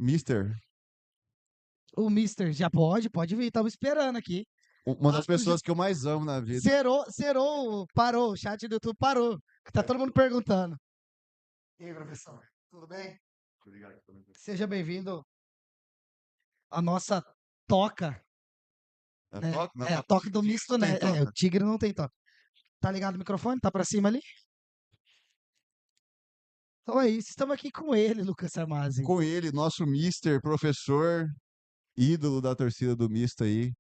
Mister, O Mister já pode vir, estamos esperando aqui. uma das Ah, o pessoas que eu mais amo na vida. parou, o chat do YouTube parou. Que tá todo mundo perguntando. E aí, professor, tudo bem? Seja bem-vindo à nossa toca, É né? toque? Não, É a toca do misto, tem né? É, o toca. tigre não tem toca. Tá ligado o microfone? Tá pra cima ali? Então é isso, estamos aqui com ele, Lucas Sarmazzi. Com ele, nosso Mister, professor, ídolo da torcida do Misto aí,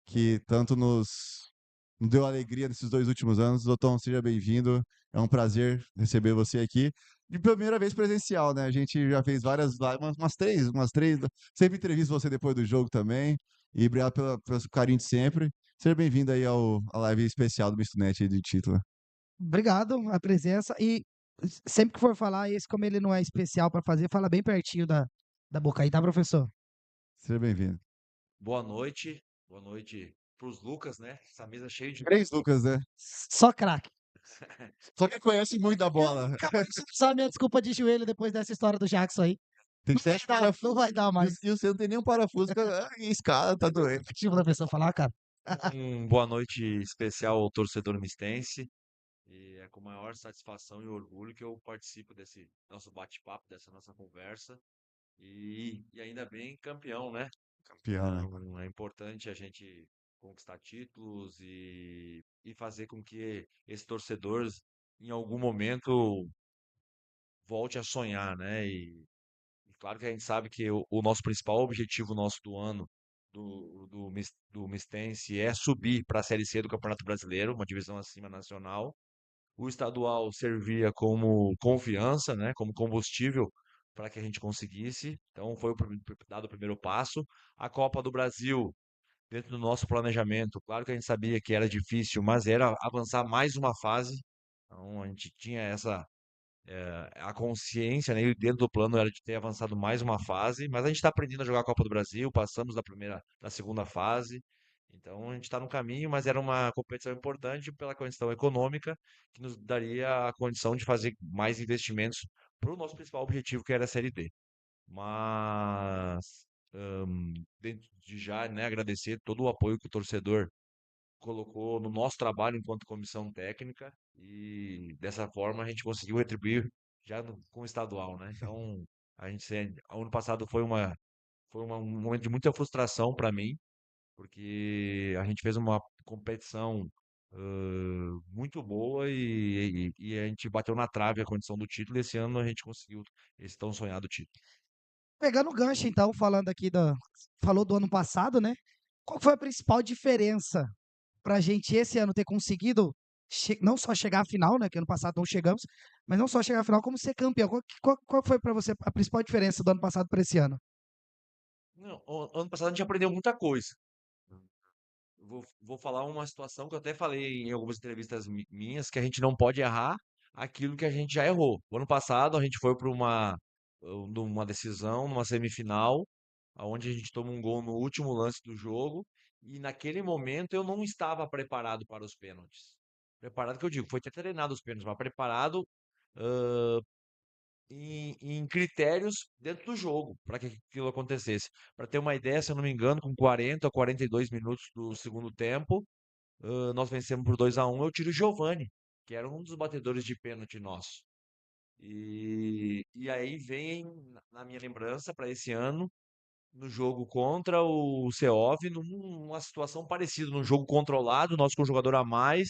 que tanto nos deu alegria nesses 2 últimos anos. Doutor, seja bem-vindo. É um prazer receber você aqui. De primeira vez presencial, né? A gente já fez várias, umas três. Sempre entrevisto você depois do jogo também. E obrigado pelo carinho de sempre. Seja bem-vindo aí à live especial do MistoNet aí de título. Obrigado a presença. E sempre que for falar, esse, como ele não é especial para fazer, fala bem pertinho da boca aí, tá, professor? Seja bem-vindo. Boa noite pros Lucas, né? Essa mesa cheia de. Três Lucas, né? Só craque. Só que conhece muito da bola. Acabou de usar minha desculpa de joelho depois dessa história do Jackson aí. Tem Não vai sete dar, parafusos. não vai dar mais. E você não tem nenhum parafuso. Escala, tá doendo. Deixa o professor falar, cara. Boa noite especial ao torcedor mistense. E é com maior satisfação e orgulho que eu participo desse nosso bate-papo, dessa nossa conversa. E ainda bem campeão, né? Campeão, né? Então é importante a gente conquistar títulos e fazer com que esse torcedor, em algum momento, volte a sonhar, né? E claro que a gente sabe que o nosso principal objetivo nosso do ano do Mistense é subir para a Série C do Campeonato Brasileiro, uma divisão acima nacional. O estadual servia como confiança, né, como combustível para que a gente conseguisse. Então foi dado o primeiro passo. A Copa do Brasil, dentro do nosso planejamento, claro que a gente sabia que era difícil, mas era avançar mais uma fase. Então a gente tinha essa a consciência, né, e dentro do plano era de ter avançado mais uma fase, mas a gente está aprendendo a jogar a Copa do Brasil, passamos da segunda fase, então a gente está no caminho, mas era uma competição importante pela questão econômica, que nos daria a condição de fazer mais investimentos para o nosso principal objetivo, que era a Série D. Mas, dentro de já, né, agradecer todo o apoio que o torcedor colocou no nosso trabalho enquanto comissão técnica e dessa forma a gente conseguiu retribuir com o estadual, né? Então, ano passado um momento de muita frustração para mim, porque a gente fez uma competição muito boa e a gente bateu na trave a condição do título e esse ano a gente conseguiu esse tão sonhado título. Pegando o gancho, então, falando aqui falou do ano passado, né? Qual foi a principal diferença pra gente esse ano ter conseguido não só chegar à final, né? Que ano passado não chegamos, mas não só chegar à final, como ser campeão. Qual foi pra você a principal diferença do ano passado para esse ano? Não, ano passado a gente aprendeu muita coisa. Vou falar uma situação que eu até falei em algumas entrevistas minhas, que a gente não pode errar aquilo que a gente já errou. O ano passado a gente foi para uma decisão, numa semifinal, onde a gente toma um gol no último lance do jogo, e naquele momento eu não estava preparado para os pênaltis. Preparado que eu digo, foi ter treinado os pênaltis, mas preparado em critérios dentro do jogo para que aquilo acontecesse. Para ter uma ideia, se eu não me engano, com 40 a 42 minutos do segundo tempo, nós vencemos por 2-1. Eu tiro o Giovani, que era um dos batedores de pênalti nosso. E aí vem na minha lembrança para esse ano, no jogo contra o Seov, numa situação parecida, num jogo controlado, nós com um jogador a mais,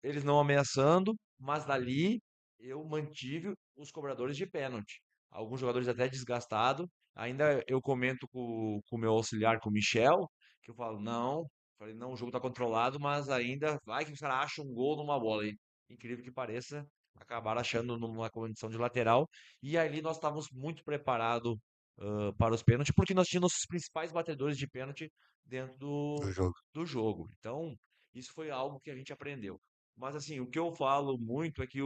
eles não ameaçando, mas dali eu mantive os cobradores de pênalti. Alguns jogadores até desgastados. Ainda eu comento com o meu auxiliar, com o Michel, que eu falo, não, falei, não, o jogo está controlado, mas ainda vai que os caras acham um gol numa bola. E, incrível que pareça, acabaram achando numa condição de lateral. E ali nós estávamos muito preparados para os pênaltis, porque nós tínhamos os principais batedores de pênalti dentro Do jogo. do jogo. Então, isso foi algo que a gente aprendeu. Mas, assim, o que eu falo muito é que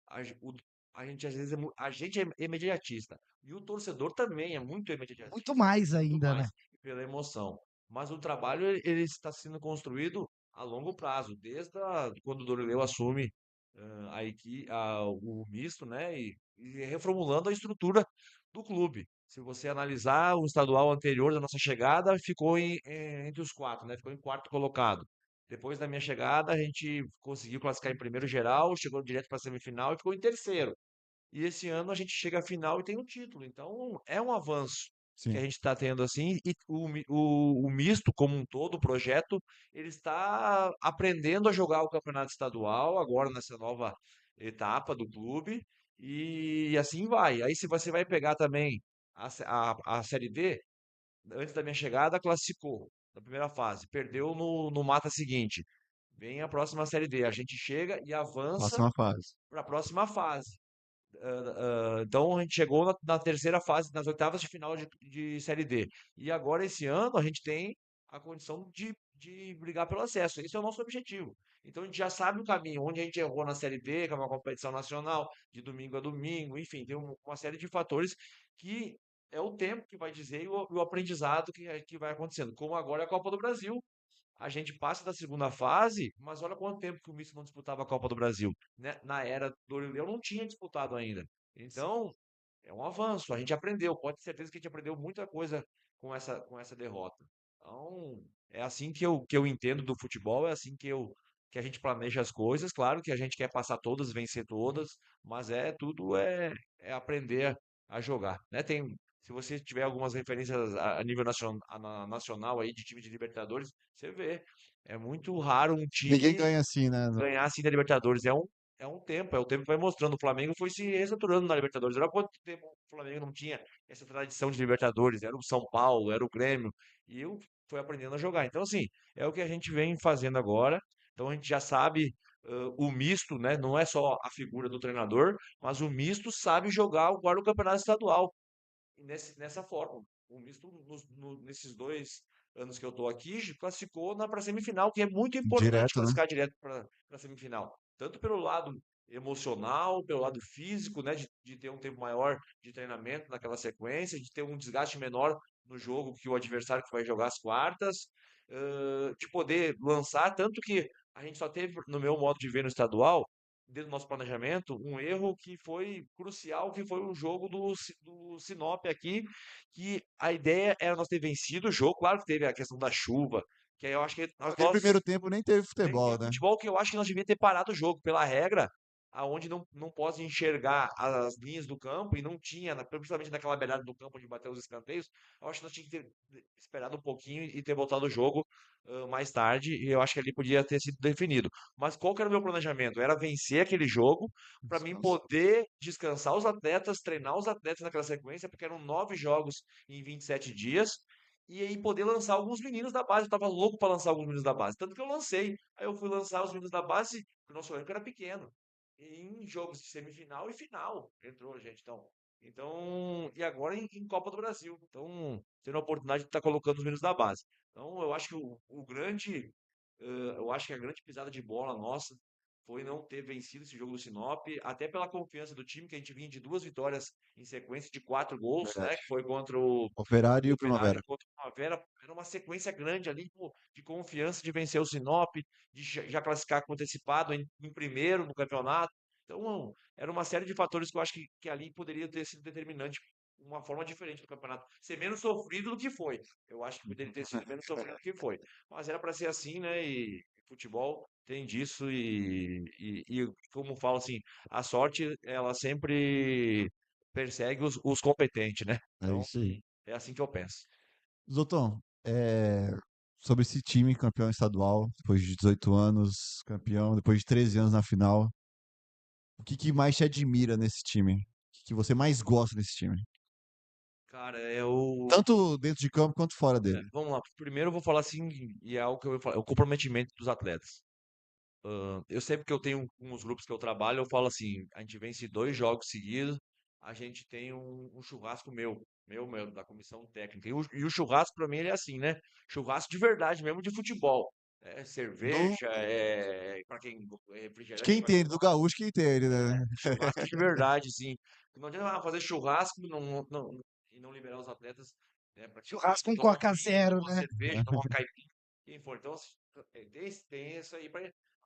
a gente, às vezes, a gente é imediatista. E o torcedor também é muito Muito imediatista. mais Muito ainda, mais, né? pela emoção. Mas o trabalho, ele está sendo construído a longo prazo, desde quando o Dorileu assume o misto, né? E reformulando a estrutura do clube. se você analisar o estadual anterior da nossa chegada, ficou entre os quatro, né? Ficou em quarto colocado. Depois da minha chegada, a gente conseguiu classificar em primeiro geral, chegou direto para a semifinal e ficou em terceiro. E esse ano a gente chega à final e tem um título. Então é um avanço que a Sim. gente está tendo assim. E o misto como um todo, o projeto, ele está aprendendo a jogar o campeonato estadual agora nessa nova etapa do clube. E assim vai. Aí se você vai pegar também a Série D, antes da minha chegada, classificou na primeira fase. Perdeu no mata seguinte. Vem a próxima Série D. A gente chega e avança Próxima fase. para a próxima fase. Então a gente chegou na terceira fase, nas oitavas de final de Série D. E agora, esse ano, a gente tem a condição de brigar pelo acesso. Esse é o nosso objetivo. Então a gente já sabe o caminho, onde a gente errou na Série D, que é uma competição nacional, de domingo a domingo, enfim, tem uma série de fatores que é o tempo que vai dizer e o aprendizado que vai acontecendo. Como agora é a Copa do Brasil, a gente passa da segunda fase, mas olha quanto tempo que o Misto não disputava a Copa do Brasil, né? Na era do Orileu não tinha disputado ainda. Então, é um avanço. A gente aprendeu. Pode ter certeza que a gente aprendeu muita coisa com essa derrota. Então, é assim que eu entendo do futebol, é assim que a gente planeja as coisas. Claro que a gente quer passar todas, vencer todas, mas tudo é aprender a jogar, né? Se você tiver algumas referências a nível nacional aí de time de Libertadores, você vê. É muito raro um Ninguém time ganha assim, né? ganhar assim da Libertadores. É o tempo que vai mostrando. O Flamengo foi se reestruturando na Libertadores. Olha quanto tempo o Flamengo não tinha essa tradição de Libertadores. Era o São Paulo, era o Grêmio. E eu fui aprendendo a jogar. Então, assim, é o que a gente vem fazendo agora. Então, a gente já sabe o misto, né? Não é só a figura do treinador, mas o misto sabe jogar agora o campeonato estadual nessa forma. O misto, nesses 2 anos que eu estou aqui, classificou para semifinal, que é muito importante Direto, né? classificar direto para a semifinal. Tanto pelo lado emocional, pelo lado físico, né, de ter um tempo maior de treinamento naquela sequência, de ter um desgaste menor no jogo que o adversário que vai jogar as quartas, de poder lançar, tanto que a gente só teve, no meu modo de ver no estadual, dentro do nosso planejamento, um erro que foi crucial, que foi o jogo do Sinop aqui, que a ideia era nós ter vencido o jogo, claro que teve a questão da chuva, que aí eu acho que Aquele primeiro tempo nem teve nem futebol, tem né? futebol, que eu acho que nós devíamos ter parado o jogo pela regra, aonde não pode enxergar as linhas do campo e não tinha, principalmente naquela beirada do campo onde bateu os escanteios, eu acho que nós tínhamos que ter esperado um pouquinho e ter voltado o jogo mais tarde, e eu acho que ali podia ter sido definido. Mas qual que era o meu planejamento? Era vencer aquele jogo para mim Descanso. poder descansar os atletas, treinar os atletas naquela sequência, porque eram 9 jogos em 27 dias, e aí poder lançar alguns meninos da base. Eu tava louco para lançar alguns meninos da base. Tanto que eu lancei. Aí eu fui lançar os meninos da base, porque o nosso elenco era pequeno. Em jogos de semifinal e final entrou, gente. Então, e agora em Copa do Brasil. Então, tendo a oportunidade de estar colocando os meninos da base. Então, eu acho que eu acho que a grande pisada de bola nossa foi não ter vencido esse jogo do Sinop, até pela confiança do time, que a gente vinha de 2 vitórias em sequência de 4 gols, né? Verdade. Que foi contra o Operário e o Operário Primavera. contra o Primavera. Era uma sequência grande ali, pô, de confiança de vencer o Sinop, de já classificar com antecipado em primeiro no campeonato. Então, era uma série de fatores que eu acho que ali poderia ter sido determinante, uma forma diferente do campeonato. Ser menos sofrido do que foi. Eu acho que poderia ter sido menos sofrido do que foi. Mas era para ser assim, né? E futebol tem disso e como falo assim, a sorte, ela sempre persegue os competentes, né? É Então, isso aí. é assim que eu penso. Zotão, sobre esse time campeão estadual, depois de 18 anos, campeão, depois de 13 anos na final, o que que mais te admira nesse time? O que que você mais gosta desse time? Cara, eu. Tanto dentro de campo quanto fora dele. Vamos lá. Primeiro eu vou falar assim, e é algo que eu vou falar, é o comprometimento dos atletas. Eu sempre que eu tenho uns grupos que eu trabalho, eu falo assim: a gente vence 2 jogos seguidos, a gente tem um churrasco meu, da comissão técnica. E o churrasco, pra mim, ele é assim, né? Churrasco de verdade mesmo, de futebol. É Do, cerveja, para quem é de refrigerante, quem para quem entende, do gosta. gaúcho que entende, né? Churrasco de verdade, sim. Não adianta fazer churrasco e não liberar os atletas, né, para Churrasco com tomar um Coca vinho, Zero, tomar uma né? cerveja, tomar uma caipirinha, quem for. Então, assim, tem isso aí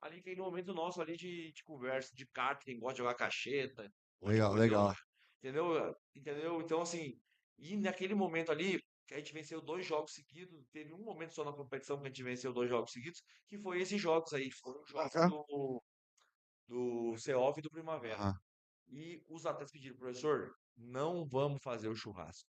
ali que no momento nosso ali de conversa, de carta, quem gosta de jogar cacheta, gosta de Legal, coisa, legal. entendeu? Entendeu? Então, assim, E naquele momento ali, que a gente venceu 2 jogos seguidos, teve um momento só na competição que a gente venceu 2 jogos seguidos, que foi esses jogos aí, foram os jogos Aham. do CEOF e do Primavera. Aham. E os atletas pediram, professor, não vamos fazer o churrasco.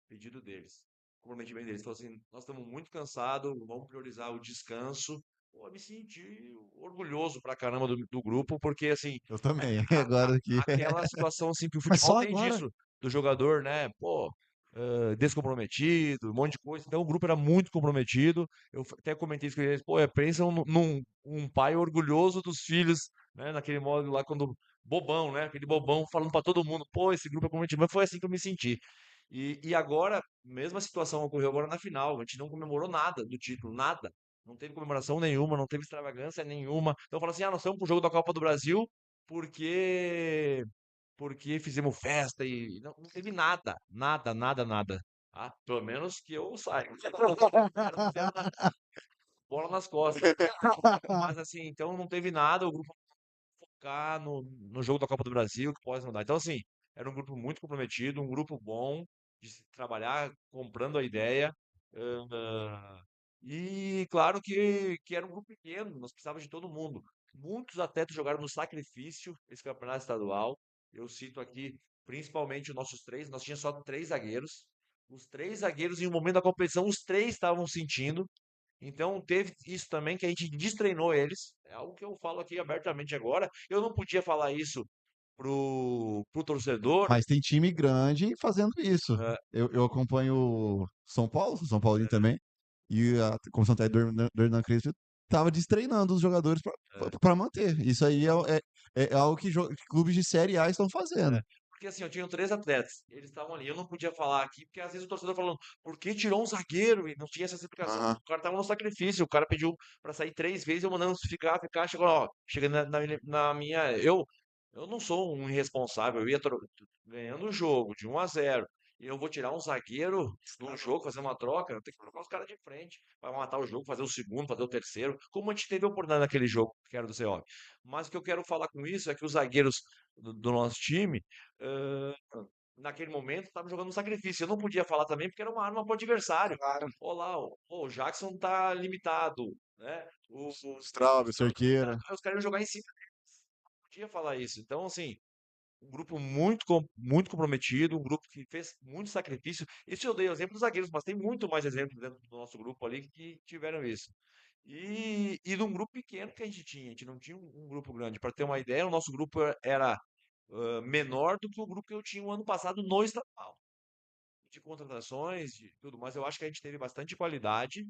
Pedido deles. Comprometimento deles. Falou assim, nós estamos muito cansados, vamos priorizar o descanso. Pô, eu me senti orgulhoso pra caramba do grupo, porque assim, Eu também. a- Agora aqui. aquela situação assim que o Mas futebol só tem agora. disso, do jogador, né? Pô, descomprometido, um monte de coisa. Então o grupo era muito comprometido. Eu até comentei isso com eles, pô, pensam num um pai orgulhoso dos filhos, né? Naquele modo lá quando bobão, né? Aquele bobão falando pra todo mundo, pô, esse grupo é comprometido. Mas foi assim que eu me senti. E agora, mesma situação ocorreu agora na final. A gente não comemorou nada do título, nada. Não teve comemoração nenhuma, não teve extravagância nenhuma. Então fala assim: ah, nós estamos pro jogo da Copa do Brasil porque fizemos festa e não teve nada, nada, nada, nada. Ah, pelo menos que eu saiba. Não fizeram nada, bola nas costas. Mas assim, então não teve nada. O grupo focar no jogo da Copa do Brasil, que pode mudar. Então, assim, era um grupo muito comprometido, um grupo bom de se trabalhar, comprando a ideia. ah, e claro que era um grupo pequeno, nós precisávamos de todo mundo. Muitos atletas jogaram no sacrifício esse campeonato estadual. Eu cito aqui principalmente os nossos três, nós tínhamos só 3 zagueiros. Os 3 zagueiros, em um momento da competição, os três estavam sentindo. Então teve isso também que a gente destreinou eles. É algo que eu falo aqui abertamente agora. Eu não podia falar isso pro torcedor. Mas tem time grande fazendo isso. eh, Eu acompanho o São Paulo, Sou São Paulino também, e a comissão técnica do Hernan Crespo estava destreinando os jogadores eh, para manter. Isso aí é algo que clubes de Série A estão fazendo. porque assim, eu tinha 3 atletas, eles estavam ali. Eu não podia falar aqui, porque às vezes o torcedor falando, por que tirou um zagueiro? E não tinha essa explicação. Aham. O cara tava no sacrifício, o cara pediu pra sair 3 vezes, eu mandando ficar, chegou, ó, chega na minha. Eu não sou um irresponsável, eu ia ganhando o jogo de 1-0. E eu vou tirar um zagueiro num jogo, fazer uma troca, eu tenho que colocar os caras de frente. Vai matar o jogo, fazer o segundo, fazer o terceiro. Como a gente teve a oportunidade naquele jogo, que era do CO. Mas o que eu quero falar com isso é que os zagueiros do nosso time Hã, naquele momento estava jogando um sacrifício. Eu não podia falar também porque era uma arma para o adversário. Claro. Olha lá, o Jackson tá limitado, né? O Straub, Straub tá limitado. Cerqueira. Aí os caras iam jogar em cima deles. Não podia falar isso. Então, assim, um grupo muito comprometido, um grupo que fez muito sacrifício. Isso eu dei o exemplo dos zagueiros, mas tem muito mais exemplos dentro do nosso grupo ali que tiveram isso. E de um grupo pequeno que a gente não tinha um grupo grande. Para ter uma ideia, o nosso grupo era menor do que o grupo que eu tinha o ano passado no estadual. De contratações, de tudo mais, eu acho que a gente teve bastante qualidade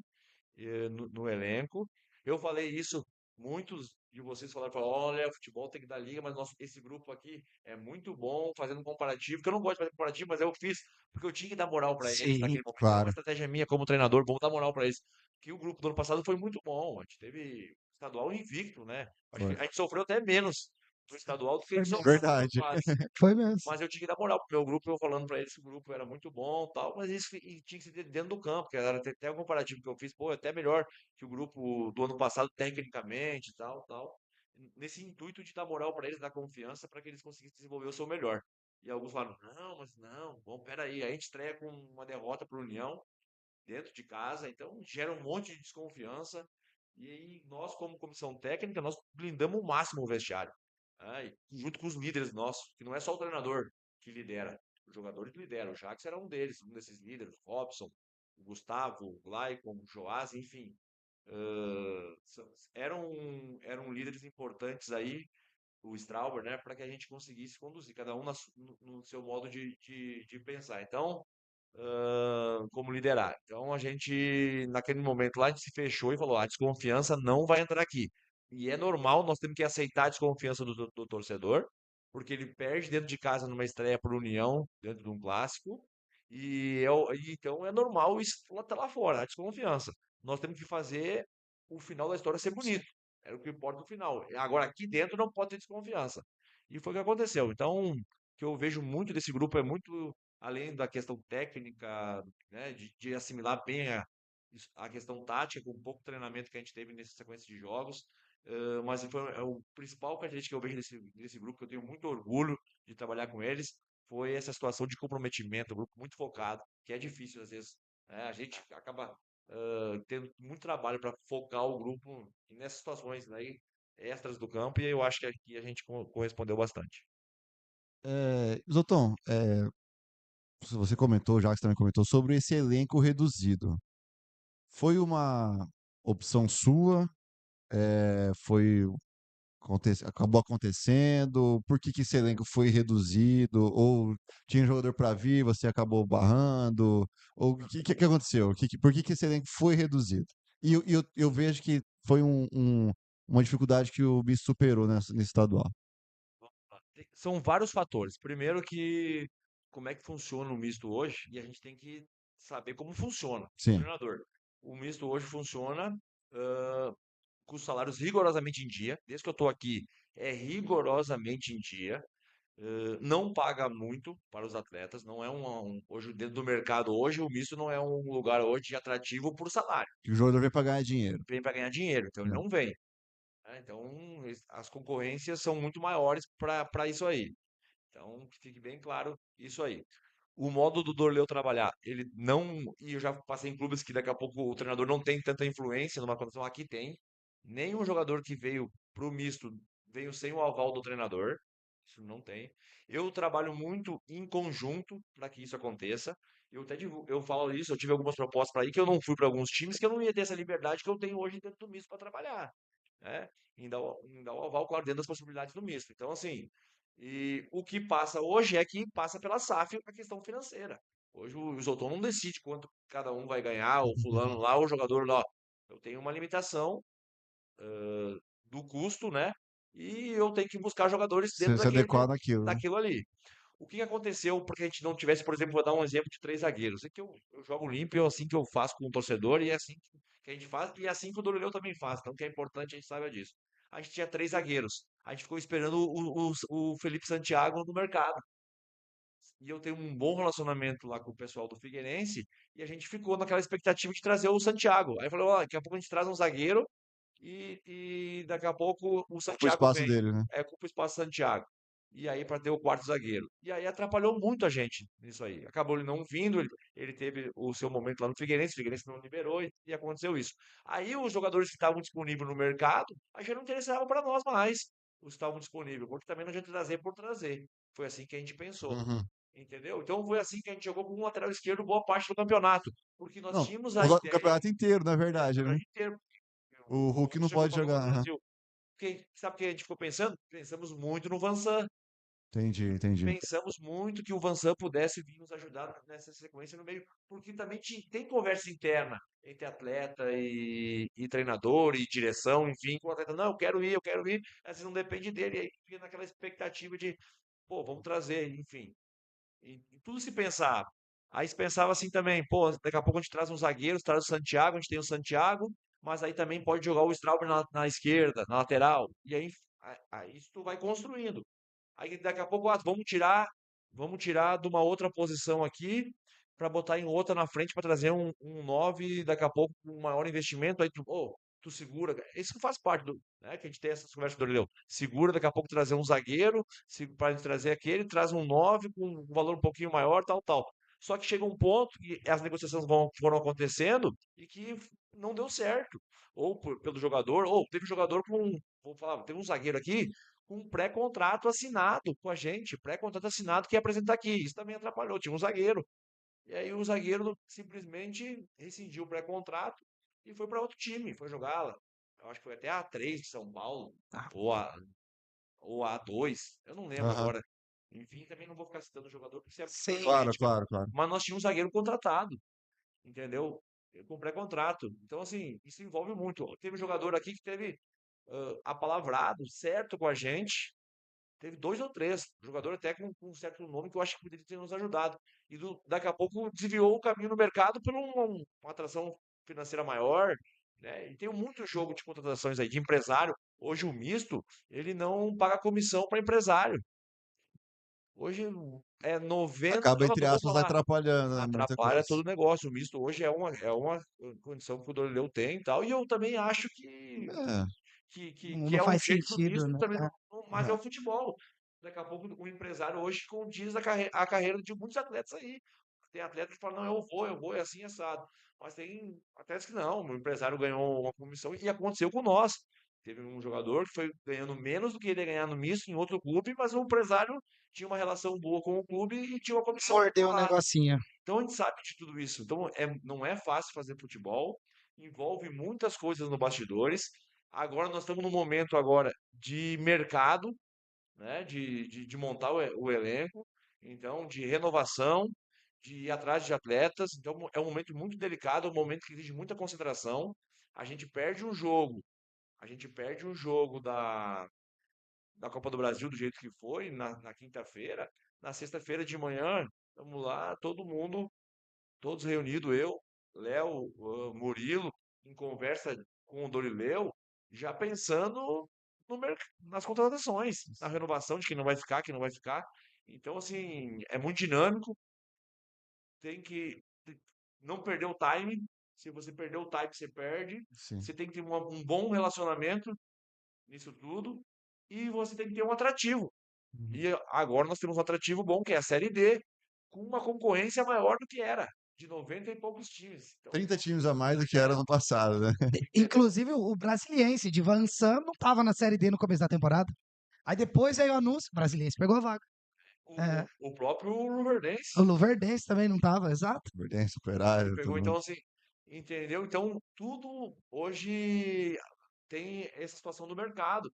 no elenco. Eu falei isso, muitos de vocês falaram, olha, o futebol tem que dar liga, mas esse grupo aqui é muito bom, fazendo comparativo, que eu não gosto de fazer comparativo, mas eu fiz porque eu tinha que dar moral para eles Sim. naquele momento. Era uma Claro. estratégia minha como treinador, vamos dar moral para eles. Que o grupo do ano passado foi muito bom, a gente teve estadual invicto, né? Acho que Foi. a gente sofreu até menos no estadual do que a Foi gente mesmo. sofreu na Verdade. fase. Foi mesmo. Mas eu tinha que dar moral pro meu grupo, eu falando pra eles que o grupo era muito bom e tal, mas isso e tinha que ser dentro do campo, que era até o comparativo que eu fiz, pô, é até melhor que o grupo do ano passado tecnicamente e tal, tal. Nesse intuito de dar moral pra eles, dar confiança para que eles conseguissem desenvolver o seu melhor. E alguns falaram, não, mas não, bom, peraí, a gente estreia com uma derrota pro União, dentro de casa, então gera um monte de desconfiança. E aí nós, como comissão técnica, nós blindamos o máximo o vestiário. Né? E junto com os líderes nossos, que não é só o treinador que lidera, os jogadores lideram. O Jax era um deles, um desses líderes, o Robson, o Gustavo, o Glaicon, o Joás, enfim. Eram líderes importantes aí, o Strauber, né, para que a gente conseguisse conduzir, cada um no seu modo de pensar. Então, como liderar. Então a gente, naquele momento lá, a gente se fechou e falou: a desconfiança não vai entrar aqui. E é normal, nós temos que aceitar a desconfiança do torcedor, porque ele perde dentro de casa numa estreia por União, dentro de um clássico, então é normal isso tá lá fora, a desconfiança. Nós temos que fazer o final da história ser bonito. Era o que importa no final. Agora, aqui dentro não pode ter desconfiança. E foi o que aconteceu. Então, o que eu vejo muito desse grupo é muito além da questão técnica, né, de assimilar bem a questão tática, com o pouco treinamento que a gente teve nessa sequência de jogos. Mas foi o principal característica que eu vejo nesse grupo, que eu tenho muito orgulho de trabalhar com eles, foi essa situação de comprometimento, o grupo muito focado, que é difícil às vezes, né? A gente acaba tendo muito trabalho para focar o grupo nessas situações, né, extras do campo, e eu acho que aqui a gente correspondeu bastante. Zotão, você comentou, o Jacques também comentou, sobre esse elenco reduzido. Foi uma opção sua? Foi acabou acontecendo? Por que que esse elenco foi reduzido? Ou tinha jogador para vir, você acabou barrando? Ou o que aconteceu? Por que que esse elenco foi reduzido? E eu vejo que foi uma dificuldade que o Bis superou nesse estadual. São vários fatores. Primeiro que como é que funciona o misto hoje, e a gente tem que saber como funciona o Sim. treinador. O misto hoje funciona ah, com os salários rigorosamente em dia. Desde que eu estou aqui, é rigorosamente em dia. Não paga muito para os atletas. Não é hoje dentro do mercado hoje o misto não é um lugar hoje atrativo por salário. Que o jogador veio para ganhar dinheiro. Vem para ganhar dinheiro, então ele Né? não vem, né? Então as concorrências são muito maiores para isso aí. Então, que fique bem claro isso aí. O modo do Dorleu trabalhar, ele não. E eu já passei em clubes que daqui a pouco o treinador não tem tanta influência numa condição. Aqui tem. Nenhum jogador que veio pro misto veio sem o aval do treinador. Isso não tem. Eu trabalho muito em conjunto para que isso aconteça. Eu falo isso, eu tive algumas propostas para ir que eu não fui para alguns times que eu não ia ter essa liberdade que eu tenho hoje dentro do misto para trabalhar, né? Em dar o aval, claro, dentro das possibilidades do misto. Então, assim, e o que passa hoje é que passa pela SAF a questão financeira. Hoje o Zoltão não decide quanto cada um vai ganhar, o fulano lá, o jogador lá. Eu tenho uma limitação do custo, né? E eu tenho que buscar jogadores dentro Se adequar naquilo, né? daquilo ali. O que aconteceu porque a gente não tivesse, por exemplo, vou dar um exemplo de 3 zagueiros. É que eu jogo limpo, é assim que eu faço com o torcedor e é assim que a gente faz e é assim que o Doroleu também faz. Então, que é importante a gente saiba disso. A gente tinha 3 zagueiros. A gente ficou esperando o Felipe Santiago no mercado. E eu tenho um bom relacionamento lá com o pessoal do Figueirense e a gente ficou naquela expectativa de trazer o Santiago. Aí falou, ó, daqui a pouco a gente traz um zagueiro e daqui a pouco o O Santiago espaço vem. dele, né? Culpa o espaço Santiago. E aí para ter o quarto zagueiro. E aí atrapalhou muito a gente nisso aí. Acabou ele não vindo, ele teve o seu momento lá no Figueirense, o Figueirense não liberou e aconteceu isso. Aí os jogadores que estavam disponíveis no mercado, aí já não interessava para nós mais os que estavam disponíveis, porque também não adianta trazer por trazer. Foi assim que a gente pensou. Uhum. Entendeu? Então foi assim que a gente jogou com um lateral esquerdo boa parte do campeonato. Porque nós Não, tínhamos o, a o ideia, campeonato inteiro, na o verdade, né? campeonato inteiro. O O Hulk Hulk não chegou pode para a Copa jogar. do Aham. Brasil. Sabe o que a gente ficou pensando? Pensamos muito no Vansan. Entendi. Pensamos muito que o Vansan pudesse vir nos ajudar nessa sequência no meio, porque também tem conversa interna entre atleta e treinador e direção, enfim, com o atleta, não, eu quero ir, às vezes não depende dele, e aí fica naquela expectativa de, pô, vamos trazer, enfim. E tudo se pensava. Aí se pensava assim também, pô, daqui a pouco a gente traz um zagueiro, traz o Santiago, a gente tem o Santiago, mas aí também pode jogar o Straub na esquerda, na lateral. E aí isso tu vai construindo. Aí daqui a pouco, vamos tirar de uma outra posição aqui para botar em outra na frente para trazer um 9, daqui a pouco com um maior investimento, aí tu segura. Isso faz parte do, né, que a gente tem essas conversas do Orelhão. Segura, daqui a pouco trazer um zagueiro, para trazer aquele, traz um 9 com um valor um pouquinho maior, tal, tal. Só que chega um ponto que as negociações foram acontecendo e que não deu certo. Ou pelo jogador, ou teve jogador vou falar, teve um zagueiro aqui com um pré-contrato assinado com a gente, pré-contrato assinado que ia apresentar aqui. Isso também atrapalhou. Tinha um zagueiro. E aí o zagueiro simplesmente rescindiu o pré-contrato e foi para outro time, foi jogar lá. Eu acho que foi até a A3 de São Paulo, Tá. ou a, ou a A2, eu não lembro Aham. agora. Enfim, também não vou ficar citando o jogador, porque isso é Sim. Claro, política. claro, claro. Mas nós tínhamos um zagueiro contratado, entendeu? Com pré-contrato. Então, assim, isso envolve muito. Teve um jogador aqui que teve apalavrado, certo com a gente, teve 2 ou 3, jogador até com um certo nome que eu acho que poderia ter nos ajudado. E daqui a pouco desviou o caminho no mercado por uma atração financeira maior, né? E tem muito jogo de contratações aí de empresário. Hoje o misto, ele não paga comissão para empresário. Hoje é 90, Acaba, eu entre não vou aspas, falar, atrapalhando, né, muita atrapalha coisa. todo o negócio. O misto hoje é uma condição que o Dorleu tem e tal. E eu também acho que É, que, que, Não, que não é um faz jeito do sentido, misto né? também, É. mas é Aham. o futebol. daqui a pouco o empresário hoje condiz a carreira de muitos atletas aí. Tem atleta que fala, não, eu vou, é assim, assado. Mas tem atletas que não, o empresário ganhou uma comissão e aconteceu com nós. Teve um jogador que foi ganhando menos do que ele ia ganhar no misto em outro clube, mas o empresário tinha uma relação boa com o clube e tinha uma comissão Mordeu um lá. negocinho. Então a gente sabe de tudo isso. Então não é fácil fazer futebol, envolve muitas coisas no bastidores. Agora nós estamos num momento agora de mercado, né? De montar o elenco, então de renovação, de ir atrás de atletas. Então é um momento muito delicado, é um momento que exige muita concentração. A gente perde um jogo, a gente perde um jogo da Copa do Brasil do jeito que foi na quinta-feira. Na sexta-feira de manhã, estamos lá, todo mundo todos reunidos, eu, Léo, Murilo, em conversa com o Dorileu, já pensando nas contratações, na renovação de quem não vai ficar, quem não vai ficar. Então, assim, é muito dinâmico, tem que não perder o time. Se você perder o time, você perde. Sim. Você tem que ter um bom relacionamento nisso tudo e você tem que ter um atrativo. Uhum. E agora nós temos um atrativo bom, que é a Série D, com uma concorrência maior do que era, de 90 e poucos times. Então, 30 times a mais do que era no passado, né? Inclusive, o Brasiliense de Vansan não tava na Série D no começo da temporada. Aí depois veio o anúncio, o Brasiliense pegou a vaga. É, o próprio o Luverdense Luverdense também não tava, exato. Verdense, que Operário, pegou, tudo então mais. assim, entendeu? Então, tudo hoje tem essa situação do mercado.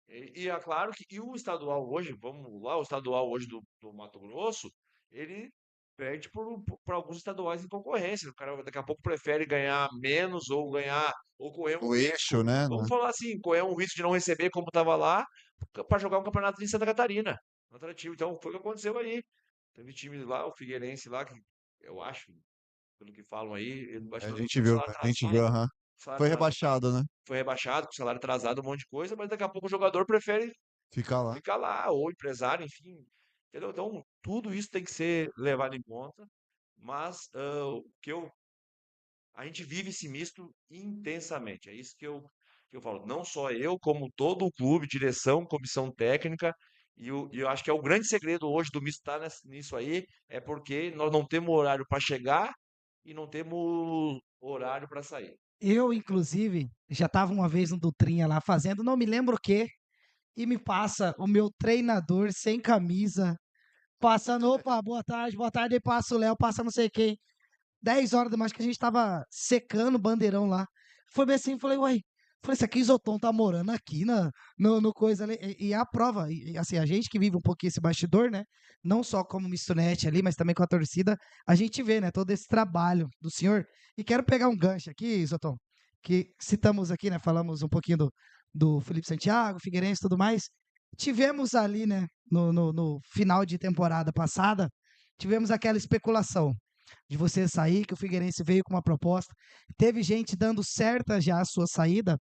E é claro que e o estadual hoje, vamos lá, o estadual hoje do Mato Grosso, ele perde por alguns estaduais em concorrência. O cara daqui a pouco prefere ganhar menos ou ganhar, ou correr um O eixo, risco. né? Vamos falar assim, correr um risco de não receber como estava lá para jogar um campeonato em Santa Catarina. Atrativo. Então, foi o que aconteceu aí. Teve time lá, o Figueirense lá, que eu acho, pelo que falam aí, ele vai A jogar gente com viu, salário a gente atrasado. viu, aham. Salário Foi atrasado. rebaixado, né? Foi rebaixado, com salário atrasado, um monte de coisa, mas daqui a pouco o jogador prefere Ficar lá. ficar lá, ou empresário, enfim. Entendeu? Então, tudo isso tem que ser levado em conta, mas o que a gente vive esse misto intensamente. É isso que eu falo. Não só eu, como todo o clube, direção, comissão técnica. E eu acho que é o grande segredo hoje do misto estar nisso aí, é porque nós não temos horário para chegar e não temos horário para sair. Eu, inclusive, já estava uma vez no Dutrinha lá fazendo, não me lembro o quê, e me passa o meu treinador sem camisa, passando, opa, boa tarde, aí passa o Léo, passa não sei quem. 10 horas da manhã, acho que a gente tava secando o bandeirão lá. Foi bem assim, falei, uai, falei, esse aqui Isoton tá morando aqui no coisa ali. E a prova, assim, a gente que vive um pouquinho esse bastidor, né? Não só como mistonete ali, mas também com a torcida, a gente vê, né, todo esse trabalho do senhor. E quero pegar um gancho aqui, Isoton, que citamos aqui, né? Falamos um pouquinho do Felipe Santiago, Figueirense e tudo mais. Tivemos ali, né, no final de temporada passada, tivemos aquela especulação de você sair, que o Figueirense veio com uma proposta. Teve gente dando certa já a sua saída.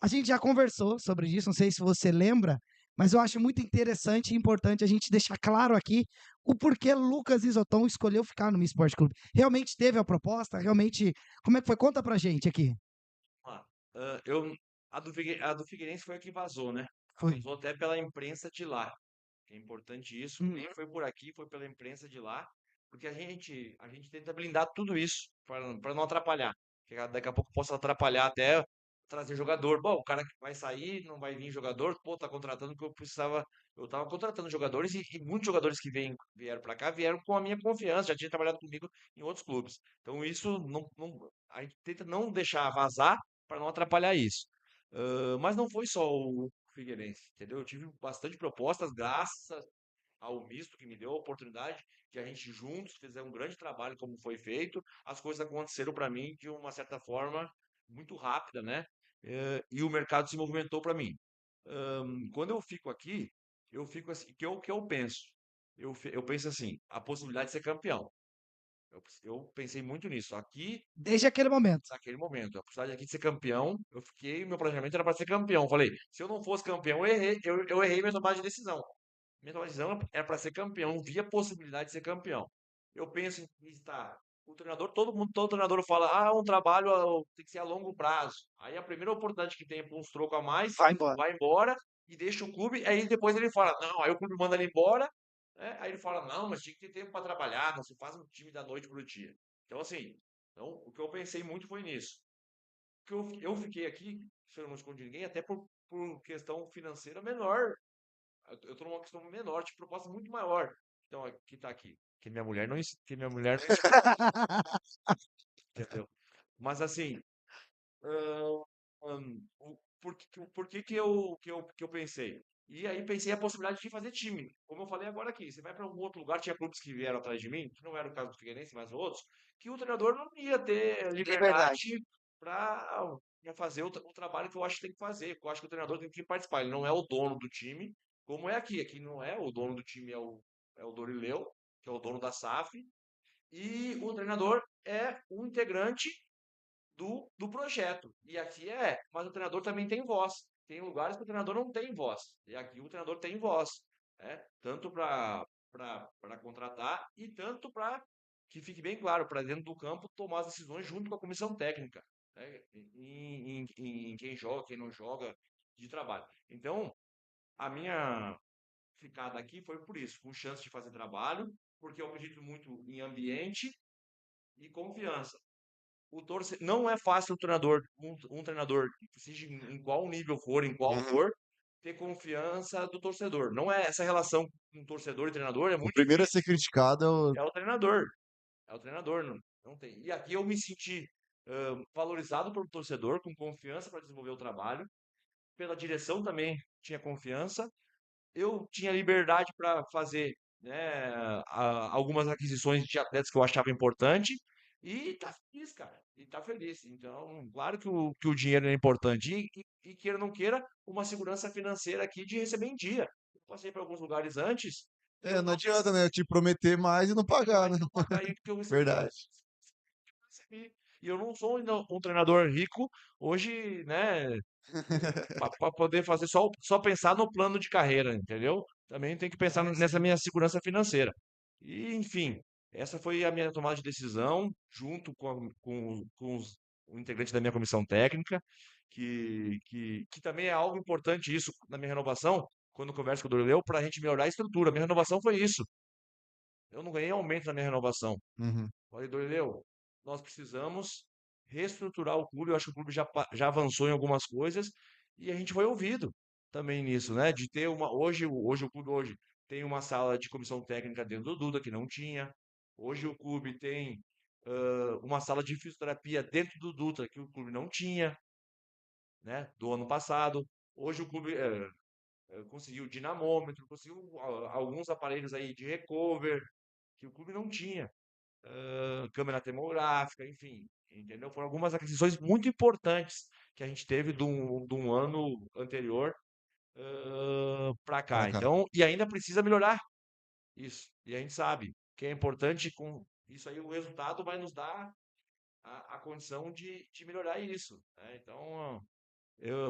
A gente já conversou sobre isso, não sei se você lembra, mas eu acho muito interessante e importante a gente deixar claro aqui o porquê Lucas Isoton escolheu ficar no Mi Sport Clube. Realmente teve a proposta? Realmente, como é que foi? Conta pra gente aqui. Ah, a do Figueirense foi a que vazou, né? Foi. Vazou até pela imprensa de lá. É importante isso. Uhum. Nem foi por aqui, foi pela imprensa de lá. Porque a gente tenta blindar tudo isso para não atrapalhar. Porque daqui a pouco possa atrapalhar até trazer jogador. Bom, o cara que vai sair, não vai vir jogador. Pô, tá contratando porque eu precisava. Eu tava contratando jogadores e muitos jogadores que vieram para cá vieram com a minha confiança. Já tinha trabalhado comigo em outros clubes. Então isso a gente tenta não deixar vazar para não atrapalhar isso. Mas não foi só o Figueirense, entendeu? Eu tive bastante propostas, graças ao misto que me deu a oportunidade de a gente juntos fizer um grande trabalho como foi feito. As coisas aconteceram para mim de uma certa forma muito rápida, né? E o mercado se movimentou para mim. Quando eu fico aqui, eu fico assim, que eu penso? Eu penso assim, a possibilidade de ser campeão. Eu pensei muito nisso. Aqui Desde aquele momento. naquele momento. A possibilidade aqui de ser campeão, eu fiquei, meu planejamento era para ser campeão. Falei, se eu não fosse campeão, eu errei minha tomada de decisão. Minha tomada de decisão era para ser campeão, não via possibilidade de ser campeão. Eu penso em estar. O treinador, todo treinador fala, um trabalho tem que ser a longo prazo. Aí a primeira oportunidade que tem para uns trocos a mais, Vai embora. vai embora e deixa o clube, aí depois ele fala, não, aí o clube manda ele embora, né? Aí ele fala, não, mas tinha que ter tempo para trabalhar, não se faz um time da noite pro dia. Então, assim, então, o que eu pensei muito foi nisso. Que eu fiquei aqui, se eu não escondi ninguém, até por questão financeira menor. Eu tô numa questão menor, de proposta muito maior. Então, que tá aqui. Que minha mulher não escuta, entendeu? Mas assim, Hã, por que que eu pensei? E aí pensei a possibilidade de fazer time. Como eu falei agora aqui, você vai para algum outro lugar, tinha clubes que vieram atrás de mim, que não era o caso do Figueirense, mas outros, que o treinador não ia ter Liberdade. liberdade para fazer o trabalho que eu acho que tem que fazer. Eu acho que o treinador tem que participar. Ele não é o dono do time, como é aqui. Aqui não é, o dono do time é o Dorileu, que é o dono da SAF, e o treinador é um integrante do projeto. E aqui mas o treinador também tem voz. Tem lugares que o treinador não tem voz. E aqui o treinador tem voz. Né? Tanto para contratar e tanto para que fique bem claro, para dentro do campo tomar as decisões junto com a comissão técnica. Né? Em quem joga, quem não joga de trabalho. Então, a minha ficada aqui foi por isso, com chance de fazer trabalho, porque eu acredito muito em ambiente e confiança. Não é fácil um treinador, seja em qual nível for, em qual Uhum. for, ter confiança do torcedor. Não é essa relação com torcedor e treinador, é O muito primeiro a difícil. ser criticado é o. É o treinador. É o treinador, não tem. E aqui eu me senti valorizado pelo torcedor, com confiança para desenvolver o trabalho. Pela direção também tinha confiança. Eu tinha liberdade para fazer, né, algumas aquisições de atletas que eu achava importante e tá feliz, cara. E tá feliz. Então, claro que o dinheiro é importante. E queira ou não queira, uma segurança financeira aqui de receber em dia. Eu passei por alguns lugares antes e É, eu não não adianta, né? Eu te prometer mais e não pagar, mas né? não pagar aí porque eu recebi. Verdade. Recebi. E eu não sou ainda um treinador rico hoje, né? Para poder fazer só pensar no plano de carreira, entendeu? Também tem que pensar nessa minha segurança financeira. E, enfim, essa foi a minha tomada de decisão, junto com o integrante da minha comissão técnica, que também é algo importante isso na minha renovação, quando eu converso com o Dorileu, para a gente melhorar a estrutura. Minha renovação foi isso. Eu não ganhei aumento na minha renovação. Uhum. Falei, Dorileu, nós precisamos reestruturar o clube. Eu acho que o clube já avançou em algumas coisas e a gente foi ouvido também nisso, né? De ter uma. Hoje o clube hoje tem uma sala de comissão técnica dentro do Duda que não tinha. Hoje o clube tem uma sala de fisioterapia dentro do Dutra que o clube não tinha, né? Do ano passado. Hoje o clube conseguiu dinamômetro, conseguiu alguns aparelhos aí de recover que o clube não tinha, câmera termográfica, enfim, entendeu? Foram algumas aquisições muito importantes que a gente teve de um ano anterior para Pra cá. cá. Então, e ainda precisa melhorar isso. E a gente sabe que é importante com isso aí, o resultado vai nos dar a condição de melhorar isso, né? Então,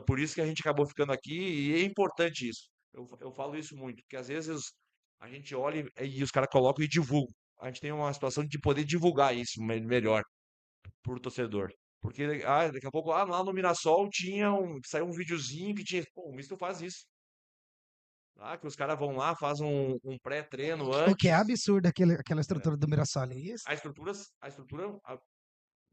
por isso que a gente acabou ficando aqui e é importante isso. Eu falo isso muito, porque às vezes a gente olha e os caras colocam e divulgam. A gente tem uma situação de poder divulgar isso melhor pro torcedor. Porque daqui a pouco lá no Mirassol saiu um videozinho que tinha. Pô, o Misto faz isso. Que os caras vão lá, fazem um pré-treino O que é antes. absurdo aquela É, estrutura do Mirassol, é isso?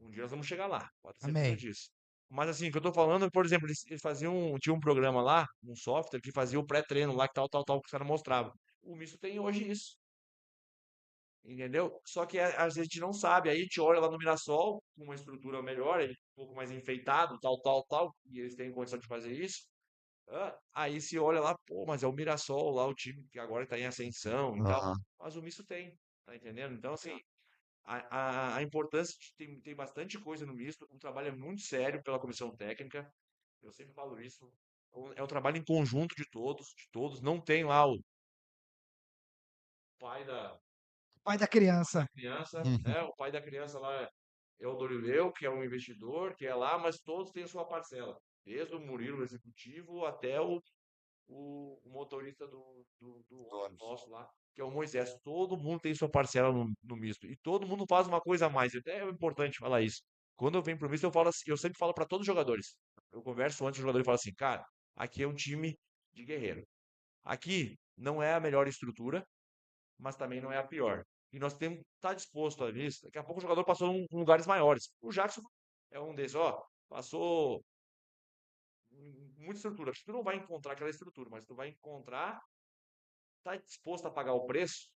um dia nós vamos chegar lá, pode ter certeza Amém. disso. Mas assim, o que eu tô falando, por exemplo, eles faziam, tinha um programa lá, um software que fazia o pré-treino lá, que tal, que os caras mostravam. O Misto tem hoje isso, entendeu? Só que às vezes a gente não sabe, aí a gente olha lá no Mirassol, com uma estrutura melhor, um pouco mais enfeitado, tal, e eles têm condição de fazer isso. Aí se olha lá, pô, mas é o Mirassol lá, o time que agora está em ascensão e tal. Aham. Mas o misto tem, tá entendendo? Então, assim, a importância tem bastante coisa no misto, o trabalho é muito sério pela comissão técnica, eu sempre falo isso. É um trabalho em conjunto de todos. Não tem lá o pai Pai da da criança. criança, Uhum. né? O pai da criança lá é o Dorileu, que é um investidor, que é lá, mas todos têm a sua parcela. Desde o Murilo, o executivo, até o motorista do Do ônibus ônibus. nosso lá, que é o Moisés. Todo mundo tem sua parcela no misto. E todo mundo faz uma coisa a mais. Até é importante falar isso. Quando eu venho pro misto, eu sempre falo para todos os jogadores. Eu converso antes, o jogador fala assim, cara, aqui é um time de guerreiro. Aqui não é a melhor estrutura, mas também não é a pior. E nós temos que estar disposto a isso. Daqui a pouco o jogador passou em lugares maiores. O Jackson é um desses, ó, passou muita estrutura. Tu não vai encontrar aquela estrutura, mas tu vai encontrar, tá disposto a pagar o preço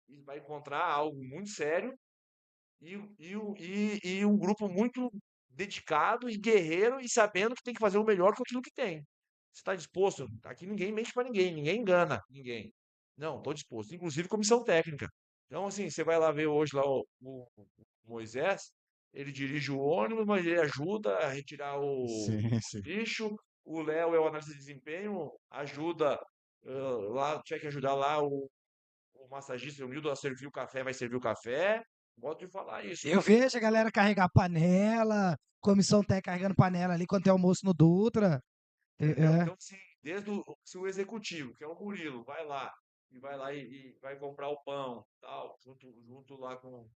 e vai encontrar algo muito sério e um grupo muito dedicado e guerreiro e sabendo que tem que fazer o melhor com aquilo que tem. Você está disposto? Aqui ninguém mente para ninguém, ninguém engana ninguém. Não, estou disposto. Inclusive comissão técnica. Então, assim, você vai lá ver hoje lá o Moisés, ele dirige o ônibus, mas ele ajuda a retirar Sim, os sim. lixos. O Léo é o analista de desempenho, ajuda lá, tinha que ajudar lá o massagista, o Mildo, a servir o café, vai servir o café. Modo de falar isso. Eu vejo a galera carregar panela, comissão técnica carregando panela ali quando tem almoço no Dutra. Entendeu? É. Então, assim, desde se o executivo, que é o Murilo, vai lá e vai comprar o pão, tal, junto lá com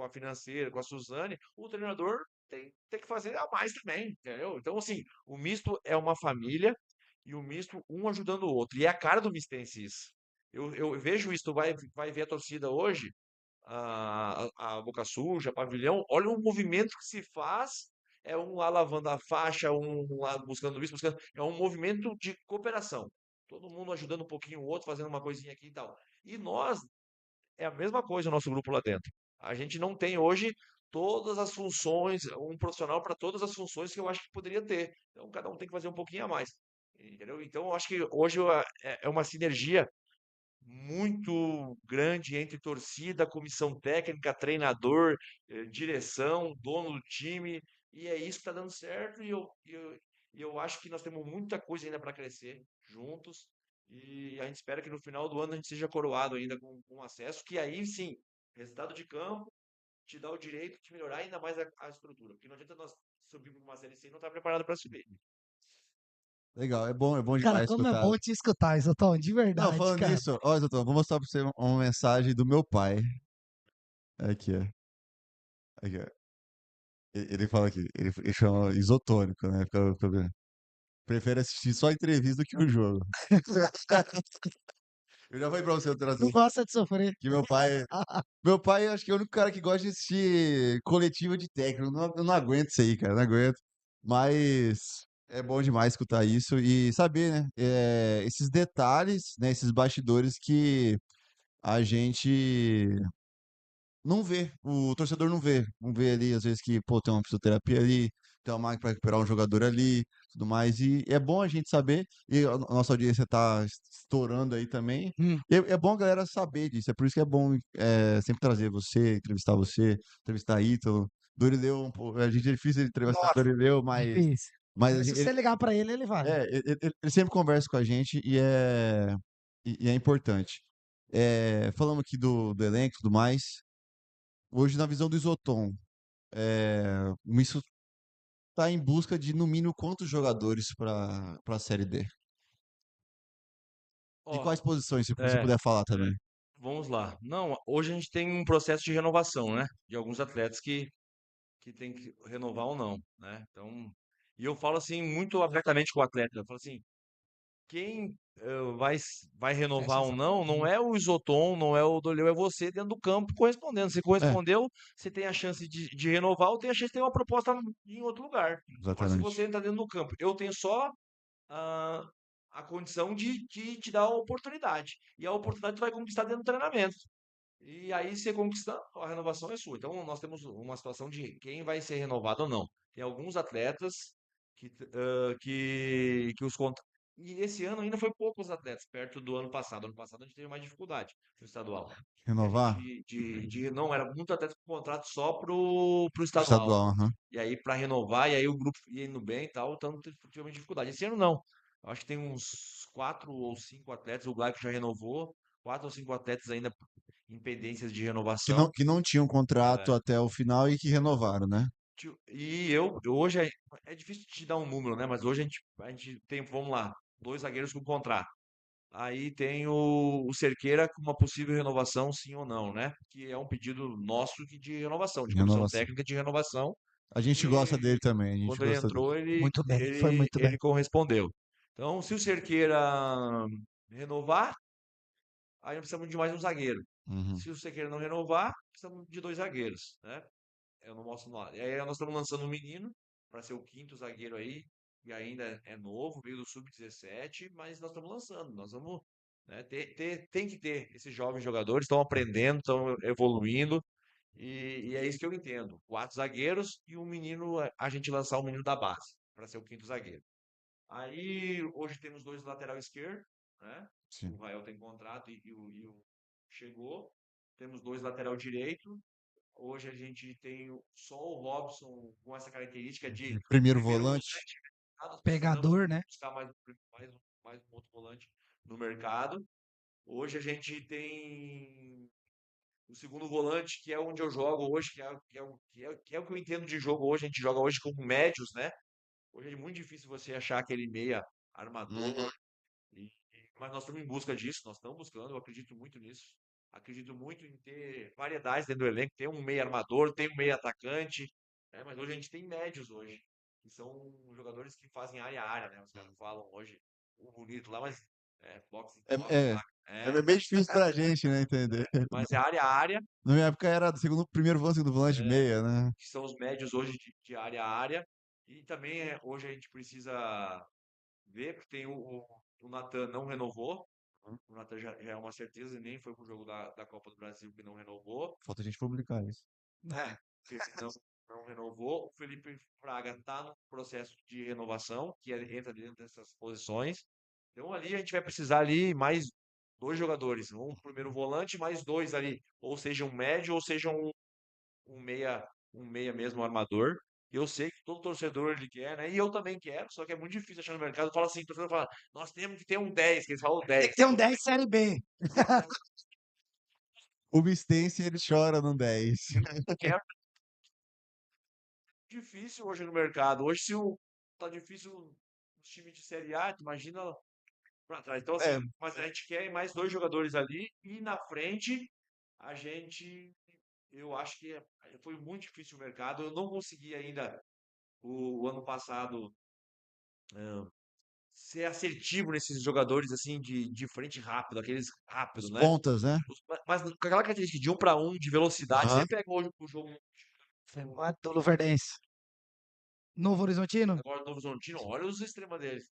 a financeira, com a Suzane, o treinador tem que fazer a mais também, entendeu? Então, assim, o misto é uma família e o misto um ajudando o outro. E é a cara do mistense isso. Eu vejo isso, tu vai ver a torcida hoje, a Boca Suja, Pavilhão, olha o movimento que se faz, é um lá lavando a faixa, um lá buscando isso, buscando, é um movimento de cooperação. Todo mundo ajudando um pouquinho o outro, fazendo uma coisinha aqui e tal. E nós, é a mesma coisa o nosso grupo lá dentro. A gente não tem hoje todas as funções, um profissional para todas as funções que eu acho que poderia ter. Então, cada um tem que fazer um pouquinho a mais. Entendeu? Então, eu acho que hoje é uma sinergia muito grande entre torcida, comissão técnica, treinador, direção, dono do time, e é isso que está dando certo. E eu acho que nós temos muita coisa ainda para crescer juntos. E a gente espera que no final do ano a gente seja coroado ainda com acesso, que aí sim, resultado de campo te dá o direito de melhorar ainda mais a estrutura. Porque não adianta nós subir para uma série C e não estar preparado para subir. Legal, é bom Cara, demais como é escutar. bom te escutar, Isotão, de Não, verdade, falando cara. nisso, ó, Zotão, vou mostrar pra você uma mensagem do meu pai. Aqui, ó. Aqui, ó. Ele fala aqui, ele chama isotônico, né? Prefere assistir só a entrevista do que o jogo. Eu já falei pra você outra Não vez gosta de sofrer. que meu pai, acho que é o único cara que gosta de assistir coletiva de técnico. Eu não aguento isso aí, cara, não aguento. Mas é bom demais escutar isso e saber, né? Esses detalhes, né? Esses bastidores que a gente não vê, o torcedor não vê. Não vê ali, às vezes, que, pô, tem uma fisioterapia ali, tem uma máquina para recuperar um jogador ali, tudo mais. E é bom a gente saber, e a nossa audiência tá estourando aí também. Hum. E é bom a galera saber disso, é por isso que é bom sempre trazer você, entrevistar Ítalo. Dorileu, a gente é difícil de entrevistar Nossa, Dorileu, mas, difícil. mas Mas se você ligar pra ele, ele vai. ele sempre conversa com a gente e é importante. Falando aqui do elenco e tudo mais, hoje, na visão do Isoton, o Misto está em busca de, no mínimo, quantos jogadores para a Série D? E Ó, quais posições, se você é, puder falar também? vamos lá. Não, hoje a gente tem um processo de renovação, né? De alguns atletas que tem que renovar ou não, né? Então, e eu falo assim muito abertamente com o atleta. Eu falo assim, quem vai Fecha renovar ou essa não, não portinha. é o Isoton, não é o Doleu, é você dentro do campo correspondendo. Se É, correspondeu, você tem a chance de renovar ou tem a chance de ter uma proposta em outro lugar. Mas se exatamente. você entrar dentro do campo, eu tenho só a, a condição de te dar a oportunidade. E a oportunidade tu vai conquistar dentro do treinamento. E aí, você conquistando, a renovação é sua. Então, nós temos uma situação de quem vai ser renovado ou não. Tem alguns atletas que os contratos. E esse ano ainda foi poucos atletas, perto do ano passado. Ano passado a gente teve mais dificuldade no estadual. E aí, Renovar? não, era muito atleta com contrato só pro estadual. Estadual, aham. E aí, para renovar, e aí o grupo ia indo bem e tal, então tivemos dificuldade. Esse ano não. Eu acho que tem uns 4 ou 5 atletas, o Glaico já renovou, 4 ou 5 atletas ainda em pendências de renovação. Que não tinham contrato É, até o final e que renovaram, né? e hoje é difícil te dar um número, né? Mas hoje a gente tem, vamos lá, 2 zagueiros com contrato. Aí tem o Cerqueira com uma possível renovação, sim ou não, né? Que é um pedido nosso de renovação, de comissão Renovação. técnica de renovação. A gente gosta dele E também, a gente quando ele gosta dele. entrou, ele, Muito bem, foi ele, muito bem. ele correspondeu. Então, se o Cerqueira renovar, aí nós precisamos de mais um zagueiro. Uhum. Se o Cerqueira não renovar, precisamos de 2 zagueiros, né? Eu não mostro nada. E aí nós estamos lançando um menino para ser o quinto zagueiro aí, e ainda é novo, veio do sub-17, mas nós estamos lançando. Nós vamos, né, tem que ter esses jovens jogadores, estão aprendendo, estão evoluindo, e é isso que eu entendo. 4 zagueiros e um menino, a gente lançar o menino da base para ser o quinto zagueiro. Aí hoje temos 2 lateral esquerdo, né? Sim. O Rael tem contrato e o chegou. Temos 2 lateral direito. Hoje a gente tem só o Robson com essa característica de Primeiro primeiro volante. volante. Nós precisamos Pegador, né? buscar mais um outro volante no mercado. Hoje a gente tem o segundo volante, que é onde eu jogo hoje, que é o que eu entendo de jogo hoje. A gente joga hoje com médios, né? Hoje é muito difícil você achar aquele meia armador. Uhum. Mas nós estamos em busca disso, nós estamos buscando, eu acredito muito nisso. Acredito muito em ter variedades dentro do elenco, tem um meia armador, tem um meia atacante, né? Mas hoje a gente tem médios hoje, que são jogadores que fazem área a área, né? Os caras falam hoje o bonito lá, mas boxe em boxe É, lá. é bem difícil pra gente, né, entender. Mas é área a área, Na minha época era do primeiro volante, segundo volante, meia, né? que são os médios hoje de área a área. E também hoje a gente precisa ver, porque tem o Natan não renovou. O Natan já é uma certeza, e nem foi pro jogo da Copa do Brasil que não renovou. Falta a gente publicar isso. Porque não renovou. O Felipe Fraga está no processo de renovação, que entra dentro dessas posições. Então ali a gente vai precisar ali mais 2 jogadores, um primeiro volante, mais 2 ali, ou seja, um médio, ou seja, um meia mesmo, um armador. Eu sei que todo torcedor ele quer, né? E eu também quero, só que é muito difícil achar no mercado. Fala assim, o torcedor fala, nós temos que ter um 10, que eles falam Tem 10. que ter um 10 Série B. O Mistense, ele chora no 10. Quero. Difícil hoje no mercado. Hoje, se tá difícil os times de Série A, tu imagina lá pra trás. Então, assim, É, mas a gente quer mais 2 jogadores ali e na frente a gente, eu acho que foi muito difícil o mercado. Eu não consegui ainda o ano passado ser assertivo nesses jogadores assim de frente rápido, aqueles os rápidos, né? pontas, né? Mas com aquela característica de 1 para 1, de velocidade, Aham. você pega hoje o jogo Do Luverdense. Novo Horizontino? agora do Novo Horizontino, olha os extremos deles.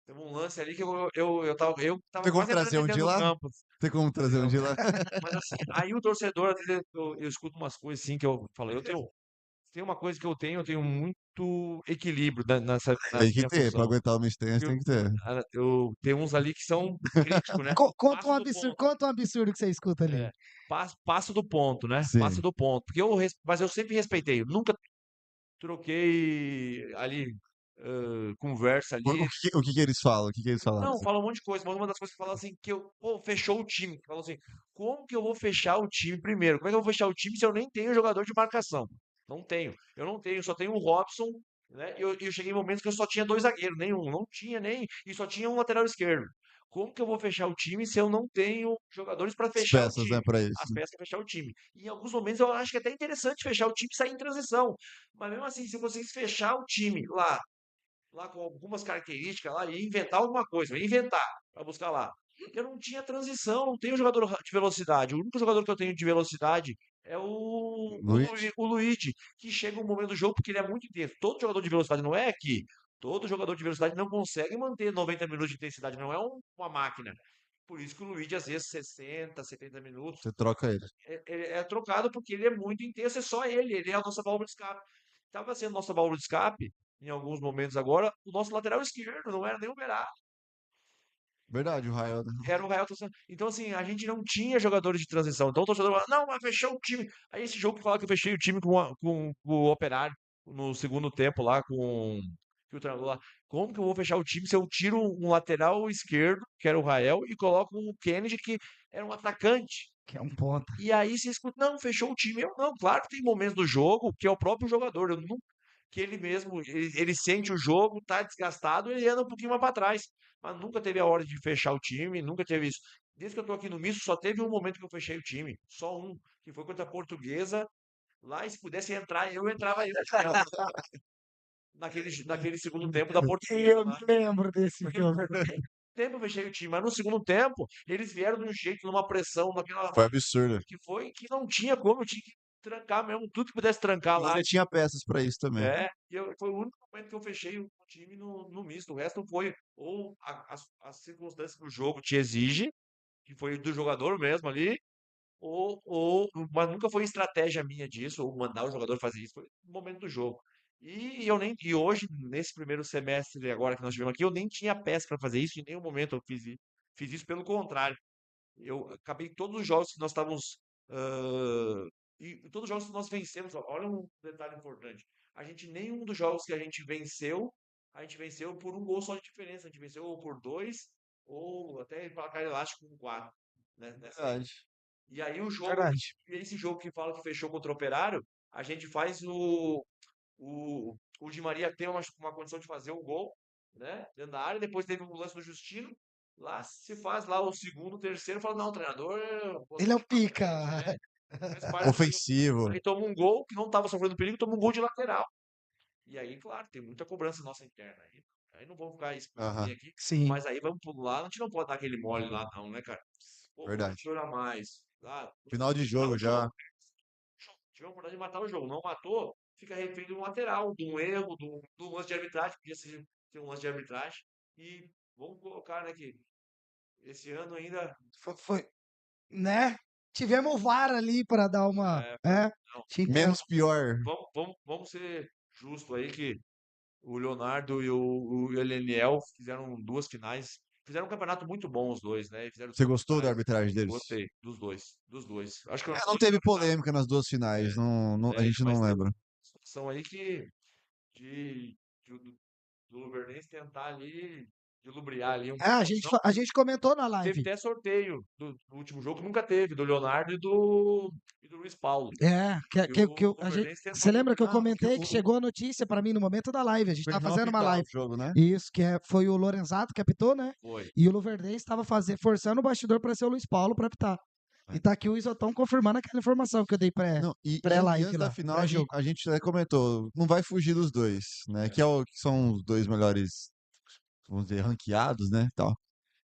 Teve um lance ali que eu tava Tem como quase entrando trazer um de dentro do lá? campo. Tem como trazer um Não, de lá? mas assim, aí o torcedor, às vezes eu escuto umas coisas assim que eu falo, tem uma coisa que eu tenho muito equilíbrio na Tem que minha ter, pra função. aguentar o Mistense Eu, tem que ter. eu tenho uns ali que são críticos, né? Conta um Passo do absurdo, ponto. conta um absurdo que você escuta ali. É, passo do ponto, né? Passo Sim. do ponto. Porque mas eu sempre respeitei. Eu nunca troquei ali conversa ali. O que que eles falam? O que que eles falaram? Não, fala um monte de coisa, mas uma das coisas que fala assim, pô, fechou o time. Falou assim, como que eu vou fechar o time primeiro? Como é que eu vou fechar o time se eu nem tenho jogador de marcação? Não tenho. Eu não tenho, só tenho o Robson, né? E eu cheguei em momentos que eu só tinha 2 zagueiros, nenhum, não tinha nem, e só tinha um lateral esquerdo. Como que eu vou fechar o time se eu não tenho jogadores para As fechar o peças, né, time? pra isso. As peças para fechar o time. E em alguns momentos eu acho que é até interessante fechar o time e sair em transição. Mas mesmo assim, se vocês fechar o time lá com algumas características lá e inventar alguma coisa, inventar para buscar lá. Eu não tinha transição, não tenho jogador de velocidade. O único jogador que eu tenho de velocidade é Luiz? O Luigi, que chega um momento do jogo porque ele é muito intenso. Todo jogador de velocidade não é aqui. Todo jogador de velocidade não consegue manter 90 minutos de intensidade, não é uma máquina. Por isso que o Luigi, às vezes, 60, 70 minutos, Você troca ele. é trocado porque ele é muito intenso, é só ele é a nossa válvula de escape. Estava sendo nossa válvula de escape em alguns momentos agora, o nosso lateral esquerdo, não era nem o Berá, Verdade, o Rael, né? era o Rael. Então, assim, a gente não tinha jogadores de transição. Então o torcedor fala, não, mas fechou o time. Aí esse jogo que fala que eu fechei o time com o Operário no segundo tempo lá, que o treinador lá. Como que eu vou fechar o time se eu tiro um lateral esquerdo, que era o Rael, e coloco o Kennedy, que era um atacante? Que é um ponta. E aí você escuta, não, fechou o time. Eu não, claro que tem momentos do jogo que é o próprio jogador. Eu não, que ele mesmo, ele sente o jogo, tá desgastado, ele anda um pouquinho mais para trás. Mas nunca teve a hora de fechar o time, nunca teve isso. Desde que eu tô aqui no Misto, só teve um momento que eu fechei o time. Só um, que foi contra a Portuguesa. Lá, e se pudesse entrar, eu entrava. naquele segundo tempo da Portuguesa Eu lá. lembro desse jogo. Tempo eu fechei o time, mas no segundo tempo eles vieram de um jeito, numa pressão, naquela Foi absurdo. que não tinha como, eu tinha que trancar mesmo, tudo que pudesse trancar E lá. você tinha peças pra isso também. Foi o único momento que eu fechei o time no misto. O resto foi ou as circunstâncias que o jogo te exige, que foi do jogador mesmo ali, mas nunca foi estratégia minha disso, ou mandar o jogador fazer isso, foi no momento do jogo. E hoje, nesse primeiro semestre agora que nós tivemos aqui, eu nem tinha peça para fazer isso, em nenhum momento eu fiz isso, pelo contrário. Eu acabei todos os jogos que nós estávamos. ah, e todos os jogos que nós vencemos, olha um detalhe importante. Nenhum dos jogos que a gente venceu por um gol só de diferença. A gente venceu ou por dois, ou até placar elástico com quatro. Né, nessa aí. Verdade. E aí Verdade. esse jogo que fala que fechou contra o Operário, a gente faz o Di Maria tem uma condição de fazer um gol, né? Dentro da área, depois teve o lance do Justino. Lá se faz lá o segundo, o terceiro, fala, não, o treinador Ele é botou o aqui pra pica. frente, né? Faz parte do jogo. Ofensivo. Aí toma um gol que não estava sofrendo perigo, toma um gol de lateral. E aí, claro, tem muita cobrança nossa interna. Aí não vamos ficar expondo Aham. ninguém aqui, Sim. mas aí vamos pro lado, a gente não pode dar aquele mole lá, não, né, cara? Pô, Verdade. chora mais. Final de Matar jogo o já. jogo. Tive a oportunidade de matar o jogo. Não matou, fica refém de um lateral, de um erro, do lance de arbitragem, podia ser um lance de arbitragem. E vamos colocar, né, que esse ano ainda. Foi, né? Tivemos o VAR ali para dar uma. Não, Te entendo. Menos pior. vamos ser justos aí que o Leonardo e o Eleniel fizeram duas finais. Fizeram um campeonato muito bom os dois, né? E fizeram Você duas gostou da finais. arbitragem deles? Gostei dos dois. Dos dois. Acho que Não teve polêmica nas duas é, finais. A gente não mas tem lembra. uma situação aí de, do Luverdense tentar ali, de lubriar ali uma situação. A gente comentou na Teve live. até sorteio do último jogo, que nunca teve, do Leonardo e do Luiz Paulo. Que, E que, que o a gente, Luverdense tentou você lembra que eu lubriar. comentei que chegou a notícia para mim no momento da live? A gente tá Foi final fazendo uma final live. o jogo, né? Isso, foi o Lorenzato que apitou, né? Foi. E o Luverdense estava forçando o bastidor para ser o Luiz Paulo para apitar. E tá aqui o Isotão confirmando aquela informação que eu dei Não, e pré-live antes da lá, final, pré-jogo. a gente até comentou, não vai fugir dos dois, né? Que são os dois melhores, vamos dizer, ranqueados, né? Tal.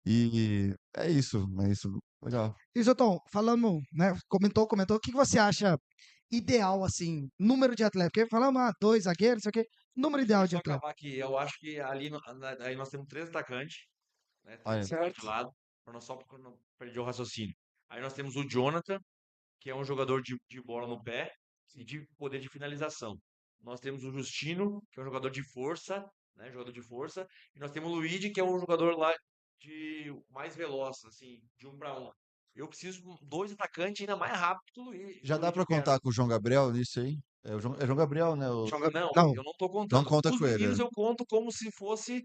E é isso. Legal. Isotão, falando, né? Comentou, o que que você acha ideal, assim, número de atletas? Porque falamos, dois zagueiros, não sei o quê. Número ideal de Deixa eu atleta. acabar aqui. Eu acho que ali aí nós temos três atacantes, né? Olha, Certo. De lado, só porque eu não perdi o raciocínio. Aí nós temos o Jonathan, que é um jogador de bola no pé e de poder de finalização. Nós temos o Justino, que é um jogador de força, né? Jogador de força. E nós temos o Luigi, que é um jogador lá de mais veloz, assim, de 1 para 1. Eu preciso de dois atacantes ainda mais rápido que já o dá Luigi pra Perna. contar com o João Gabriel nisso aí? É João Gabriel, né? Não, Não, eu não tô Não contando. conta Os com ele, meninos né? eu conto como se fosse.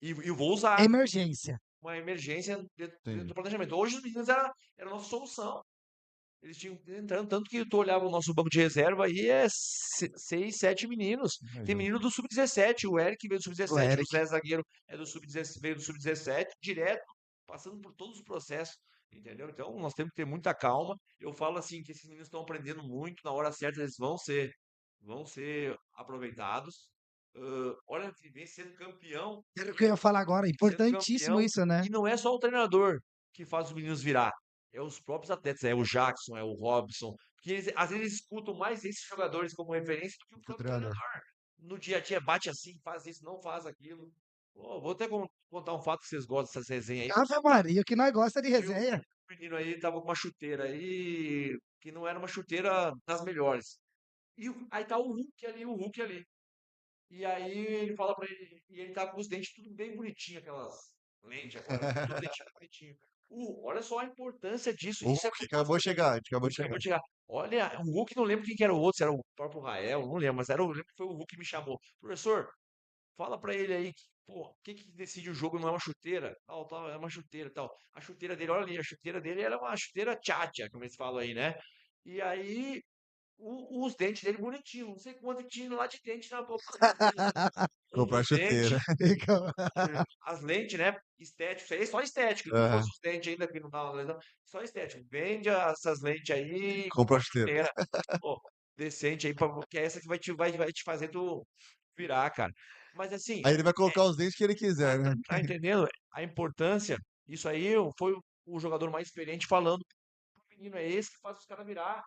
E eu vou usar emergência. uma emergência dentro Entendi. do planejamento. Hoje os meninos era a nossa solução. Eles tinham entrando, tanto que tu olhava o nosso banco de reserva aí, seis, sete meninos. Tem Imagina. menino do Sub-17, o Eric veio do O Sub-17, o Eric. Zé Zagueiro veio do Sub-17, direto, passando por todos os processos, entendeu? Então nós temos que ter muita calma. Eu falo assim que esses meninos estão aprendendo muito, na hora certa eles vão ser aproveitados. Olha, vem sendo campeão, Era o que eu ia falar agora. sendo Importantíssimo campeão, isso, né? e não é só o treinador que faz os meninos virar. É os próprios atletas, é o Jackson, é o Robson, porque às vezes escutam mais esses jogadores como referência do que o Que o próprio treinador. treinador. No dia a dia, bate assim, faz isso, não faz aquilo. Pô, vou até contar um fato que vocês gostam dessas resenhas aí. Ave Maria, o que nós gosta de Tinha um resenha. menino aí, tava com uma chuteira aí, que não era uma chuteira das melhores. Aí tá o Hulk ali. E aí ele fala pra ele, e ele tá com os dentes tudo bem bonitinho, aquelas lentes agora, tudo dentinho bonitinho. Olha só a importância disso. O Isso é Hulk acabou de chegar, acabou de acabou chegar. de chegar. Olha, o Hulk, não lembro quem que era o outro, se era o próprio Rael, não lembro, mas eu lembro que foi o Hulk que me chamou. Professor, fala pra ele aí que, pô, o que que decide o jogo não é uma chuteira? Tal, tal, é uma chuteira, tal. A chuteira dele, olha ali, a chuteira dele era uma chuteira tchatcha, como eles falam aí, né? E aí, os dentes dele bonitinhos, não sei quanto tinha lá de dente na boca dele. Comprar Os chuteira. dentes, as lentes, né? Estético, isso aí é só estético. Se Aham. fosse os dentes ainda que não dava lesão, só estético. Vende essas lentes aí, Comprar compra chuteira. chuteira. Pô, decente aí, que é essa que vai te fazer tu virar, cara. Mas assim, Aí ele vai colocar os dentes que ele quiser, né? tá entendendo? A importância, isso aí foi o jogador mais experiente falando, o menino é esse que faz os caras virar.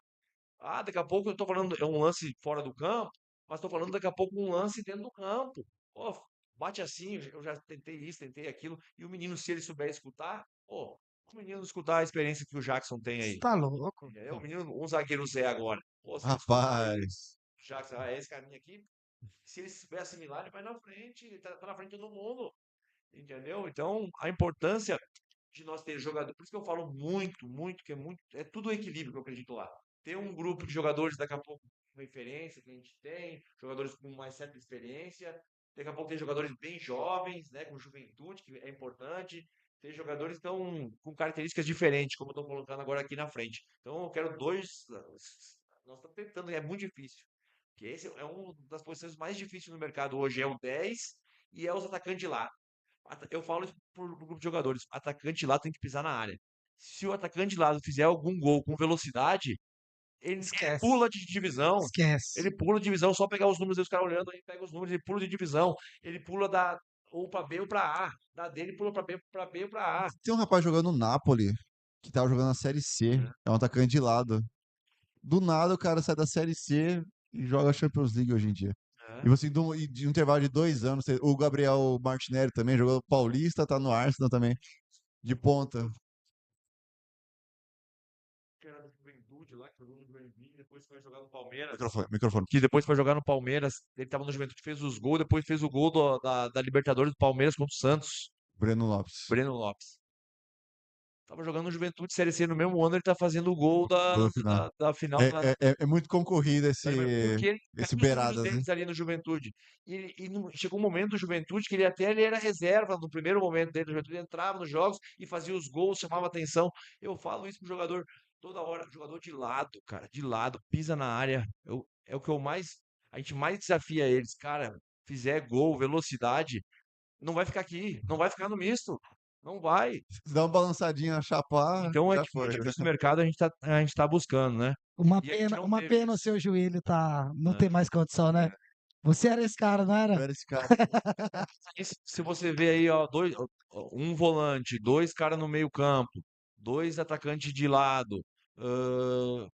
Ah, daqui a pouco eu tô falando, é um lance fora do campo, mas tô falando daqui a pouco um lance dentro do campo. Pô, bate assim, eu já tentei isso, tentei aquilo, e o menino, se ele souber escutar, pô, o menino escutar a experiência que o Jackson tem Você aí. tá louco? É, o menino, um zagueiro Zé agora. Pô, se ele escutar aí, Rapaz, o Jackson, esse carinha aqui, se ele souber assimilar, ele vai na frente, ele tá na frente de todo mundo. Entendeu? Então, a importância de nós ter jogador, por isso que eu falo muito, que é tudo o equilíbrio que eu acredito lá. Ter um grupo de jogadores daqui a pouco com referência que a gente tem, jogadores com mais certa experiência, daqui a pouco tem jogadores bem jovens, né, com juventude, que é importante, ter jogadores tão, com características diferentes, como eu estou colocando agora aqui na frente. Então eu quero dois, nós estamos tentando, é muito difícil, porque esse é uma das posições mais difíceis no mercado hoje, é o 10 e é os atacantes de lá. Eu falo isso pro grupo de jogadores. Atacante lá tem que pisar na área. Se o atacante de lado fizer algum gol com velocidade, ele Esquece. pula de divisão. Esquece. Ele pula de divisão, só pegar os números, aí os caras olhando, aí pega os números, ele pula de divisão. Ele pula da ou pra B ou pra A. Da D ele pula pra B ou pra A. tem um rapaz jogando no Napoli, que tava jogando na Série C, é um atacante de lado. Do nada o cara sai da Série C e joga a Champions League hoje em dia. É. E você, de um intervalo de 2 anos, o Gabriel Martinelli também jogou Paulista, tá no Arsenal também, de ponta. Que era da Juventude lá, que jogou no Joinville, depois foi jogar no Palmeiras. Microfone. Que depois foi jogar no Palmeiras. Ele tava no Juventude, fez os gols, depois fez o gol da Libertadores do Palmeiras contra o Santos. Breno Lopes. Breno Lopes. Tava jogando no Juventude Série C no mesmo ano, ele tá fazendo o gol da, Gol final. da, da final É, da, é, é muito concorrido da Libertadores. Porque ele esse pega os números Beiradas, né? deles ali no Juventude. Chegou um momento do Juventude que ele era reserva no primeiro momento dele. O Juventude entrava nos jogos e fazia os gols, chamava atenção. Eu falo isso pro jogador toda hora. Jogador de lado, cara, de lado, pisa na área. É o que eu mais. A gente mais desafia eles. Cara, fizer gol, velocidade, não vai ficar aqui, não vai ficar no misto. Não vai. Se dá uma balançadinha, chapar, Então é já tipo, foi. muito difícil no mercado a gente tá buscando, né? E a gente não Uma teve pena o isso, seu joelho não né? ter mais condição, né? Você era esse cara, não era? Eu era esse cara. E se você vê aí, ó, um volante, dois caras no meio campo, dois atacantes de lado,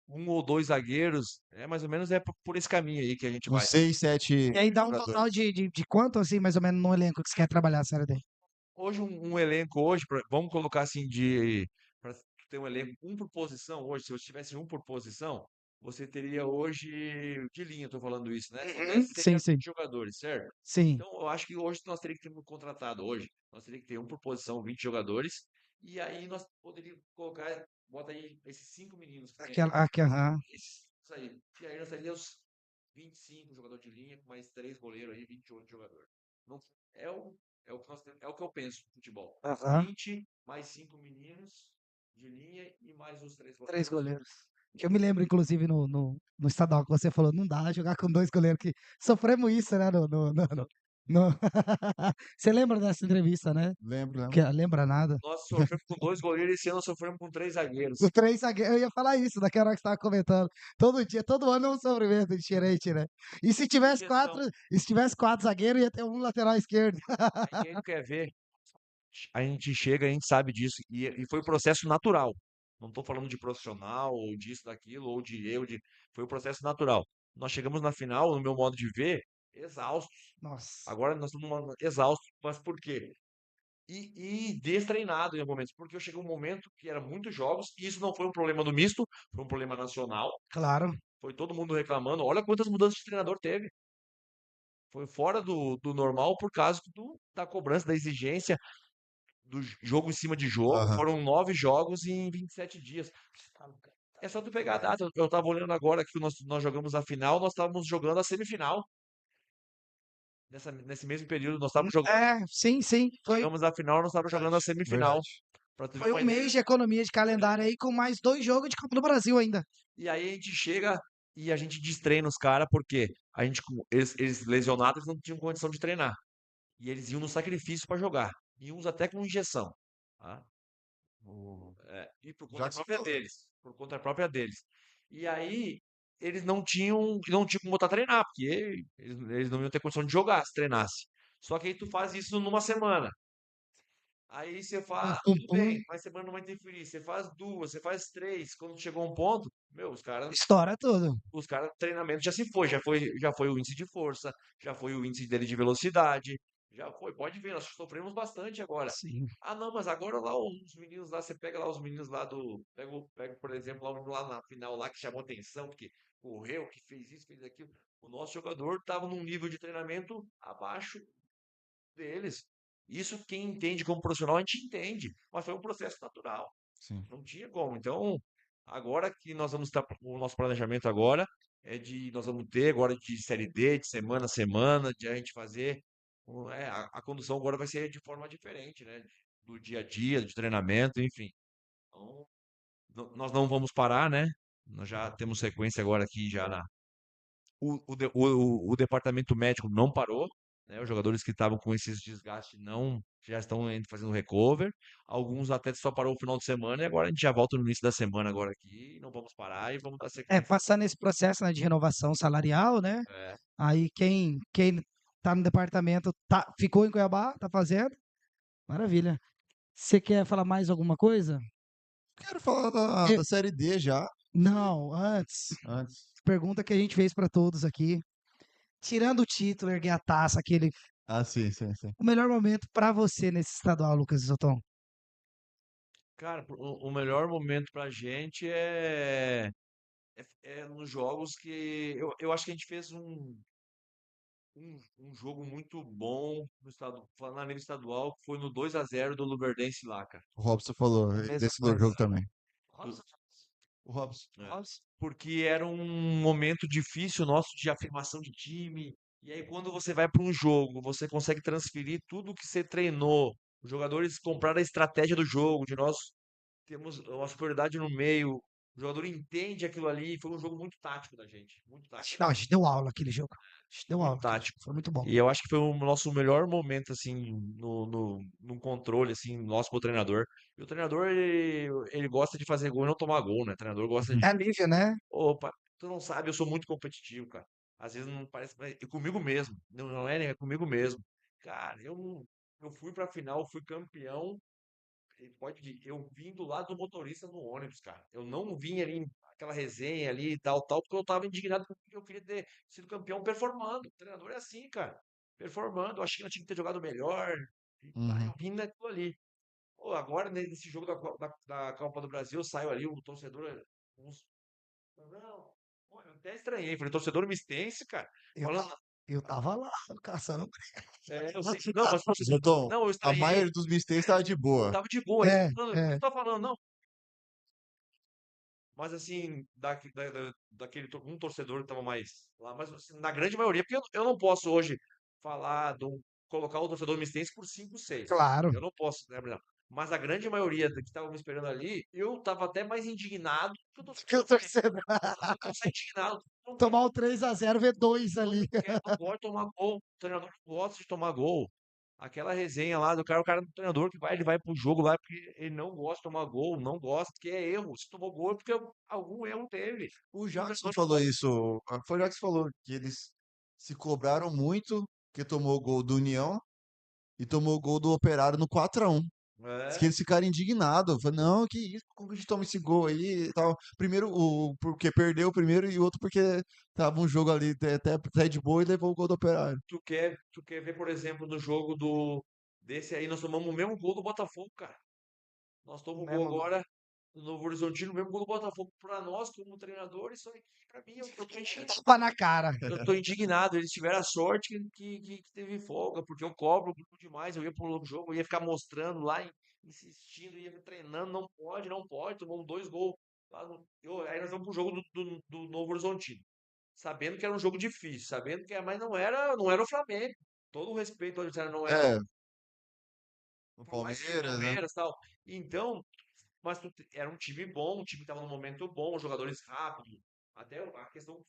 um ou dois zagueiros, é mais ou menos por esse caminho aí que a gente Uns vai. 6, 7 E aí dá um total jogadores. de quanto, assim, mais ou menos, no elenco que você quer trabalhar, Série D? Hoje um elenco hoje, vamos colocar assim para ter um elenco um por posição hoje, se você tivesse um por posição, você teria hoje de linha, estou falando isso, né? Sim, Teria sim. 20 jogadores, certo? Sim. Então eu acho que hoje nós teríamos que ter contratado hoje, nós teríamos que ter um por posição, 20 jogadores, e aí nós poderíamos colocar, bota aí esses 5 meninos que tem aí, Aham. isso aí. E aí nós teríamos 25 jogadores de linha, com mais 3 goleiros aí, 28 jogadores. Não, é o, é o que nós temos, é o que eu penso no futebol. Aham. 20 mais 5 meninos de linha e mais os 3 Três goleiros. goleiros. Que eu me lembro, inclusive, no estadual que você falou, não dá jogar com dois goleiros que sofremos isso, né? Você lembra dessa entrevista, né? Lembro, lembro. Que lembra nada. Nós sofremos com 2 goleiros, esse ano nós sofremos com 3 zagueiros. Os três zagueiros, eu ia falar isso naquela hora que você estava comentando. Todo dia, todo ano é um sofrimento diferente, né? E se tivesse Gestão. quatro zagueiros, ia ter um lateral esquerdo. Aí quem não quer ver, a gente chega, a gente sabe disso. E foi um processo natural. Não estou falando de profissional, ou disso, daquilo, ou de eu, foi um processo natural. Nós chegamos na final, no meu modo de ver, exaustos. Nossa. Agora nós estamos exaustos, mas por quê? E destreinado em alguns momentos, porque eu cheguei um momento que era muitos jogos, e isso não foi um problema do misto, foi um problema nacional. Claro. Foi todo mundo reclamando. Olha quantas mudanças de treinador teve. Foi fora do normal por causa da cobrança, da exigência, do jogo em cima de jogo. Aham. Foram 9 jogos em 27 dias. É só tu pegar a data. Eu tava olhando agora que nós jogamos a final, nós estávamos jogando a semifinal. Nesse mesmo período, nós estávamos jogando. Sim, sim. Chegamos à final, nós estávamos jogando a semifinal. Verdade. Pra tu ver Foi uma um ideia. mês de economia de calendário aí com mais 2 jogos de Copa do Brasil ainda. E aí a gente chega e a gente destreina os caras, porque eles lesionados não tinham condição de treinar. E eles iam no sacrifício para jogar. E uns até com injeção. Tá? E por conta Jackson própria falou. deles. Por conta própria deles. E aí eles não tinham como botar a treinar, porque eles não iam ter condição de jogar se treinasse. Só que aí tu faz isso numa semana. Aí você faz, Pum, tudo pum, bem, mas semana não vai interferir. Você faz duas, você faz três. Quando chegou um ponto, meu, estoura tudo. os caras, treinamento já se foi, já foi o índice de força, já foi o índice dele de velocidade, já foi, pode ver, nós sofremos bastante agora. Sim. Ah, não, mas agora lá os meninos lá, você pega lá os meninos lá pega, por exemplo, lá na final lá que chamou atenção, porque correu, que fez isso, fez aquilo. O nosso jogador estava num nível de treinamento abaixo deles. Isso quem entende como profissional, a gente entende, mas foi um processo natural. Sim. Não tinha como. Então, agora que nós vamos estar, o nosso planejamento agora é de nós vamos ter agora de série D, de semana a semana, de a gente fazer a condução agora vai ser de forma diferente, né? Do dia a dia, de treinamento, enfim. Então, nós não vamos parar, né? Nós já temos sequência agora aqui já o departamento médico não parou, né? Os jogadores que estavam com esses desgastes não já estão fazendo recover. Alguns atletas só parou o final de semana e agora a gente já volta no início da semana agora aqui. Não vamos parar e vamos dar sequência. Passando esse processo, né, de renovação salarial, né? É, Aí quem tá no departamento ficou em Cuiabá, tá fazendo. Maravilha. Você quer falar mais alguma coisa? Quero falar da, Eu- da Série D já, não, antes. antes. Pergunta que a gente fez para todos aqui. Tirando o título, erguer a taça, aquele. Ah, sim, sim, sim. O melhor momento para você nesse estadual, Lucas Isotão? cara, o melhor momento pra gente é nos jogos que eu acho que a gente fez um jogo muito bom no estado, falando a nível estadual, que foi no 2-0 do Luverdense lá, cara. O Robson falou Mesma desse coisa. jogo também. Robson, O Robson. É. Robson. Porque era um momento difícil nosso de afirmação de time. E aí, quando você vai para um jogo, você consegue transferir tudo que você treinou. Os jogadores compraram a estratégia do jogo, de nós temos uma superioridade no meio. O jogador entende aquilo ali. Foi um jogo muito tático da gente. Muito tático. Não, a gente deu aula aquele jogo. A gente deu Muito aula aquele jogo. tático. Foi muito bom. E eu acho que foi o nosso melhor momento, assim, no controle, assim, nosso pro treinador. E o treinador, ele gosta de fazer gol e não tomar gol, né? O treinador gosta de É alívio, né? Opa, tu não sabe, eu sou muito competitivo, cara. Às vezes não parece, mas é comigo mesmo. Não é, nem é comigo mesmo. Cara, eu fui pra final, fui campeão. E pode ir, eu vim do lado do motorista no ônibus, cara. Eu não vim ali, aquela resenha ali e tal, tal, porque eu tava indignado porque eu queria ter sido campeão performando. O treinador é assim, cara. Performando. Eu achei que eu tinha que ter jogado melhor. E pá, eu Uhum. vim naquilo ali. Pô, agora, nesse jogo da Copa do Brasil, saiu ali o torcedor, uns não, pô, eu até estranhei. Falei, torcedor mistense, cara. Eu, Falando, eu tava lá, caçando. eu sei, não, mas Então, não, eu a estranhei. maioria dos mistérios estava de boa. Tava de boa. Aí, É, falando, o que é. você tá falando? Não. Mas assim, daquele um torcedor que tava mais lá, mas assim, na grande maioria, porque eu não posso hoje falar, colocar o torcedor mistense por 5, 6. Claro. Eu não posso, né, Bruno? Mas a grande maioria que estava me esperando ali, eu tava até mais indignado que o Que o torcedor mistense. torcedor. Eu tava indignado. Tomar o 3-0, ver dois Não ali. quer, não gosta de tomar gol. O treinador não gosta de tomar gol. Aquela resenha lá do cara, o cara do treinador que vai, ele vai pro jogo lá porque ele não gosta de tomar gol, não gosta, porque é erro. Se tomou gol é porque algum erro teve. O O Jackson jogador não falou gosta. isso. Foi o Jackson que falou que eles se cobraram muito, que tomou o gol do União e tomou o gol do Operário no 4-1. Diz que É, eles ficaram indignados. Falaram, não, que isso, como que a gente toma esse gol aí e tal. Primeiro, porque perdeu o primeiro e o outro porque tava um jogo ali até de boa e levou o gol do Operário. tu quer ver, por exemplo, no jogo desse aí, nós tomamos o mesmo gol do Botafogo, cara. Nós tomamos o gol Mesmo. agora no Novo Horizontino, o mesmo gol do Botafogo pra nós, como treinador, isso aí, pra mim, eu tô indignado. Tapa na cara. Eu tô indignado. Eles tiveram a sorte que teve folga, porque eu cobro o grupo demais. Eu ia pro jogo, eu ia ficar mostrando lá, insistindo, ia treinando. Não pode, não pode. Tomamos 2 gols. Aí nós vamos pro jogo do Novo Horizontino. Sabendo que era um jogo difícil, sabendo que mas não era o Flamengo. Todo o respeito ao adversário, não era É, o por mais que o Palmeiras, né? Palmeiras e tal. Então, mas era um time bom, um time que tava num momento bom, jogadores rápidos. Até a questão.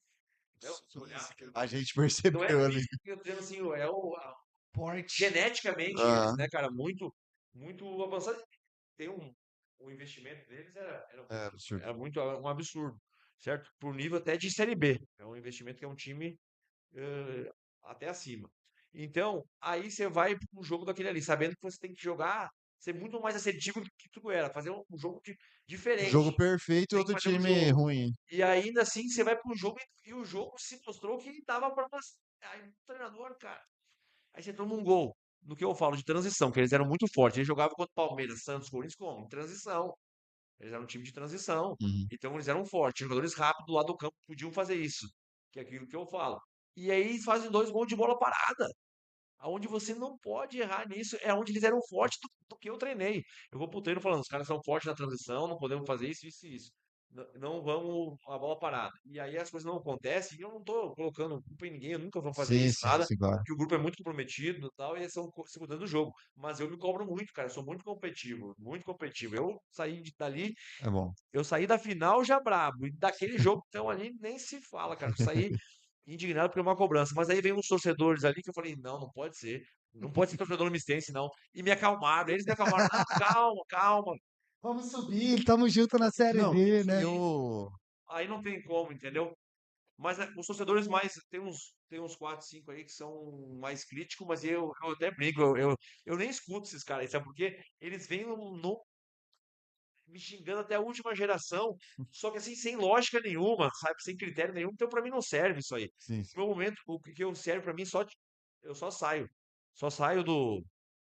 Se olhar, A gente não é percebeu ali. físico que eu treino assim, Porte. geneticamente Ah, eles, né, cara, muito, muito avançado. Tem o investimento deles era, é, absurdo. era muito um absurdo. certo? Por nível até de Série B. É um investimento que é um time eh, até acima. Então, aí você vai para um jogo daquele ali, sabendo que você tem que jogar, ser muito mais assertivo do que tu era, fazer um jogo Jogo diferente. perfeito e Tem que outro fazer um time jogo. ruim. E ainda assim, você vai para um jogo e o jogo se mostrou que dava para nós. Aí o treinador, cara. Aí você toma um gol. No que eu falo de transição, que eles eram muito fortes. Eles jogavam contra Palmeiras, Santos, Corinthians como? Em transição. Eles eram um time de transição. Uhum. Então eles eram fortes. Jogadores rápidos do lado do campo podiam fazer isso. Que é aquilo que eu falo. E aí eles fazem 2 gols de bola parada. Aonde você não pode errar nisso é onde eles eram fortes do que eu treinei. Eu vou pro treino falando, os caras são fortes na transição, não podemos fazer isso, isso e isso. Não vamos a bola parada. E aí as coisas não acontecem, e eu não tô colocando culpa em ninguém, eu nunca vou fazer Sim, isso, sim, nada, sim, claro. porque o grupo é muito comprometido e tal, e eles estão se cuidando do jogo. Mas eu me cobro muito, cara, eu sou muito competitivo, muito competitivo. Eu saí dali, É bom. eu saí da final já brabo, e daquele jogo então ali nem se fala, cara. Eu saí indignado por uma cobrança. Mas aí vem uns torcedores ali que eu falei, não, não pode ser. Não pode ser torcedor mistense, não. E me acalmaram, eles me acalmaram. Não, calma, calma. Vamos subir, tamo junto na Série Não, B, né? E eu. aí não tem como, entendeu? Mas os torcedores mais. Tem uns 4, 5 aí que são mais críticos, mas eu até brigo. Eu nem escuto esses caras aí, sabe por quê? Eles vêm me xingando até a última geração, só que assim, sem lógica nenhuma, sabe? Sem critério nenhum. Então, pra mim, não serve isso aí. Sim, No meu momento, o que eu serve pra mim, eu só saio. Só saio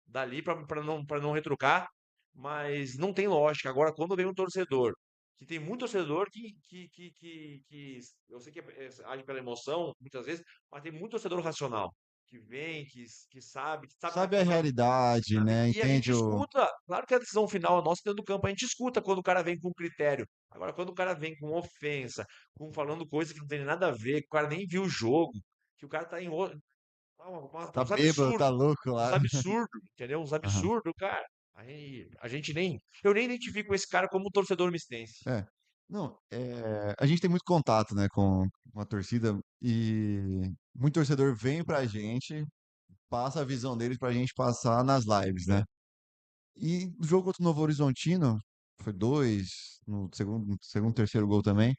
dali pra não retrucar, mas não tem lógica. Agora, quando vem um torcedor, que tem muito torcedor que eu sei que age pela emoção, muitas vezes, mas tem muito torcedor racional, que vem, que sabe que tá sabe a fazendo. realidade, Sabe? né? E a gente Entende o. escuta, claro que a decisão final é nossa dentro do campo, a gente escuta quando o cara vem com critério. Agora, quando o cara vem com ofensa, com falando coisa que não tem nada a ver, que o cara nem viu o jogo, que o cara tá em outro. Tá Uns bêbado, tá absurdos, louco uns lá. absurdos, entendeu? Uns Aham. absurdos, cara. Aí a gente nem. Eu nem identifico esse cara como torcedor mistense. É. Não, a gente tem muito contato, né, com a torcida e muito torcedor vem pra gente, passa a visão deles pra gente passar nas lives, né? É, E o jogo contra o Novo Horizontino, foi dois, no segundo, terceiro gol também.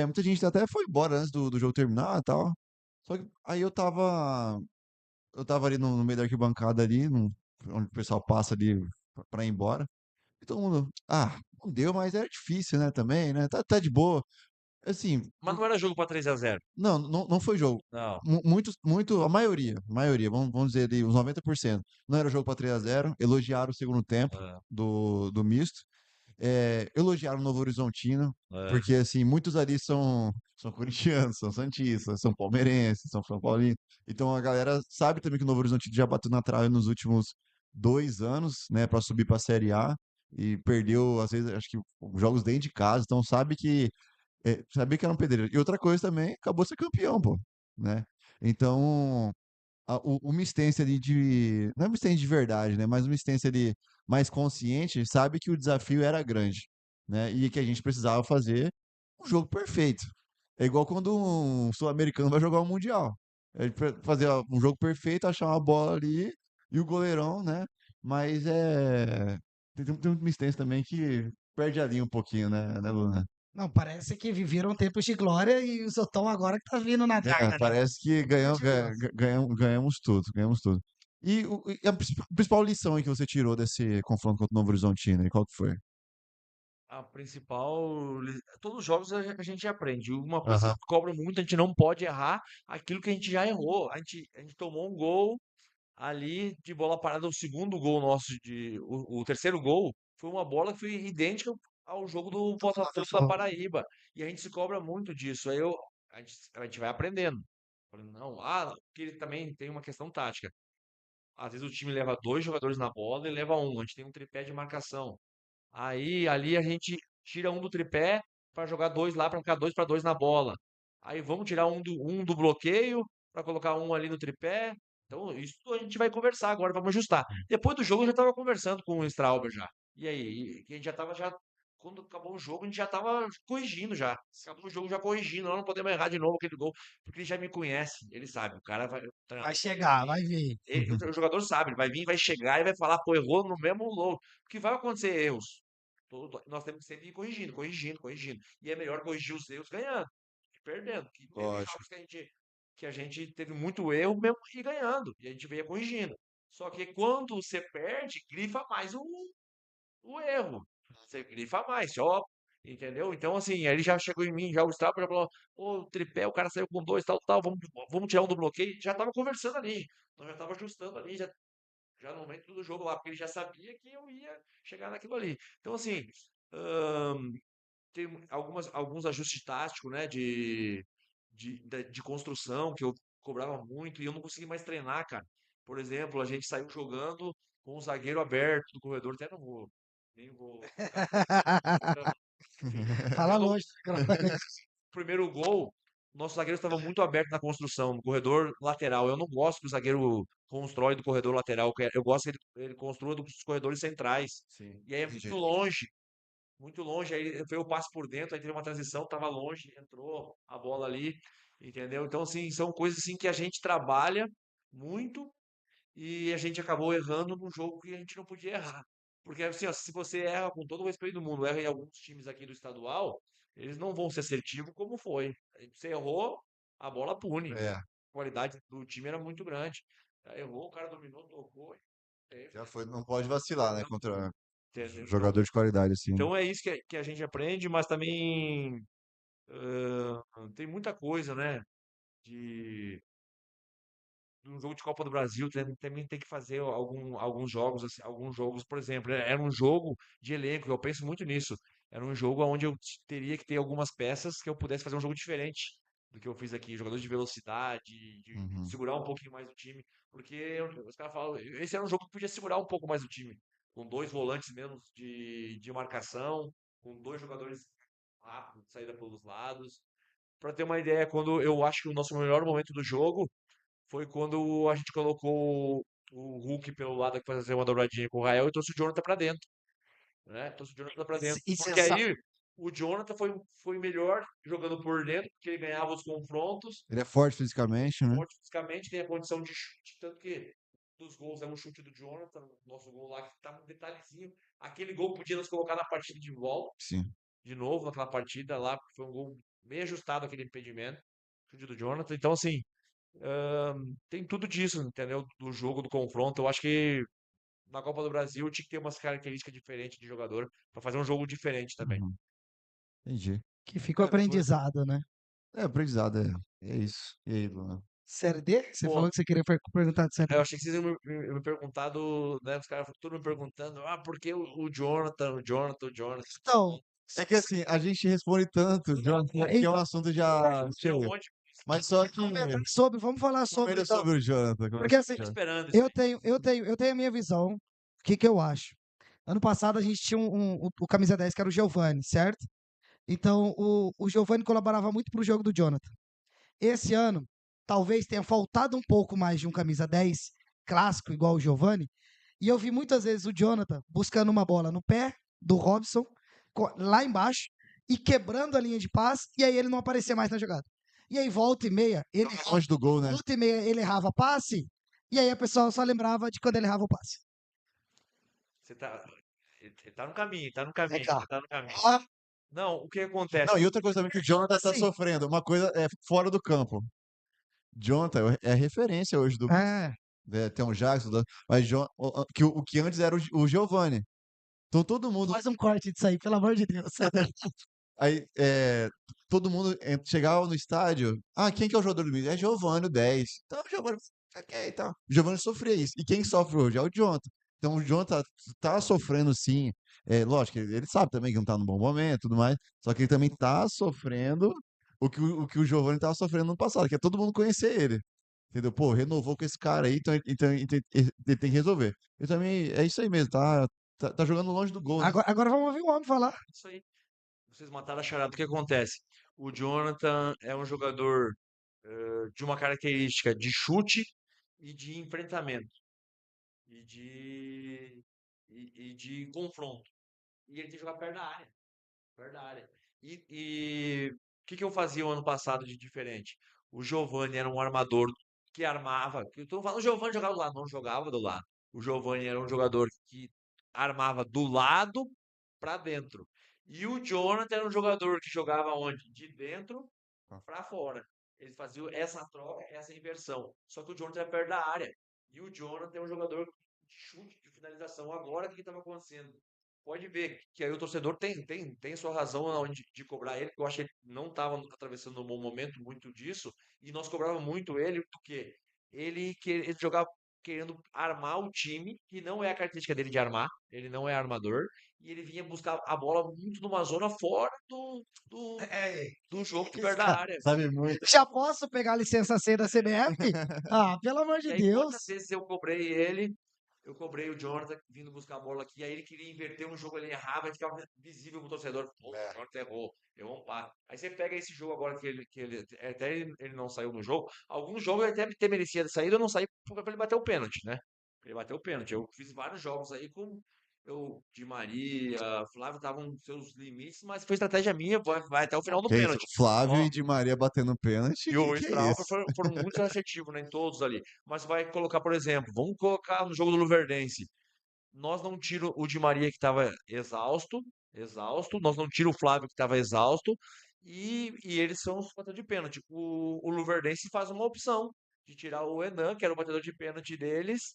Muita gente até foi embora antes do jogo terminar e tal. Só que aí eu tava ali no meio da arquibancada ali, onde o pessoal passa ali pra ir embora. E todo mundo, não deu, mas era difícil, né, também, né? Tá de boa. Assim, mas não era jogo pra 3-0. não, não, não foi jogo. Não. A maioria, vamos dizer ali, uns 90%. Não era jogo para 3-0. Elogiaram o segundo tempo É, do misto. Elogiaram o Novo Horizontino, é, porque assim, muitos ali são corintianos, são santistas, são palmeirenses, são São Paulinos. Então a galera sabe também que o Novo Horizontino já bateu na trave nos últimos 2 anos, né, para subir para a Série A e perdeu, às vezes, acho que jogos dentro de casa. Então sabe que sabia que era um pedreiro. E outra coisa também, acabou de ser campeão, pô, né? Então, uma instância ali não é uma instância de verdade, né? Mas uma instância ali mais consciente, sabe que o desafio era grande, né? E que a gente precisava fazer um jogo perfeito. É igual quando um sul-americano vai jogar um mundial. É fazer um jogo perfeito, achar uma bola ali e o goleirão, né? Mas tem uma instância também que perde a linha um pouquinho, né, Luna? Não, parece que viveram tempos de glória e o Zotão agora que tá vindo na draga, né? Parece que Pelo amor de Deus. ganhamos tudo, ganhamos tudo. E a principal lição aí que você tirou desse confronto contra o Novo Horizontino, e qual que foi? A principal. Todos os jogos a gente aprende. Uma coisa que Aham. cobra muito, a gente não pode errar aquilo que a gente já errou. A gente tomou um gol ali de bola parada, o segundo gol nosso, o terceiro gol, foi uma bola que foi idêntica ao jogo do Botafogo da Paraíba. E a gente se cobra muito disso. A gente vai aprendendo. Falando, não, porque ele também tem uma questão tática. Às vezes o time leva 2 jogadores na bola e leva um. A gente tem um tripé de marcação. Aí ali a gente tira um do tripé para jogar dois lá, para ficar 2-2 na bola. Aí vamos tirar um do bloqueio para colocar um ali no tripé. Então, isso a gente vai conversar agora, vamos ajustar. Depois do jogo, eu já estava conversando com o Strauber já. E aí? E a gente já estava já. Quando acabou o jogo, a gente já estava corrigindo já. Acabou o jogo já corrigindo. Nós não podemos errar de novo aquele gol. Porque ele já me conhece. Ele sabe. O cara vai. O Vai treinador vai chegar, vir. vai vir. O jogador sabe. Ele vai vir, vai chegar e vai falar, pô, errou no mesmo gol. Porque vai acontecer erros. Nós temos que sempre ir corrigindo, corrigindo, corrigindo. E é melhor corrigir os erros ganhando que perdendo. Que teve Lógico. jogos que a gente teve muito erro mesmo e ganhando. E a gente veio corrigindo. Só que quando você perde, grifa mais o erro. Você grifa mais, ó. Entendeu? Então, assim, aí ele já chegou em mim, já o Gustavo já falou: ô, o tripé, o cara saiu com dois, tal, tal, vamos tirar um do bloqueio. Já tava conversando ali. Nós já tava ajustando ali, já no momento do jogo lá, porque ele já sabia que eu ia chegar naquilo ali. Então, assim, ahn, tem alguns ajustes táticos, né, de construção que eu cobrava muito e eu não consegui mais treinar, cara. Por exemplo, a gente saiu jogando com o zagueiro aberto do corredor, até não vou, nem vou citar, enfim. Fala Jogamos longe do microfone. o primeiro gol, nosso zagueiro estava muito aberto na construção, no corredor lateral. Eu não gosto que o zagueiro constrói do corredor lateral, eu gosto que ele construa dos corredores centrais. Sim, E aí é entendi. muito longe, aí veio o passe por dentro, aí teve uma transição, tava longe, entrou a bola ali, entendeu? Então, assim, são coisas assim que a gente trabalha muito e a gente acabou errando num jogo que a gente não podia errar. Porque, assim, ó, se você erra, com todo o respeito do mundo, erra em alguns times aqui do estadual, eles não vão ser assertivos como foi. Você errou, a bola pune. É, A qualidade do time era muito grande. Aí errou, o cara dominou, tocou. já foi, não pode vacilar, né, Não, contra entendeu? jogador de qualidade, assim, né? Então é isso que a gente aprende, mas também tem muita coisa, né? De, de um jogo de Copa do Brasil também tem que fazer alguns jogos, assim, alguns jogos, por exemplo, era um jogo de elenco, eu penso muito nisso. Era um jogo onde eu teria que ter algumas peças que eu pudesse fazer um jogo diferente do que eu fiz aqui, jogadores de velocidade, de Uhum. segurar um pouquinho mais o time, porque os caras falam, esse era um jogo que podia segurar um pouco mais o time, com dois volantes menos de marcação, com dois jogadores rápidos, de saída pelos lados. Para ter uma ideia, quando eu acho que o nosso melhor momento do jogo foi quando a gente colocou o Hulk pelo lado que fazer uma dobradinha com o Rael e trouxe o Jonathan pra dentro, né? Trouxe o Jonathan pra dentro. E você Porque aí o Jonathan foi melhor jogando por dentro, porque ele ganhava os confrontos, Ele é forte fisicamente, né? forte fisicamente, tem a condição de chute, tanto que dos gols é um chute do Jonathan, nosso gol lá que tá um detalhezinho. Aquele gol podia nos colocar na partida de volta, Sim. de novo naquela partida lá, porque foi um gol bem ajustado aquele impedimento, chute do Jonathan. Então, assim, tem tudo disso, entendeu? Do jogo, do confronto. Eu acho que na Copa do Brasil tinha que ter umas características diferentes de jogador para fazer um jogo diferente também. Uhum. Entendi. que fica o É, aprendizado, né? aprendizado, é isso. E aí, Luana? Série D? Você Pô, falou que você queria perguntar de Série eu D. achei que vocês iam me perguntar né? Os caras tudo me perguntando, por que o Jonathan, o Jonathan, o Jonathan? Então, É que assim, a gente responde tanto, Jonathan, que é um então, assunto já Tem um cheio. monte Mas só que vamos falar sobre comenta então. sobre o Jonathan. Porque Comenta assim, sobre o Jonathan. esperando isso eu aí. tenho, eu tenho, eu tenho a minha visão. O que que eu acho? Ano passado a gente tinha o camisa 10 que era o Giovani, certo? Então o Giovani colaborava muito pro jogo do Jonathan. Esse ano, talvez tenha faltado um pouco mais de um camisa 10 clássico igual o Giovani. E eu vi muitas vezes o Jonathan buscando uma bola no pé do Robson, lá embaixo, e quebrando a linha de passe, e aí ele não aparecia mais na jogada. E aí, Longe do gol, né? volta e meia, ele errava passe, e aí a pessoa só lembrava de quando ele errava o passe. Você tá, ele tá no caminho, tá no caminho, Legal. ele tá no caminho. Ah, Não, o que Não, acontece? e outra coisa também que o Jonathan tá sim. sofrendo, uma coisa é fora do campo. Jonathan é referência hoje do É. tem um Jackson, mas o que antes era o Giovani. Então todo mundo Faz um corte disso aí, pelo amor de Deus. aí todo mundo chegava no estádio, quem que é o jogador do Milan? É Giovani, o 10. Então o Giovani, ok, tá. O Giovani sofria isso. E quem sofre hoje é o Jonathan. Então o Jonathan tá sofrendo sim. Lógico, ele sabe também que não tá no bom momento e tudo mais, só que ele também tá sofrendo o que o Giovani tava sofrendo no passado, que é todo mundo conhecer ele. Entendeu? Pô, renovou com esse cara aí, então ele tem que resolver. Eu também, é isso aí mesmo, tá jogando longe do gol, né? Agora vamos ouvir o homem falar. Isso aí. Vocês mataram a charada. O que acontece? O Jonathan é um jogador de uma característica de chute e de enfrentamento e de confronto. E ele tem que jogar perto da área. Perto da área. E o que eu fazia o ano passado de diferente? O Giovani era um armador que armava. Que eu tô falando, o Giovani jogava do lado, não jogava do lado. O Giovani era um jogador que armava do lado pra dentro. E o Jonathan era um jogador que jogava onde? De dentro para fora. Eles faziam essa troca, essa inversão. Só que o Jonathan é perto da área. E o Jonathan é um jogador de chute, de finalização. Agora, o que estava acontecendo? Pode ver que aí o torcedor tem sua razão de cobrar ele, porque eu acho que ele não estava atravessando um bom momento muito disso, e nós cobrávamos muito ele, porque ele jogava querendo armar o time, que não é a característica dele de armar, ele não é armador, e ele vinha buscar a bola muito numa zona fora do jogo de perto da área. Sabe muito. Já posso pegar a licença C da CBF? Ah, pelo amor E de aí, Deus. quantas vezes eu cobrei o Jonathan vindo buscar a bola aqui, aí ele queria inverter um jogo, ele errava, aí ficava visível pro torcedor. Pô, o Jonathan errou um par. Aí você pega esse jogo agora até ele não saiu no jogo, alguns jogos ele até merecia sair, eu não saí porque ele bateu o pênalti, né? Ele bateu o pênalti. Eu fiz vários jogos aí com Di Maria, Flávio estavam nos seus limites, mas foi estratégia minha, vai até o final do Que isso? pênalti. Flávio Ó, e Di Maria batendo pênalti, e o que é Straufer isso? foram muito assertivos, né, em todos ali. Mas vai colocar, por exemplo, vamos colocar no jogo do Luverdense. Nós não tiro o Di Maria que estava exausto. Nós não tiro o Flávio que estava exausto. E eles são os batedores de pênalti. O Luverdense faz uma opção de tirar o Enan, que era o batedor de pênalti deles,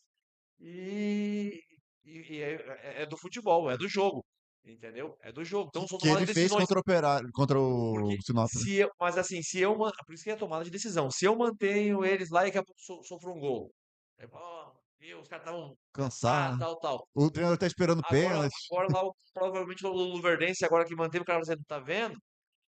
e, é do futebol, é do jogo. Entendeu? É do jogo. Então são Que tomadas ele de fez decisões. contra o Operário, contra o Porque Sinop, né? mas assim, por isso que é tomada de decisão. Se eu mantenho eles lá e daqui a pouco sofro um gol. Aí, os caras estavam cansados, Cansar. tal. O treinador tá esperando pênalti. Agora lá, provavelmente o Luverdense, agora que manteve, o cara dizendo, tá vendo?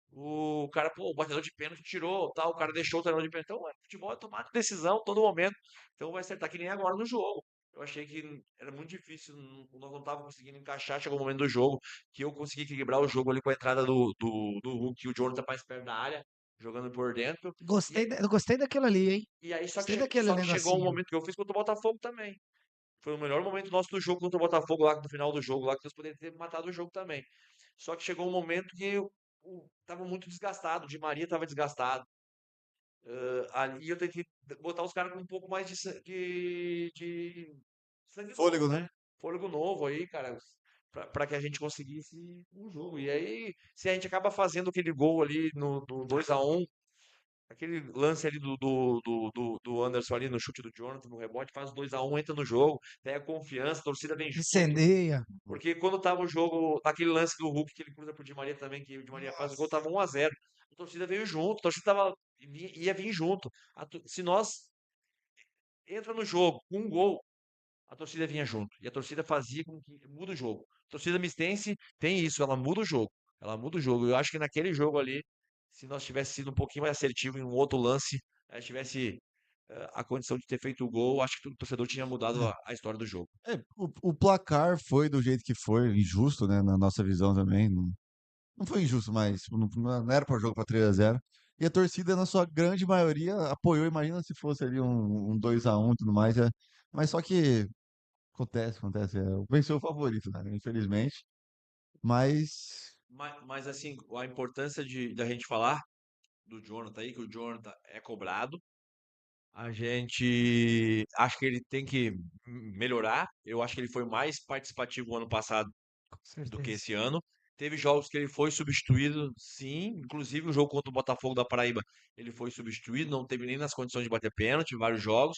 O cara, o batedor de pênalti tirou, tal, o cara deixou o treinador de pênalti. Então, futebol é tomar decisão todo momento. Então vai acertar que nem agora no jogo. Eu achei que era muito difícil, nós não estávamos conseguindo encaixar. Chegou o momento do jogo que eu consegui equilibrar o jogo ali com a entrada do Hulk e o Jonathan mais perto da área, jogando por dentro. Eu gostei daquilo ali, hein? E aí Gostei daquele só que chegou um negocinho. momento que eu fiz contra o Botafogo também. Foi o melhor momento nosso do jogo contra o Botafogo lá no final do jogo, lá que nós poderíamos ter matado o jogo também. Só que chegou um momento que eu tava muito desgastado, o Di Maria tava desgastado. Ali eu tentei botar os caras com um pouco mais de sangue Fôlego, novo, né? né? Fôlego novo aí, cara, pra que a gente conseguisse um jogo. E aí, se a gente acaba fazendo aquele gol ali no 2-1, aquele lance ali do Anderson ali no chute do Jonathan, no rebote, faz 2-1, entra no jogo, pega confiança, a torcida vem junto. Incendeia. Porque quando tava o jogo, naquele lance do Hulk que ele cruza pro Di Maria também, que o Di Maria faz o gol, tava 1-0. A torcida veio junto, a torcida ia vir junto. Se nós entra no jogo com um gol, a torcida vinha junto. E a torcida fazia com que muda o jogo. A torcida mistense tem isso, ela muda o jogo. Ela muda o jogo. Eu acho que naquele jogo ali, se nós tivéssemos sido um pouquinho mais assertivo em um outro lance, tivesse a condição de ter feito o gol, acho que o torcedor tinha mudado a história do jogo. O placar foi do jeito que foi, injusto, né? Na nossa visão também. Não, não foi injusto, mas não era para jogo para 3-0. E a torcida, na sua grande maioria, apoiou. Imagina se fosse ali um 2-1 e tudo mais. Mas só que acontece. Venceu o favorito, né? Infelizmente. Mas Mas assim, a importância da gente falar do Jonathan aí, que o Jonathan é cobrado. A gente acha que ele tem que melhorar. Eu acho que ele foi mais participativo ano passado Com do que certeza. esse ano. Teve jogos que ele foi substituído, sim. Inclusive o jogo contra o Botafogo da Paraíba, ele foi substituído, não teve nem nas condições de bater pênalti, vários jogos.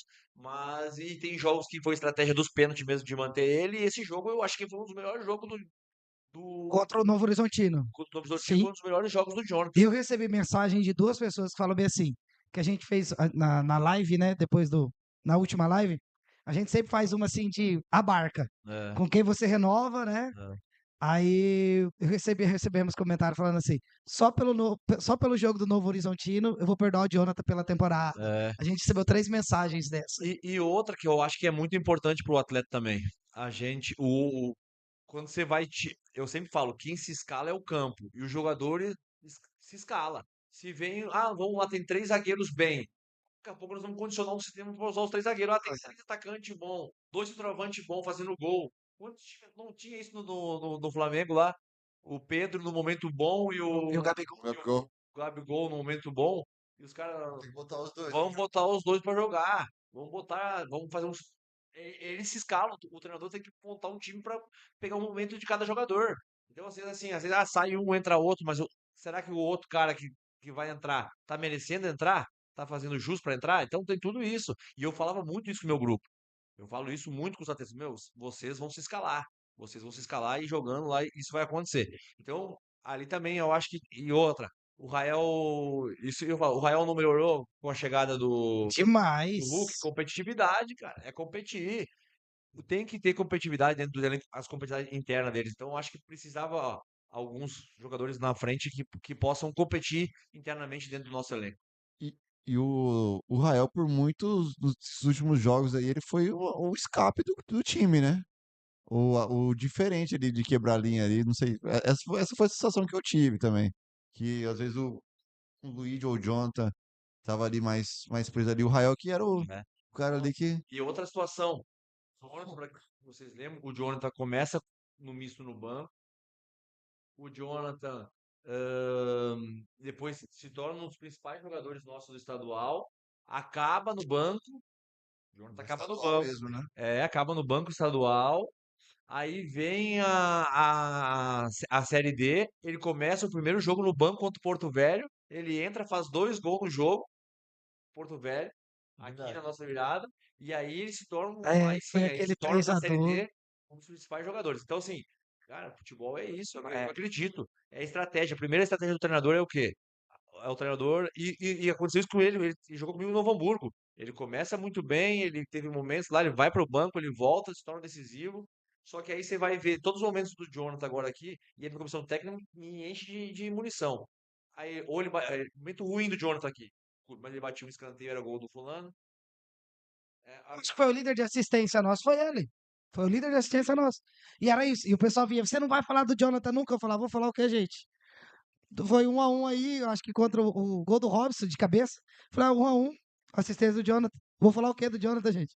E tem jogos que foi estratégia dos pênaltis mesmo de manter ele. E esse jogo eu acho que foi um dos melhores jogos do, Contra o Novo Horizontino. contra o Novo Horizontino, Sim. foi um dos melhores jogos do Jonathan. E eu recebi mensagem de duas pessoas que falam bem assim, que a gente fez na live, né? Na última live, a gente sempre faz uma assim de abarca. É, Com quem você renova, né? é, Aí recebemos comentário falando assim: só pelo jogo do Novo Horizontino, eu vou perdoar o Jonathan pela temporada. é. A gente recebeu 3 mensagens dessa. E outra que eu acho que é muito importante para o atleta também. Quando você vai. Eu sempre falo, quem se escala é o campo. E o jogador se escala. Se vem. Vamos lá, tem 3 zagueiros bem. Daqui a pouco nós vamos condicionar um sistema para usar os 3 zagueiros. Tem 3 atacantes bons, 2 centroavantes bons fazendo gol. Não tinha isso no Flamengo lá. O Pedro no momento bom e E o Gabigol. Gabigol, o Gabigol no momento bom. E os caras. tem que botar os dois. Vamos botar os dois para jogar. Vamos fazer uns. Ele se escala, o treinador tem que montar um time para pegar o momento de cada jogador. Então, às vezes sai um, entra outro, mas será que o outro cara que vai entrar tá merecendo entrar? Tá fazendo jus para entrar? Então tem tudo isso. E eu falava muito isso com o meu grupo. Eu falo isso muito com os atletas. Meus, vocês vão se escalar. Vocês vão se escalar e jogando lá, isso vai acontecer. Então, ali também eu acho que. E outra, o Rael. Isso eu falo, o Rael não melhorou com a chegada do Hulk. Demais. Competitividade, cara. É competir. Tem que ter competitividade dentro do elenco, as competitividades internas deles. Então, eu acho que precisava ó, alguns jogadores na frente que possam competir internamente dentro do nosso elenco. E, e o Rael, por muitos dos últimos jogos aí, ele foi o escape do time, né? O diferente ali de quebrar a linha ali, não sei. Essa foi a sensação que eu tive também. Que às vezes o Luigi ou o Jonathan tava ali mais preso ali. O Rael que era o Né? cara ali que. E outra situação, só para que vocês lembram, o Jonathan começa no misto no banco, o Jonathan depois se torna um dos principais jogadores nossos do estadual, acaba no banco, o Jonathan acaba no Estadual banco, mesmo, né? acaba no banco estadual, aí vem a Série D, ele começa o primeiro jogo no banco contra o Porto Velho, ele entra, faz 2 gols no jogo, Porto Velho, aqui na Verdade. nossa virada, e aí ele se torna, É, aí foi sim, aí aquele se torna na Série 3-2. D um dos principais jogadores. Então, assim, cara, futebol é isso, eu acredito. É estratégia. A primeira estratégia do treinador é o quê? É o treinador, e aconteceu isso com ele jogou comigo no Novo Hamburgo. Ele começa muito bem, ele teve momentos lá, ele vai pro banco, ele volta, se torna decisivo. Só que aí você vai ver todos os momentos do Jonathan agora aqui, e ele na comissão técnica me enche de munição. Aí, ou ele, momento ruim do Jonathan aqui, mas ele batia um escanteio, era gol do fulano. Acho que foi o líder de assistência nosso, foi ele. Foi o líder de assistência nosso. E era isso. E o pessoal via, você não vai falar do Jonathan nunca? Eu falava, vou falar o quê, gente? Foi 1-1 aí, eu acho que contra o gol do Robson de cabeça. Falei, 1-1, assistência do Jonathan. Vou falar o quê do Jonathan, gente?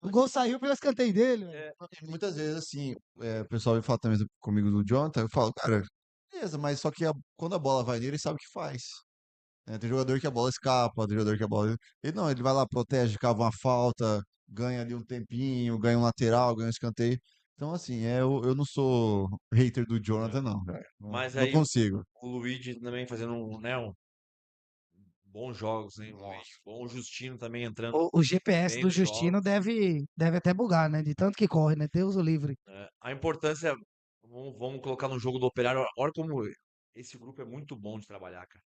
O gol saiu pelo escanteio dele, velho. E muitas vezes, assim, o pessoal vem falar também comigo do Jonathan, eu falo, cara, beleza, mas só que quando a bola vai nele, ele sabe o que faz. Né? Tem jogador que a bola escapa, tem jogador que a bola. Ele não, ele vai lá, protege, cava uma falta, ganha ali um tempinho, ganha um lateral, ganha um escanteio. Então, assim, eu não sou hater do Jonathan, não, cara. Não, Mas não aí consigo. o Luigi também fazendo bons jogos, hein? Bom, o Justino também entrando O GPS bem do nos Justino jogos. deve até bugar, né? De tanto que corre, né? Deus o livre. Né? A importância, vamos colocar no jogo do Operário, olha como esse grupo é muito bom de trabalhar, cara.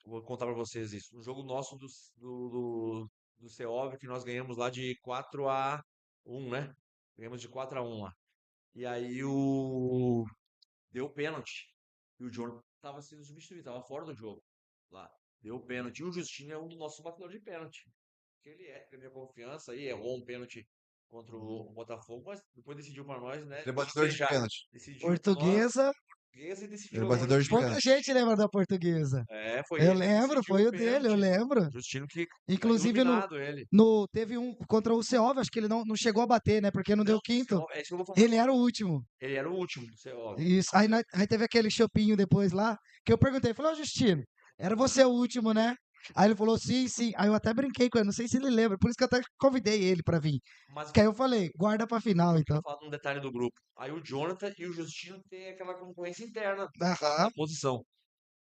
Vou contar pra vocês isso. No jogo nosso do Seov, que nós ganhamos lá de 4-1, né? Ganhamos de 4-1 lá. E aí deu pênalti. E o Jonathan estava sendo substituído, estava fora do jogo lá. Deu pênalti. E o Justino é um dos nossos batedores de pênalti. Que ele tem a minha confiança aí, errou um pênalti contra o Botafogo, mas depois decidiu para nós, né? Ele é Depois de batedor de fechar, pênalti. decidiu por nós, Portuguesa, e Ele é decidiu agora no batedor de último pouca pênalti. gente lembra da Portuguesa. Foi Eu ele que lembro, decidiu o foi o dele, eu pênalti. lembro. Justino que tá Inclusive, iluminado ele. teve um contra o Seov, acho que ele não chegou a bater, né? Porque não Não, deu quinto. é isso que eu vou falar. Ele era o último. Ele era o último do CO. Isso. Aí teve aquele chopinho depois lá, que eu perguntei, falei, ô Justino, era você o último, né? Aí ele falou, sim, sim. Aí eu até brinquei com ele, não sei se ele lembra, por isso que eu até convidei ele pra vir. Mas Que aí eu falei, guarda pra final, deixa então. eu falar de um detalhe do grupo. Aí o Jonathan e o Justino têm aquela concorrência interna Aham, na posição.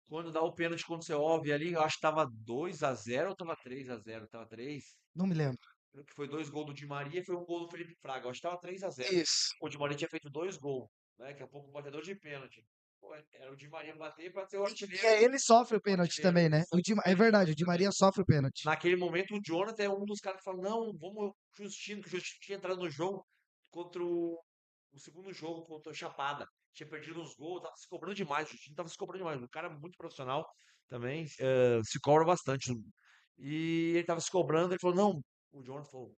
Quando dá o pênalti contra o Seov ali, eu acho que tava 2-0 ou tava 3-0? Tava 3. não me lembro. Que foi 2 gols do Di Maria e foi um gol do Felipe Fraga. Eu acho que tava 3-0. Isso. O Di Maria tinha feito 2 gols, né? Daqui a pouco o batedor de pênalti. Pô, era o Di Maria bater para ser o artilheiro. E aí ele sofre o O pênalti artilheiro. também, né? É verdade, o Di Maria sofre o pênalti. Naquele momento, o Jonathan é um dos caras que fala: não, vamos Justino, que o Justino tinha entrado no jogo contra o segundo jogo contra o Chapada. Tinha perdido uns gols, tava se cobrando demais. O Justino tava se cobrando demais. O cara é muito profissional também, se cobra bastante. E ele tava se cobrando, ele falou: não, o Jonathan falou: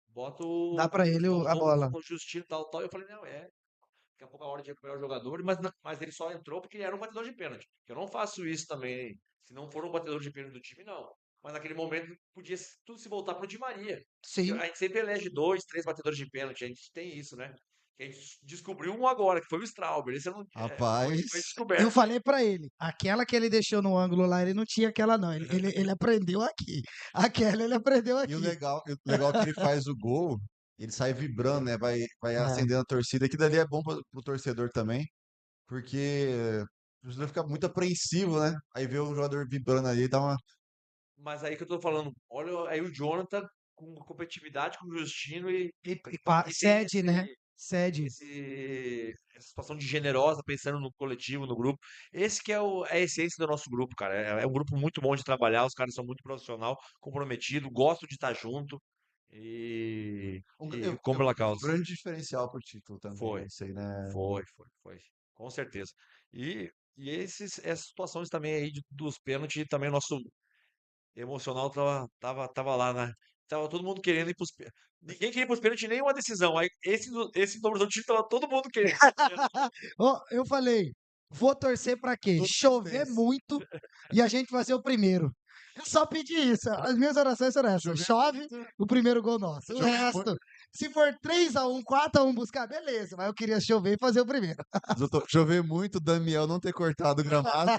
bota Dá pra ele a bola. vamos Justino, tal, tal. Eu falei: não, daqui a pouco é a hora de recuperar o jogador, mas ele só entrou porque ele era um batedor de pênalti. Eu não faço isso também, se não for um batedor de pênalti do time, não. Mas naquele momento podia tudo se voltar pro Di Maria. Sim. A gente sempre elege 2, 3 batedores de pênalti, a gente tem isso, né? A gente descobriu um agora, que foi o Strauber. Esse não, Rapaz. foi Eu descoberto. falei pra ele, aquela que ele deixou no ângulo lá, ele não tinha aquela não. Ele aprendeu aqui. Aquela ele aprendeu E o aqui. legal é que ele faz o gol Ele sai vibrando, né? Vai É. acendendo a torcida, que dali é bom pro torcedor também, porque o torcedor fica muito apreensivo, né? Aí vê o jogador vibrando ali, dá uma. Mas aí que eu tô falando, olha aí o Jonathan com competitividade com o Justino e tem Cede, né? Cede. essa situação de generosa, pensando no coletivo, no grupo. Esse que é a essência do nosso grupo, cara. É um grupo muito bom de trabalhar, os caras são muito profissional, comprometido, gostam de estar junto e como pela Um causa. grande diferencial pro título também, Foi, né? Isso aí, né? foi, com certeza. Essas situações também aí dos pênaltis, também o nosso emocional tava lá, né? Tava todo mundo querendo ir pros pênaltis. Ninguém queria ir pros pênaltis, nenhuma decisão. Aí esse número do time tava todo mundo querendo. Ó, eu falei, vou torcer pra quê? Todo Chover suspense. muito e a gente fazer o primeiro. Eu só pedi isso. As minhas orações foram essas. Chover Chove, muito, o primeiro gol nosso. O chover resto, muito. se for 3-1, 4-1 buscar, beleza. Mas eu queria chover e fazer o primeiro. Chover muito, Daniel não ter cortado o gramado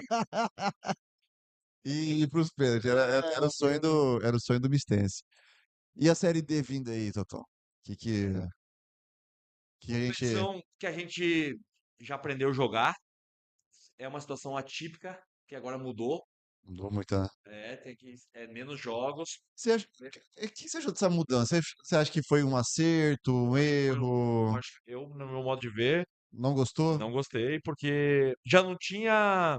e ir pros pênaltis. Era o sonho do Mistense. E a série D vindo aí, Totó? Que, que, que a gente. Competição que a gente já aprendeu a jogar. É uma situação atípica, que agora mudou. Mudou muito, né? Tem menos jogos. Você acha, o que você achou dessa mudança? Você acha que foi um acerto, um erro? No meu modo de ver, Não gostou? não gostei, porque já não tinha.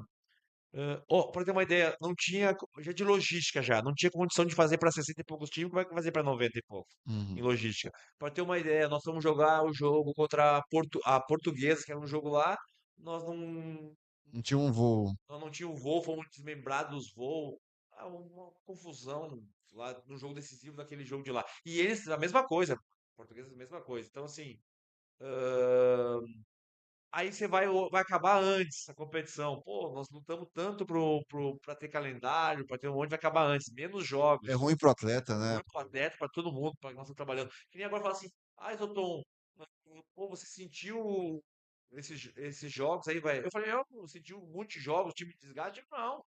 Para ter uma ideia, não tinha já de logística já, não tinha condição de fazer para 60 e poucos times, como é que vai fazer para 90 e poucos em Uhum. logística? Para ter uma ideia, nós vamos jogar o jogo contra a Portuguesa, que era um jogo lá, nós não, Não tinha um voo. nós não tínhamos voo, fomos desmembrados dos voos, uma confusão lá no jogo decisivo daquele jogo de lá. E eles, a mesma coisa, Portuguesa, a mesma coisa. Então, assim, aí você vai acabar antes a competição. Pô, nós lutamos tanto pra ter calendário, pra ter um monte, vai acabar antes. Menos É jogos. ruim pro atleta, É né? ruim pro atleta, pra todo mundo, pra nós estamos trabalhando. Que nem agora fala assim, Zoton, pô, você sentiu esses jogos aí, vai. Eu falei, eu senti um monte de jogos, time de desgaste. Não.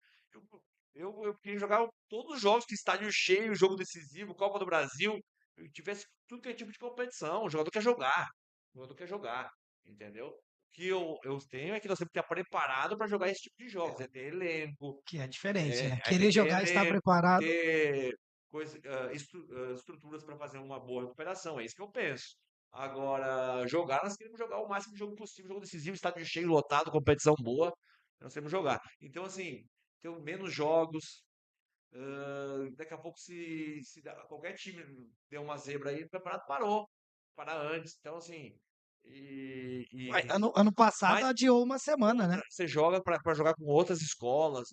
Eu, eu queria jogar todos os jogos, que estádio cheio, jogo decisivo, Copa do Brasil. Eu tivesse tudo que é tipo de competição. O jogador quer jogar. O jogador quer jogar. Entendeu? O que eu tenho é que nós temos que estar preparado para jogar esse tipo de jogos. É ter elenco, Que é diferente, né? aí tem Querer que ter jogar e estar elenco, preparado. ter estruturas para fazer uma boa recuperação. É isso que eu penso. Agora, jogar, nós queremos jogar o máximo de jogo possível, jogo decisivo, estádio cheio, lotado, competição boa. Nós queremos jogar. Então, assim, ter menos jogos. Daqui a pouco, qualquer time der uma zebra aí, o campeonato parou. Parar antes. Então, assim. Ué, ano passado Mas adiou uma semana, né? você joga para jogar com outras escolas,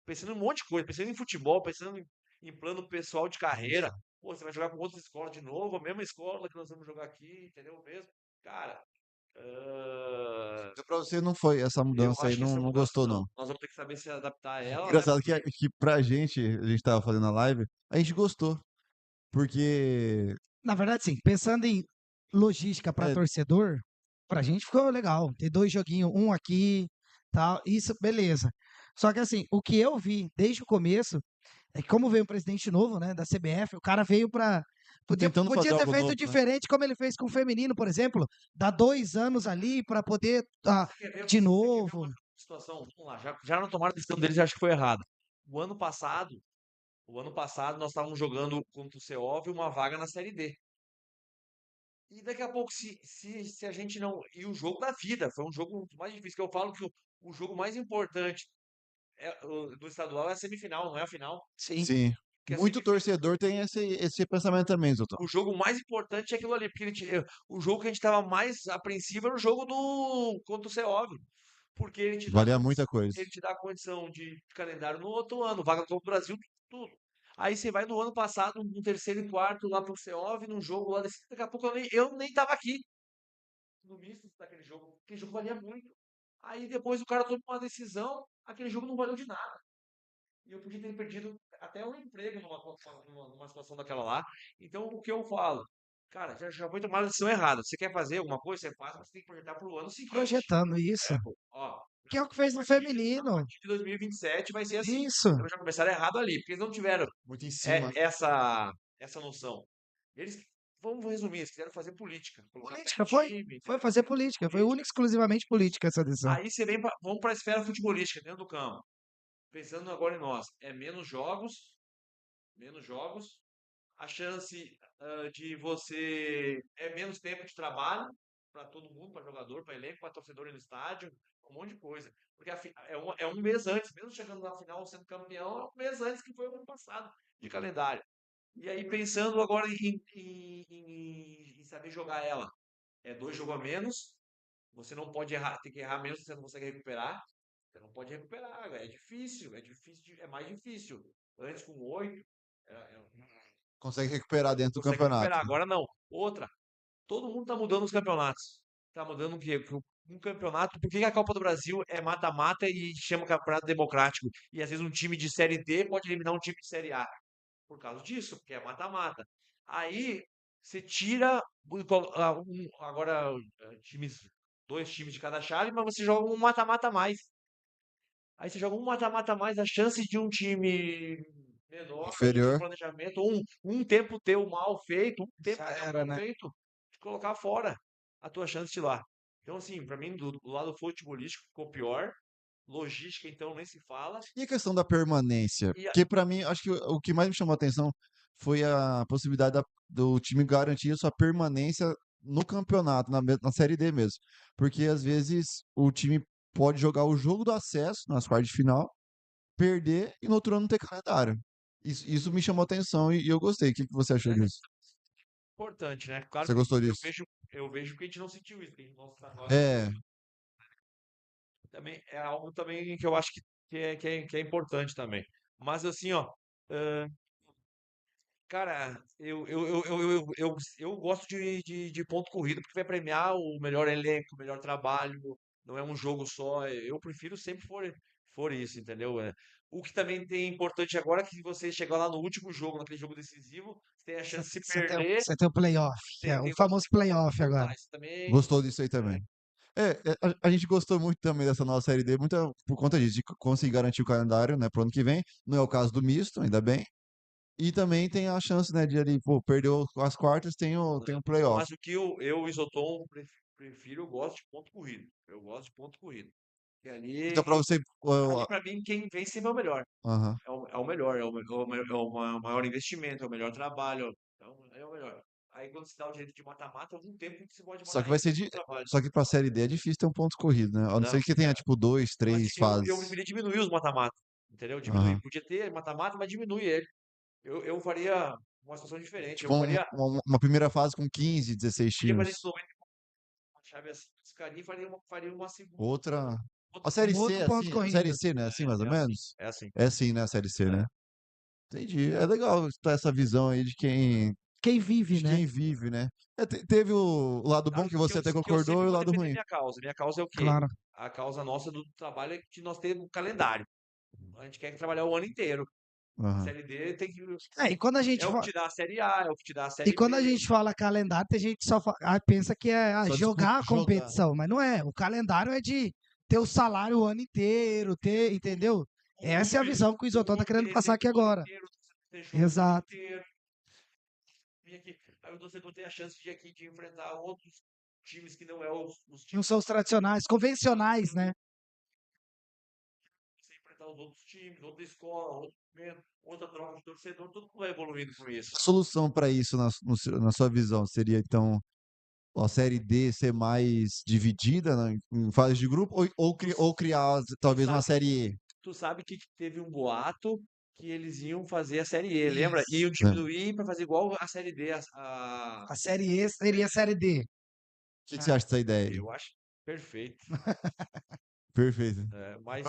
pensando em um monte de coisa, pensando em futebol, pensando em plano pessoal de carreira. Pô, você vai jogar com outras escolas de novo, a mesma escola que nós vamos jogar aqui, entendeu? Mesmo. Cara, Então pra você não foi, essa eu mudança aí acho que essa não mudança gostou, não. não. Nós vamos ter que saber se adaptar a ela, né? Engraçado que pra gente, a gente tava fazendo a live, a gente gostou. Porque Na verdade, sim, pensando em logística para é, torcedor, pra gente ficou legal. Ter dois joguinhos, um aqui, tal, isso, beleza. Só que assim, o que eu vi desde o começo é que como veio um presidente novo, né, da CBF, o cara veio pra. tô tentando fazer Podia ter algo feito novo, né? diferente, como ele fez com o feminino, por exemplo. Dar 2 anos ali pra poder de Você quer ver novo. uma situação? Vamos lá, já não tomaram a decisão deles, acho que foi errado. O ano passado, o ano passado nós estávamos jogando contra o Seov uma vaga na Série D. E daqui a pouco, se a gente não. E o jogo da vida, foi um jogo mais difícil, que eu falo que o jogo mais importante do estadual é a semifinal, não é a final. Sim. Sim. Que a Muito semifinal, torcedor tem esse pensamento também, Zotão. o jogo mais importante é aquilo ali, porque o jogo que a gente estava mais apreensivo era o jogo do contra o Seov. Porque Valia muita coisa. ele te dá a condição de calendário no outro ano, vaga do Copa do Brasil, tudo. Aí você vai no ano passado, no terceiro e quarto, lá pro Seov, num jogo lá desse. Daqui a pouco eu nem tava aqui no misto daquele jogo. Aquele jogo valia muito. Aí depois o cara toma uma decisão, aquele jogo não valeu de nada. E eu podia ter perdido até um emprego numa situação daquela lá. Então o que eu falo? Cara, já foi tomada a decisão errada. Você quer fazer alguma coisa, você faz, mas você tem que projetar pro ano seguinte. Projetando isso. Pô, ó, Que é o que fez no a feminino. partir de 2027 vai ser assim. Isso. Então já começaram errado ali, porque eles não tiveram Muito em cima. essa noção. Eles vamos resumir, eles quiseram fazer política, colocar Política, pé no foi. time, Foi entendeu? fazer política. Foi única e exclusivamente política essa decisão. Aí você vamos para a esfera futebolística, dentro do campo. Pensando agora em nós, é menos jogos, a chance de você é menos tempo de trabalho para todo mundo, para jogador, para elenco, para torcedor no estádio, um monte de coisa. Porque é um mês antes, mesmo chegando na final, sendo campeão, é um mês antes que foi o ano passado de calendário. E aí, pensando agora em saber jogar ela, é 2 jogos a menos, você não pode errar, tem que errar menos, você não consegue recuperar. Você não pode recuperar, é difícil, é mais difícil. Antes com 8, Consegue recuperar dentro do consegue campeonato. recuperar. Agora não. Outra, todo mundo tá mudando os campeonatos. Tá mudando o quê? Um campeonato. Por que a Copa do Brasil é mata-mata e chama Campeonato Democrático? E às vezes um time de Série D pode eliminar um time de Série A. Por causa disso, porque é mata-mata. Aí você tira agora times, 2 times de cada chave, mas você joga um mata-mata a mais. Aí você joga um mata-mata a mais, a chance de um time menor, que não tinha Inferior. planejamento, ou um tempo teu mal feito, um tempo Já teu era, mal né? feito, de colocar fora a tua chance de ir lá. Então, assim, pra mim, do lado futebolístico ficou pior. Logística, então, nem se fala. E a questão da permanência? E a- Porque pra mim, acho que o que mais me chamou a atenção foi a possibilidade do time garantir a sua permanência no campeonato, na Série D mesmo. Porque às vezes o time pode jogar o jogo do acesso nas quartas de final, perder e no outro ano não ter calendário. Isso me chamou a atenção e eu gostei. O que você achou é disso? importante, né? Claro Você que gostou disso? eu vejo que a gente não sentiu isso, que a gente nós não É, sentiu. Também é algo também que eu acho que é importante também. Mas assim, ó, cara, eu gosto de ponto corrido porque vai premiar o melhor elenco, o melhor trabalho, não é um jogo só. Eu prefiro sempre for isso, entendeu? O que também tem importante agora é que você chegar lá no último jogo, naquele jogo decisivo, você tem a chance de se perder, Você tem o playoff. É, o tem famoso playoff agora. voltar. Isso também. gostou disso aí também. A gente gostou muito também dessa nova Série D, muito por conta disso, de conseguir garantir o calendário, né, pro ano que vem. Não é o caso do misto, ainda bem. E também tem a chance, né, de ali, pô, perdeu as quartas, tem o playoff. Mas o que eu Isoton, prefiro, eu gosto de ponto corrido. Eu gosto de ponto corrido. E Então, pra você. ali para mim, quem vence sempre é o melhor. Aham. É o melhor, é o maior investimento, é o melhor trabalho, é o melhor. Aí quando se dá o direito de mata-mata, algum tempo que você pode Só mandar que vai isso ser no trabalho. Só que pra Série D é difícil ter um ponto corrido, né? A não Não, ser que tenha, tipo, dois, eu acho três que eu fases. preferia diminuir os mata-mata, entendeu? Diminuir. Aham. Podia ter mata-mata, mas diminui ele. Eu faria uma situação diferente. Tipo, uma primeira fase com 15, 16 Podia fazer isso times. uma chave assim, e faria uma segunda. Outra. A Outra Série Um C outro é ponto assim? A Série corrido. C, né? Assim, mais ou É assim, menos? é assim. É assim, né? A Série C, né? É. Entendi. É legal ter essa visão aí Quem vive, de né? quem vive, né? Teve o lado bom Claro que que você até eu concordou sempre e o vou lado defender ruim. minha causa. Minha causa é o quê? Claro. A causa nossa do trabalho é que nós temos um calendário. A gente quer trabalhar o ano inteiro. A Aham. Série D tem que. É, e quando a É gente o que fala, te dá a Série A, é o que te dá a e Série quando a B. gente fala calendário, a gente só pensa que é Só disputa jogar a jogar. competição, mas não é. O calendário é de ter o salário o ano inteiro, ter, entendeu? O Essa é a clube, visão que o o Isotão tá clube querendo ter passar receita aqui o ano agora. inteiro, ter jogo o ano Exato. inteiro. Vem aqui. Aí o torcedor tem a chance de aqui de enfrentar outros times que não é os Não times são os tradicionais, convencionais, né? você enfrentar os outros times, outra escola, outro momento, outra troca de torcedor, todo mundo vai evoluindo com isso. A solução para isso, na sua visão, seria então a Série D ser mais dividida, né, em fases de grupo Tu, ou criar tu talvez uma sabe, Série E? tu sabe que teve um boato que eles iam fazer a Série E, lembra? Isso. Iam Lembra? diminuir para fazer igual a Série D. A série E seria a série D. O que você acha dessa ideia aí? Eu acho perfeito. Perfeito. Mas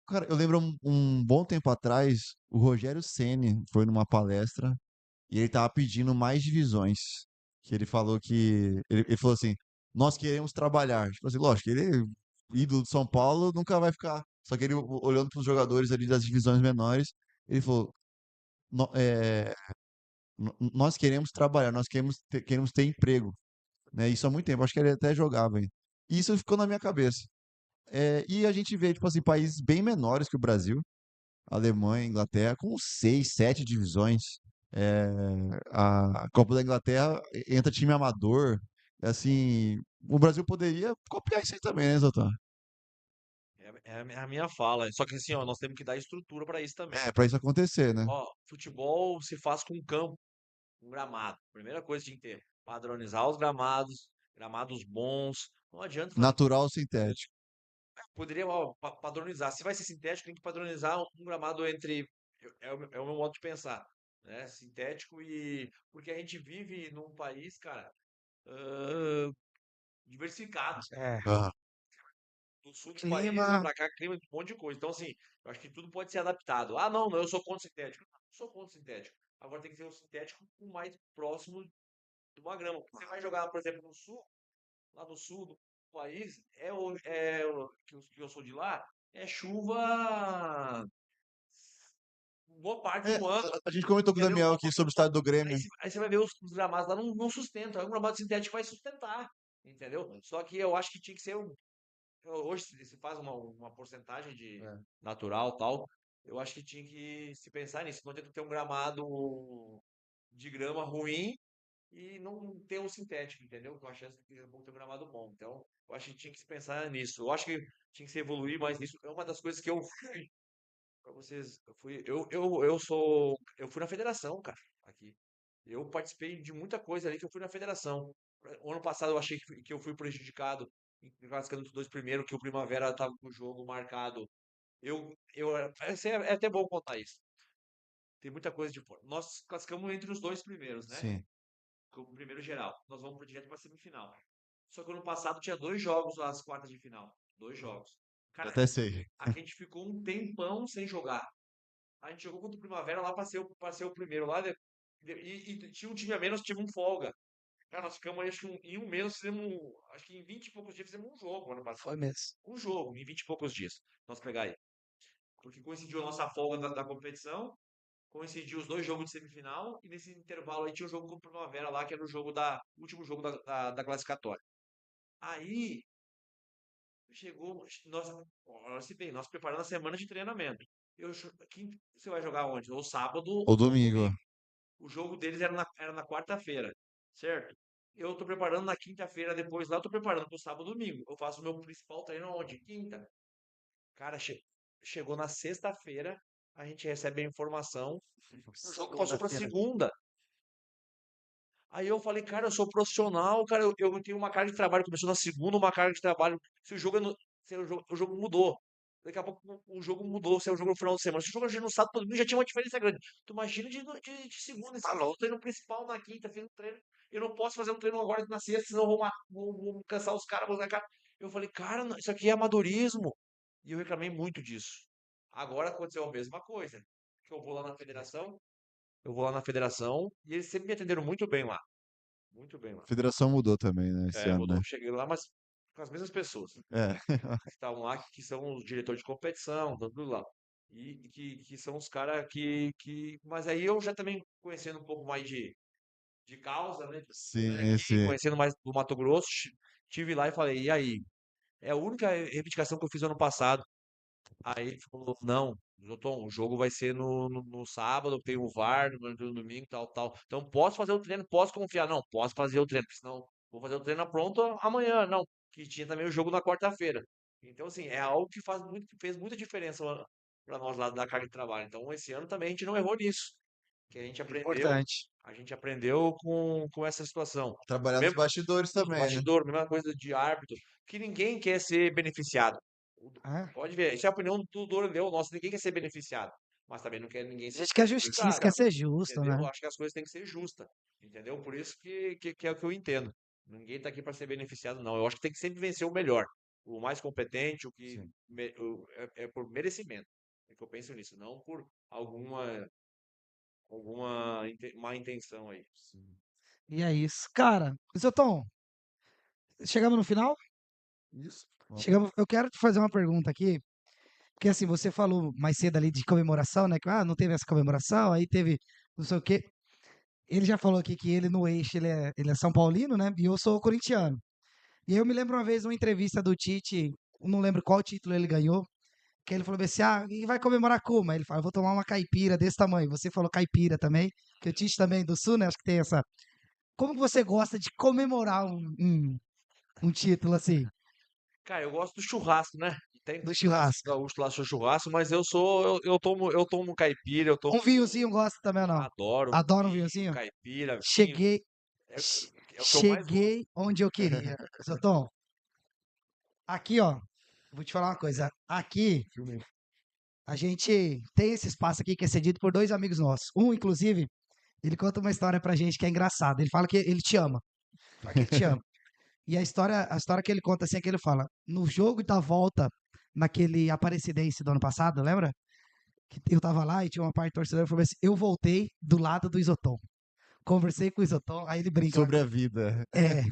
Cara, eu lembro um bom tempo atrás, o Rogério Ceni foi numa palestra e ele tava pedindo mais divisões. Que ele falou que. Ele falou assim: nós queremos trabalhar. Tipo assim, lógico, ele, ídolo de São Paulo, nunca vai ficar. Só que ele, olhando para os jogadores ali das divisões menores, ele falou: "nó- é, nós queremos trabalhar, nós queremos ter emprego. Né? Isso há muito tempo, acho que ele até jogava aí. E isso ficou na minha cabeça. E a gente vê, tipo assim, países bem menores que o Brasil, Alemanha, Inglaterra, com 6, 7 divisões. a Copa da Inglaterra entra time amador. Assim, o Brasil poderia copiar isso aí também, né, Zoltão? É a minha fala. Só que assim, ó, nós temos que dar estrutura para isso também. Pra isso acontecer, né? Ó, futebol se faz com campo, com gramado. Primeira coisa que tem que ter, padronizar os gramados, gramados bons. Não adianta fazer. Natural ou sintético. Poderia, ó, padronizar. Se vai ser sintético, tem que padronizar um gramado entre. É o meu modo de pensar, né? Sintético e. Porque a gente vive num país, cara, ah, diversificado. É, Ah, Do sul do país, vem clima. pra cá, clima, um monte de coisa. Então, assim, eu acho que tudo pode ser adaptado. Ah, não, eu sou contra sintético. Não, eu sou contra sintético. Agora tem que ser um sintético o mais próximo de uma grama. Você vai jogar, por exemplo, no sul, lá no sul do país, que eu sou de lá, é chuva boa parte é, do ano, a gente comentou com o entendeu? Daniel aqui sobre o estádio do Aí, Grêmio. aí você vai ver os gramados lá não sustentam. Aí um gramado sintético vai sustentar, entendeu? Só que eu acho que tinha que ser hoje se faz uma porcentagem de É. natural tal. Eu acho que tinha que se pensar nisso. Não adianta ter um gramado de grama ruim e não ter um sintético, entendeu? Com a chance de que vão ter um gramado bom. Então, eu acho que tinha que se pensar nisso. Eu acho que tinha que se evoluir mais nisso. É uma das coisas que eu fui, para vocês, eu fui na federação, cara, aqui. Eu participei de muita coisa ali que eu fui na federação. O ano passado eu achei que eu fui prejudicado classificando os dois primeiros, que o Primavera estava com o jogo marcado. É até bom contar isso. Tem muita coisa de fora. Nós classificamos entre os dois primeiros, né? Sim, Como primeiro geral. Nós vamos direto para semifinal. Só que ano passado tinha 2 jogos lá, as quartas de final. 2 jogos. eu Cara, até sei. a gente ficou um tempão sem jogar. A gente jogou contra o Primavera lá para ser o primeiro lá. E tinha um time a menos, tive um folga. Cara, nós ficamos aí, acho que em um mês, acho que em 20 e poucos dias fizemos um jogo ano passado. Foi mesmo. Um jogo, em 20 e poucos dias. Nós pegar aí. Porque coincidiu a nossa folga da competição, coincidiu os 2 jogos de semifinal, e nesse intervalo aí tinha o jogo contra o Primavera lá, que era o último jogo da classificatória. Aí, chegou, se bem, nós preparando a semana de treinamento. Você vai jogar onde? Ou sábado Ou ou domingo. domingo. O jogo deles era na quarta-feira, certo? Eu tô preparando na quinta-feira, depois lá eu tô preparando pro sábado e domingo. Eu faço o meu principal treino onde? Quinta. Cara, chegou na sexta-feira, a gente recebe a informação, o jogo passou pra Segunda-feira. segunda. Aí eu falei, cara, eu sou profissional, cara, eu tenho uma carga de trabalho, começou na segunda, uma carga de trabalho. Se o jogo, é no- se o jogo mudou. Daqui a pouco o jogo mudou, se é o jogo no final de semana. Se o jogo é no sábado, todo mundo já tinha uma diferença grande. Tu imagina de segunda, esse treino principal na quinta, fiz um treino. Eu não posso fazer um treino agora na sexta, senão eu vou cansar os caras, vou cara. Eu falei, cara, isso aqui é amadorismo. E eu reclamei muito disso. Agora aconteceu a mesma coisa. Que eu vou lá na federação e eles sempre me atenderam muito bem lá. Muito bem lá. A federação mudou também, né, esse ano, Mudou. né? Cheguei lá, mas com as mesmas pessoas É. que estavam lá, que são os diretores de competição, tudo lá. E que são os caras que. Mas aí eu já também conhecendo um pouco mais de causa, né? Sim, Aqui, sim. conhecendo mais do Mato Grosso, tive lá e falei, e aí? É a única reivindicação que eu fiz ano passado. Aí ele falou, não, Joton, o jogo vai ser no sábado, tem o VAR, no domingo, tal, tal. Então posso fazer o treino, posso confiar. Não, posso fazer o treino, porque senão vou fazer o treino pronto amanhã. Não, que tinha também o jogo na quarta-feira. Então, assim, é algo que fez muita diferença para nós lá da carga de trabalho. Então, esse ano também a gente não errou nisso. Que Importante. a gente aprendeu com essa situação. Trabalhar nos Mesmo bastidores nos também, né? bastidores, mesma coisa de árbitro, que ninguém quer ser beneficiado. Ah, Pode ver, isso é a opinião do Dorandeu, nossa, ninguém quer ser beneficiado, mas também não quer ninguém a ser gente quer justiça, prejudicado, quer ser justo, entendeu? né? Eu acho que as coisas têm que ser justas, entendeu? Por isso que é o que eu entendo. Ninguém tá aqui para ser beneficiado, não. Eu acho que tem que sempre vencer o melhor, o mais competente, o que Sim. é por merecimento. É que eu penso nisso, não por alguma má intenção aí. Sim. E é isso. Cara, seu Tom, chegamos no final? Isso. Ó. Chegamos. Eu quero te fazer uma pergunta aqui, porque assim, você falou mais cedo ali de comemoração, né? Que não teve essa comemoração, aí teve não sei o quê. Ele já falou aqui que ele no eixo, ele é São Paulino, né? E eu sou corintiano. E eu me lembro uma vez uma entrevista do Tite, eu não lembro qual título ele ganhou, Que ele falou bem assim, e vai comemorar como? Aí ele falou, eu vou tomar uma caipira desse tamanho. Você falou caipira também, que o Tite também é do Sul, né? Acho que tem essa... Como que você gosta de comemorar um título assim, Cara, eu gosto do churrasco, né? Tem do clássico churrasco? gaúcho lá, seu churrasco, mas eu tomo caipira, eu tomo, Um vinhozinho gosta também ou não? adoro um Adora um vinho, vinhozinho? caipira, vinho, Cheguei, é, che- é o que eu mais gosto. cheguei onde eu queria. Zotão, aqui, ó, vou te falar uma coisa. Aqui, a gente tem esse espaço aqui que é cedido por dois amigos nossos. Um, inclusive, ele conta uma história pra gente que é engraçada. Ele fala que ele te ama. Fala que ele te ama. E a história que ele conta assim é que ele fala: no jogo da volta, naquele Aparecidense do ano passado, lembra? Que eu tava lá e tinha uma parte do torcedor que falou assim: eu voltei do lado do Isoton. Conversei com o Isoton, aí ele brinca lá. Sobre a vida. É.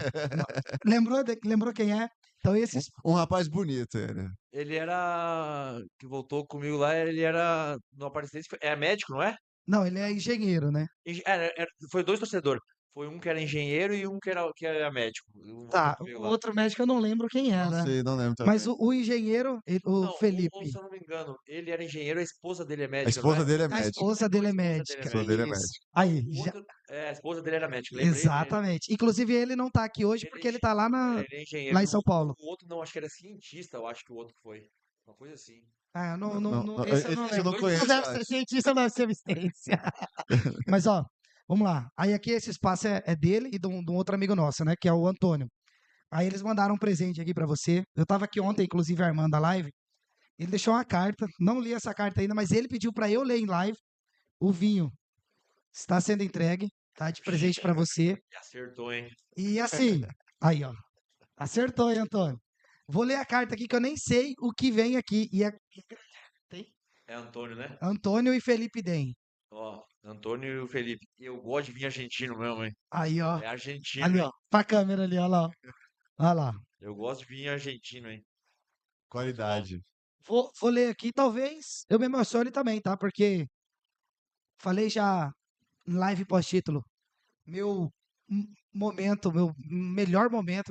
Lembrou quem é? Então, esses. Um rapaz bonito, ele. Ele era, que voltou comigo lá, ele era, no Aparecidense, é médico, não é? Não, ele é engenheiro, né? Foi dois torcedores. Foi um que era engenheiro e um que era médico. Voltou Tá, comigo o lá. outro médico eu não lembro quem Não era. sei, não lembro Mas também. o engenheiro, o Não, Felipe, se eu não me engano, ele era engenheiro, a esposa dele é A médica, não é? esposa dele é a médica. esposa dele é A esposa dele é A médica. esposa médica. dele é Isso. médica. Aí, O já, outro, a esposa dele era médica, lembrei dele. exatamente. Inclusive, ele não tá aqui hoje Ele é, porque ele tá lá, ele é engenheiro. lá em E São Paulo. o outro não, acho que era cientista, eu acho que o outro foi. Uma coisa assim. Ah, Não, não, esse eu não esse eu lembro. não Esse não conheço, deve ser acho. cientista, não deve ser assistência. Mas, ó, vamos lá. Aí aqui esse espaço é dele e de um outro amigo nosso, né? Que é o Antônio. Aí eles mandaram um presente aqui pra você. Eu tava aqui ontem, inclusive, armando a live. Ele deixou uma carta. Não li essa carta ainda, mas ele pediu pra eu ler em live. O vinho está sendo entregue, tá? De presente pra você. E acertou, hein? E assim, aí, ó. Acertou, hein, Antônio? Vou ler a carta aqui que eu nem sei o que vem aqui. E é tem É Antônio, né? Antônio e Felipe Den. Ó, Antônio e o Felipe. Eu gosto de vinho argentino mesmo, hein? Aí, ó. É argentino, Ali, hein? ó. Pra câmera ali, ó lá. Ó. Olha lá. Eu gosto de vinho argentino, hein? Muito bom. Qualidade. Vou ler aqui, talvez eu me emocione também, tá? Porque falei já em live pós-título. Meu momento, meu melhor momento,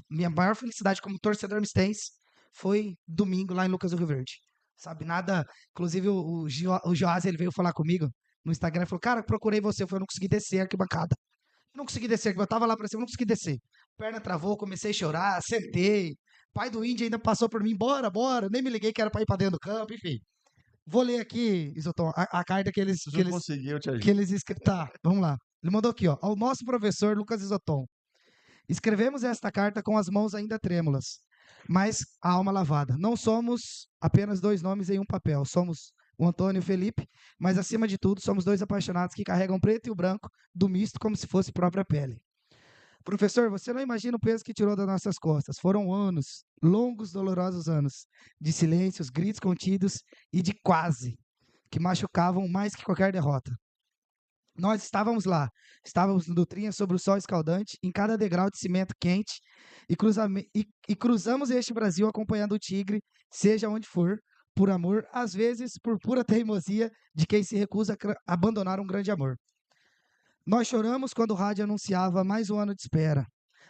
minha maior felicidade como torcedor mistense foi domingo lá em Lucas do Rio Verde. Sabe, nada. Inclusive, o Joás, ele veio falar comigo no Instagram e falou: Cara, procurei você. Eu falei: Eu não consegui descer a arquibancada. Eu não consegui descer, eu tava lá pra cima, eu não consegui descer. Perna travou, comecei a chorar, sentei. Pai do Índia ainda passou por mim, bora, bora. Nem me liguei que era pra ir pra dentro do campo, enfim. Vou ler aqui, Isoton, a carta que eles, Se que não eles, conseguir, eu te que ajudo. eles escreveram. Tá, vamos lá. Ele mandou aqui, ó. Ao nosso professor Lucas Isoton. Escrevemos esta carta com as mãos ainda trêmulas, mas a alma lavada. Não somos apenas dois nomes em um papel. Somos o Antônio e o Felipe, mas acima de tudo, somos dois apaixonados que carregam o preto e o branco do misto como se fosse própria pele. Professor, você não imagina o peso que tirou das nossas costas. Foram anos, longos, dolorosos anos, de silêncios, gritos contidos e de quase, que machucavam mais que qualquer derrota. Nós estávamos lá, estávamos no Dutrinha sobre o sol escaldante, em cada degrau de cimento quente, e cruzamos este Brasil acompanhando o Tigre, seja onde for, por amor, às vezes por pura teimosia de quem se recusa a abandonar um grande amor. Nós choramos quando o rádio anunciava mais um ano de espera.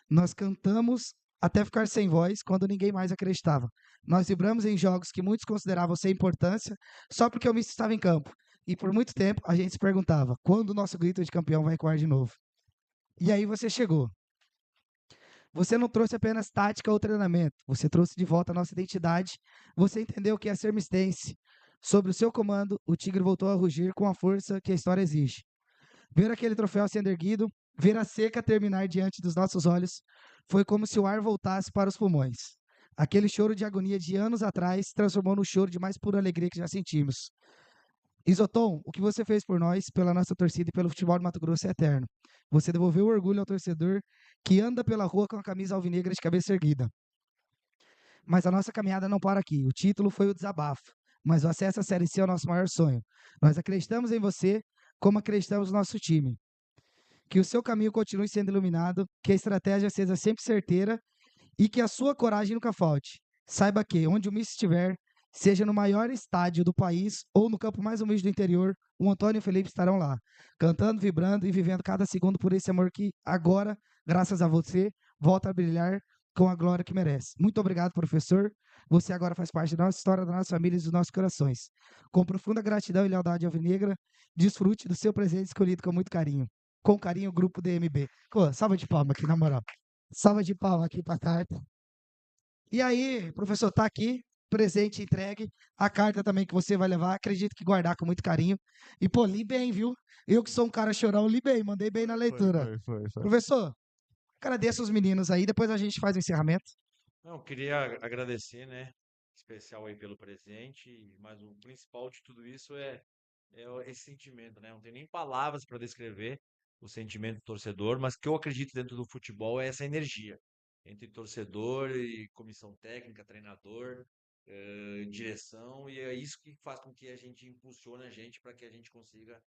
Nós cantamos até ficar sem voz quando ninguém mais acreditava. Nós vibramos em jogos que muitos consideravam sem importância, só porque o Misto estava em campo. E por muito tempo a gente se perguntava quando o nosso grito de campeão vai ecoar de novo. E aí você chegou. Você não trouxe apenas tática ou treinamento, você trouxe de volta a nossa identidade. Você entendeu o que é ser mistense. Sob o seu comando, o Tigre voltou a rugir com a força que a história exige. Ver aquele troféu sendo erguido, ver a seca terminar diante dos nossos olhos, foi como se o ar voltasse para os pulmões. Aquele choro de agonia de anos atrás se transformou no choro de mais pura alegria que já sentimos. Isoton, o que você fez por nós, pela nossa torcida e pelo futebol de Mato Grosso é eterno. Você devolveu o orgulho ao torcedor que anda pela rua com a camisa alvinegra de cabeça erguida. Mas a nossa caminhada não para aqui. O título foi o desabafo, mas o acesso à Série C é o nosso maior sonho. Nós acreditamos em você, como acreditamos no nosso time. Que o seu caminho continue sendo iluminado, que a estratégia seja sempre certeira e que a sua coragem nunca falte. Saiba que, onde o Miss estiver, seja no maior estádio do país ou no campo mais humilde do interior, o Antônio e o Felipe estarão lá, cantando, vibrando e vivendo cada segundo por esse amor que agora, graças a você, volta a brilhar com a glória que merece. Muito obrigado, professor. Você agora faz parte da nossa história, da nossa família e dos nossos corações. Com profunda gratidão e lealdade alvinegra, desfrute do seu presente escolhido com muito carinho. Com carinho, o grupo DMB. Pô, salva de palmas aqui, na moral. Salva de palmas aqui para a carta. E aí, professor, tá aqui, presente entregue, a carta também que você vai levar, acredito que guardar com muito carinho. E, pô, li bem, viu? Eu que sou um cara chorão, li bem, mandei bem na leitura. Foi. Professor, agradeço os meninos aí, depois a gente faz o encerramento. Não, queria agradecer, né? Especial aí pelo presente, mas o principal de tudo isso é esse sentimento, né? Não tem nem palavras para descrever o sentimento do torcedor, mas que eu acredito dentro do futebol é essa energia entre torcedor e comissão técnica, treinador, direção, e é isso que faz com que a gente impulsione a gente para que a gente consiga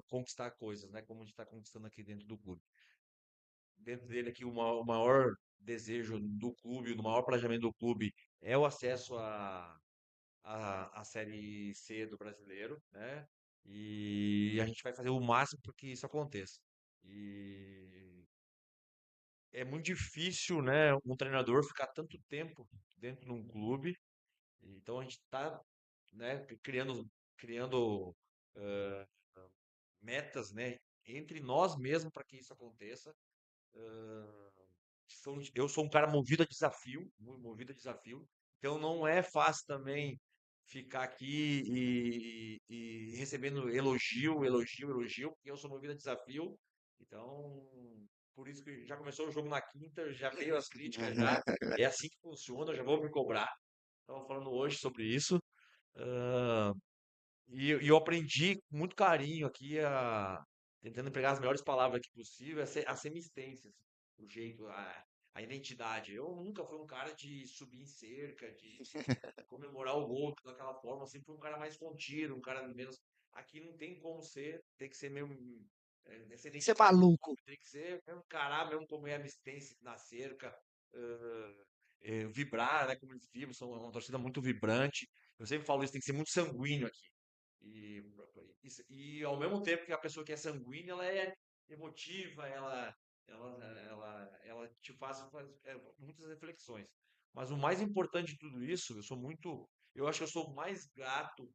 conquistar coisas, né? Como a gente está conquistando aqui dentro do clube. Dentro dele aqui, o maior desejo do clube, o maior planejamento do clube é o acesso à Série C do brasileiro, né? E a gente vai fazer o máximo para que isso aconteça. E é muito difícil, né, um treinador ficar tanto tempo dentro de um clube. Então a gente está, né, criando eh, metas, né, entre nós mesmos para que isso aconteça. Ah, eu sou um cara movido a desafio, movido a desafio. Então não é fácil também ficar aqui e recebendo elogio, porque eu sou movido a desafio. Então, por isso que já começou o jogo na quinta, já veio as críticas já. É assim que funciona, eu já vou me cobrar. Estamos falando hoje sobre isso. Ah, e eu aprendi com muito carinho aqui, tentando empregar as melhores palavras aqui possível, a semistência, assim, o jeito, a identidade. Eu nunca fui um cara de subir em cerca, de comemorar o gol daquela forma. Eu sempre fui um cara mais contido, um cara menos. Aqui não tem como ser, tem que ser mesmo. Essa Tem que ser identidade do maluco. clube, tem que ser mesmo encarar mesmo como é a mistência na cerca, vibrar, né? Como eles vibram, são uma torcida muito vibrante. Eu sempre falo isso, tem que ser muito sanguíneo aqui. E, e ao mesmo tempo que a pessoa que é sanguínea, ela é emotiva, ela te faz muitas reflexões. Mas o mais importante de tudo isso, eu acho que eu sou mais grato,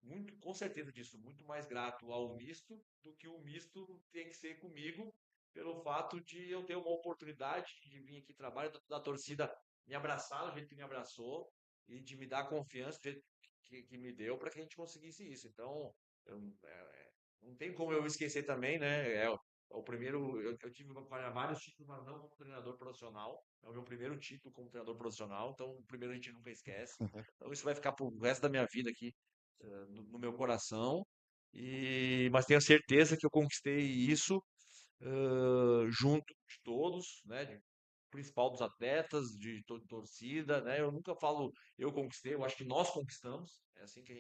muito, com certeza disso, muito mais grato ao misto do que o misto tem que ser comigo, pelo fato de eu ter uma oportunidade de vir aqui trabalhar, da torcida me abraçar do jeito que me abraçou e de me dar confiança do jeito que me deu para que a gente conseguisse isso. Então, não tem como eu esquecer também, né? O primeiro, eu tive vários títulos, mas não como treinador profissional. É o meu primeiro título como treinador profissional, então o primeiro a gente nunca esquece. Então isso vai ficar pro resto da minha vida aqui, no meu coração. Mas tenho certeza que eu conquistei isso junto de todos, né? Principal dos atletas, de toda torcida, né? Eu nunca falo eu conquistei, eu acho que nós conquistamos. É assim que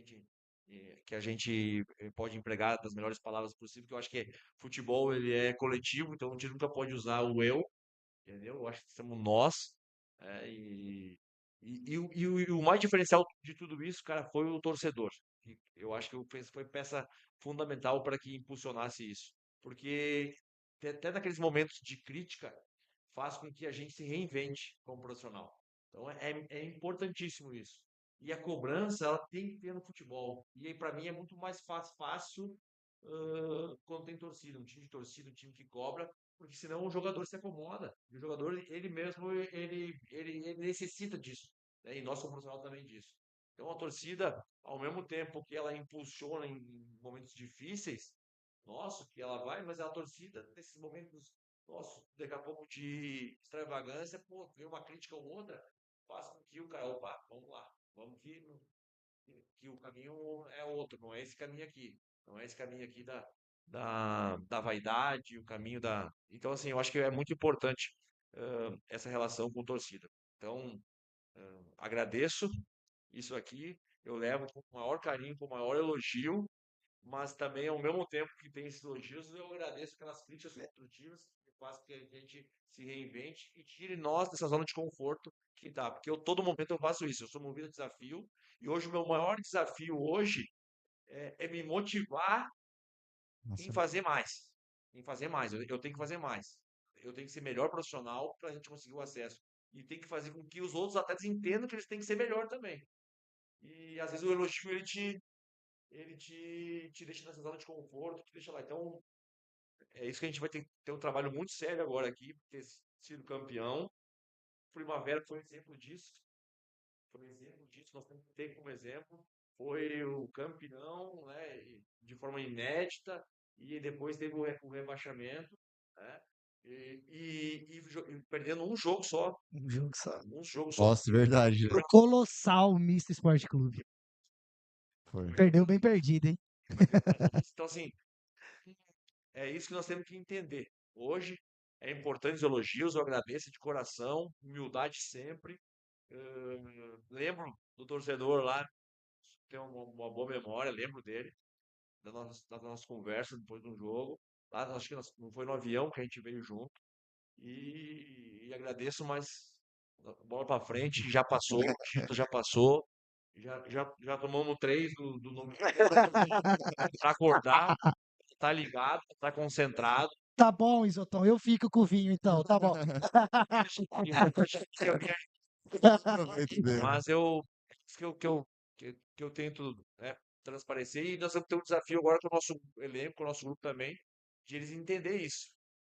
a gente pode empregar das melhores palavras possíveis, que eu acho que futebol ele é coletivo, então a gente nunca pode usar o eu, entendeu? Eu acho que somos nós. É, e o mais diferencial de tudo isso, cara, foi o torcedor. Eu acho que foi peça fundamental para que impulsionasse isso. Porque até naqueles momentos de crítica, faz com que a gente se reinvente como profissional. Então é importantíssimo isso. E a cobrança, ela tem que ter no futebol. E aí, para mim, é muito mais fácil quando tem torcida, um time de torcida, um time que cobra, porque senão o jogador se acomoda. E o jogador, ele mesmo, ele necessita disso. Né? E nós, como profissional, também disso. Então, a torcida, ao mesmo tempo que ela impulsiona em momentos difíceis, nossa, que ela vai, mas a torcida, nesses momentos, nossa, daqui a pouco de extravagância, pô, vê uma crítica ou outra, faz com que o cara, opa, vamos lá, vamos que o caminho é outro, não é esse caminho aqui. Não é esse caminho aqui da vaidade, o caminho da. Então, assim, eu acho que é muito importante essa relação com torcida. Então, agradeço isso aqui, eu levo com o maior carinho, com o maior elogio, mas também, ao mesmo tempo que tem esses elogios, eu agradeço aquelas críticas construtivas que fazem que a gente se reinvente e tire nós dessa zona de conforto que tá. Porque todo momento eu faço isso, eu sou movido a desafio, e hoje o meu maior desafio hoje é me motivar em Nossa, fazer mais. Em fazer mais. Eu tenho que fazer mais. eu tenho que ser melhor profissional para a gente conseguir o acesso. E tem que fazer com que os outros atletas entendam que eles têm que ser melhor também. E às vezes o elogio ele te deixa nessa zona de conforto, te deixa lá. Então, é isso que a gente vai ter um trabalho muito sério agora aqui, por ter sido campeão. Primavera foi um exemplo disso. Foi um exemplo disso, nós temos que ter como exemplo. Foi o campeão, né, de forma inédita, e depois teve o rebaixamento, né, e perdendo um jogo só. Um jogo só. Um jogo só. Nossa, verdade, né? Pro colossal Misto Esporte Clube. Foi. Perdeu bem perdido, hein? Então, assim, é isso que nós temos que entender. Hoje é importante os elogios, eu agradeço de coração, humildade sempre. Lembro do torcedor lá, tem uma boa memória, lembro dele, da nossa conversa depois do jogo. Lá, acho que não foi no avião que a gente veio junto. E agradeço, mas bola para frente, já passou, o título já passou. Já tomamos três do nome para acordar, tá ligado, tá concentrado. Tá bom, Isoton, eu fico com o vinho então, tá bom. Aproveita dele. Mas que eu tento, né, transparecer, e nós vamos ter um desafio agora com o nosso elenco, com o nosso grupo também, de eles entender isso,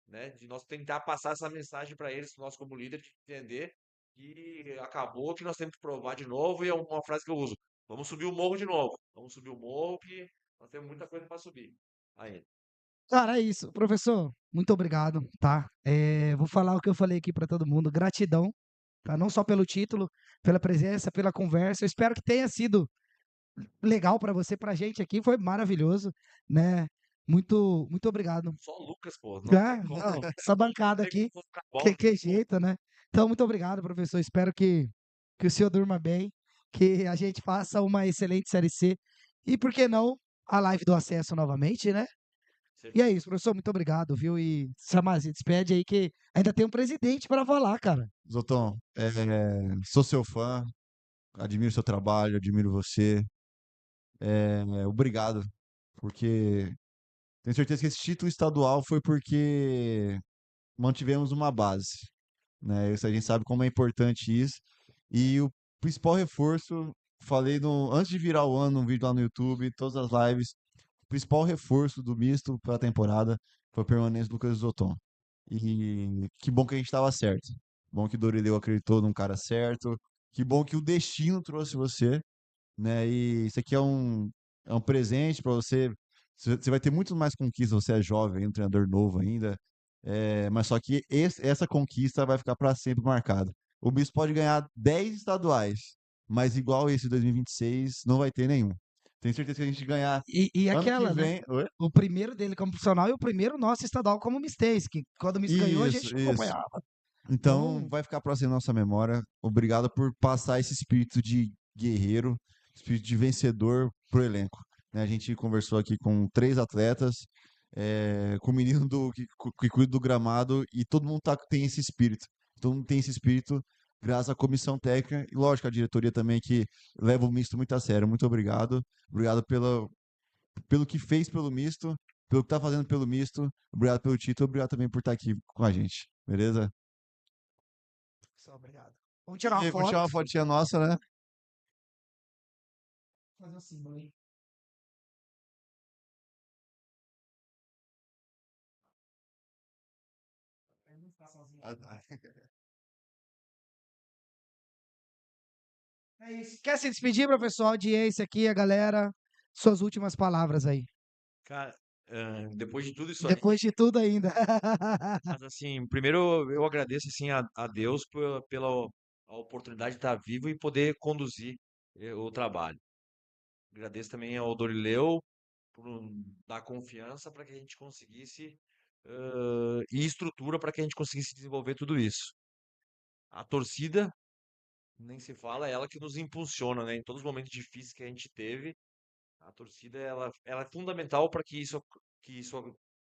né? De nós tentar passar essa mensagem para eles, nós como líder, de entender que acabou, que nós temos que provar de novo, e é uma frase que eu uso: vamos subir o morro de novo, vamos subir o morro, que nós temos muita coisa para subir ainda. Cara, é isso. Professor, muito obrigado, tá? Vou falar o que eu falei aqui para todo mundo. Gratidão, tá? Não só pelo título, pela presença, pela conversa. Eu espero que tenha sido legal para você, pra gente aqui. Foi maravilhoso, né? Muito, muito obrigado. Só o Lucas, pô, não Ah, tem como, não, essa bancada não tem aqui, como ficar bom. que jeito, né? Então, muito obrigado, professor. Espero que o senhor durma bem, que a gente faça uma excelente Série C. E, por que não, a live do acesso novamente, né? E é isso, professor, muito obrigado, viu? E Samazi, despede aí que ainda tem um presidente para falar, cara. Zoton, sou seu fã, admiro seu trabalho, admiro você. Obrigado, porque tenho certeza que esse título estadual foi porque mantivemos uma base, né? Isso a gente sabe como é importante isso. E o principal reforço, falei antes de virar o ano, num vídeo lá no YouTube, todas as lives, o principal reforço do misto para a temporada foi a permanência do Lucas Zoton. E que bom que a gente estava certo. Bom que o Dorileu acreditou num cara certo. Que bom que o destino trouxe você, né? E isso aqui é um presente para você. Você vai ter muito mais conquistas, você é jovem, um treinador novo ainda. Mas só que essa conquista vai ficar para sempre marcada. O Bispo pode ganhar 10 estaduais, mas igual esse 2026 não vai ter nenhum. Tenho certeza que a gente ganhar E ano que aquela, né? vem. Oi? O primeiro dele como profissional e o primeiro nosso estadual como Mistense, que quando o Miss ganhou, a Isso, gente isso. acompanhava. Então, Então, vai ficar próximo da nossa memória. Obrigado por passar esse espírito de guerreiro, espírito de vencedor pro elenco, né? A gente conversou aqui com 3 atletas, com o menino que cuida do gramado, e todo mundo tem esse espírito. Todo mundo tem esse espírito graças à comissão técnica e, lógico, a diretoria também, que leva o misto muito a sério. Muito obrigado. Obrigado pelo que fez pelo misto, pelo que tá fazendo pelo misto. Obrigado pelo título. Obrigado também por estar aqui com a gente. Beleza? só obrigado. Vamos tirar uma Vou foto. tirar uma fotinha nossa, né? Fazer um símbolo aí. Pra ele não ficar sozinho. É isso. Quer se despedir, professor? Audiência aqui, a galera. Suas últimas palavras aí. Cara, depois de tudo isso aí, Depois de tudo ainda. mas assim, primeiro eu agradeço assim a Deus pela a oportunidade de estar vivo e poder conduzir o trabalho. Agradeço também ao Dorileu por dar confiança para que a gente conseguisse e estrutura para que a gente conseguisse desenvolver tudo isso. A torcida, nem se fala, é ela que nos impulsiona, né? Em todos os momentos difíceis que a gente teve, a torcida ela é fundamental para que isso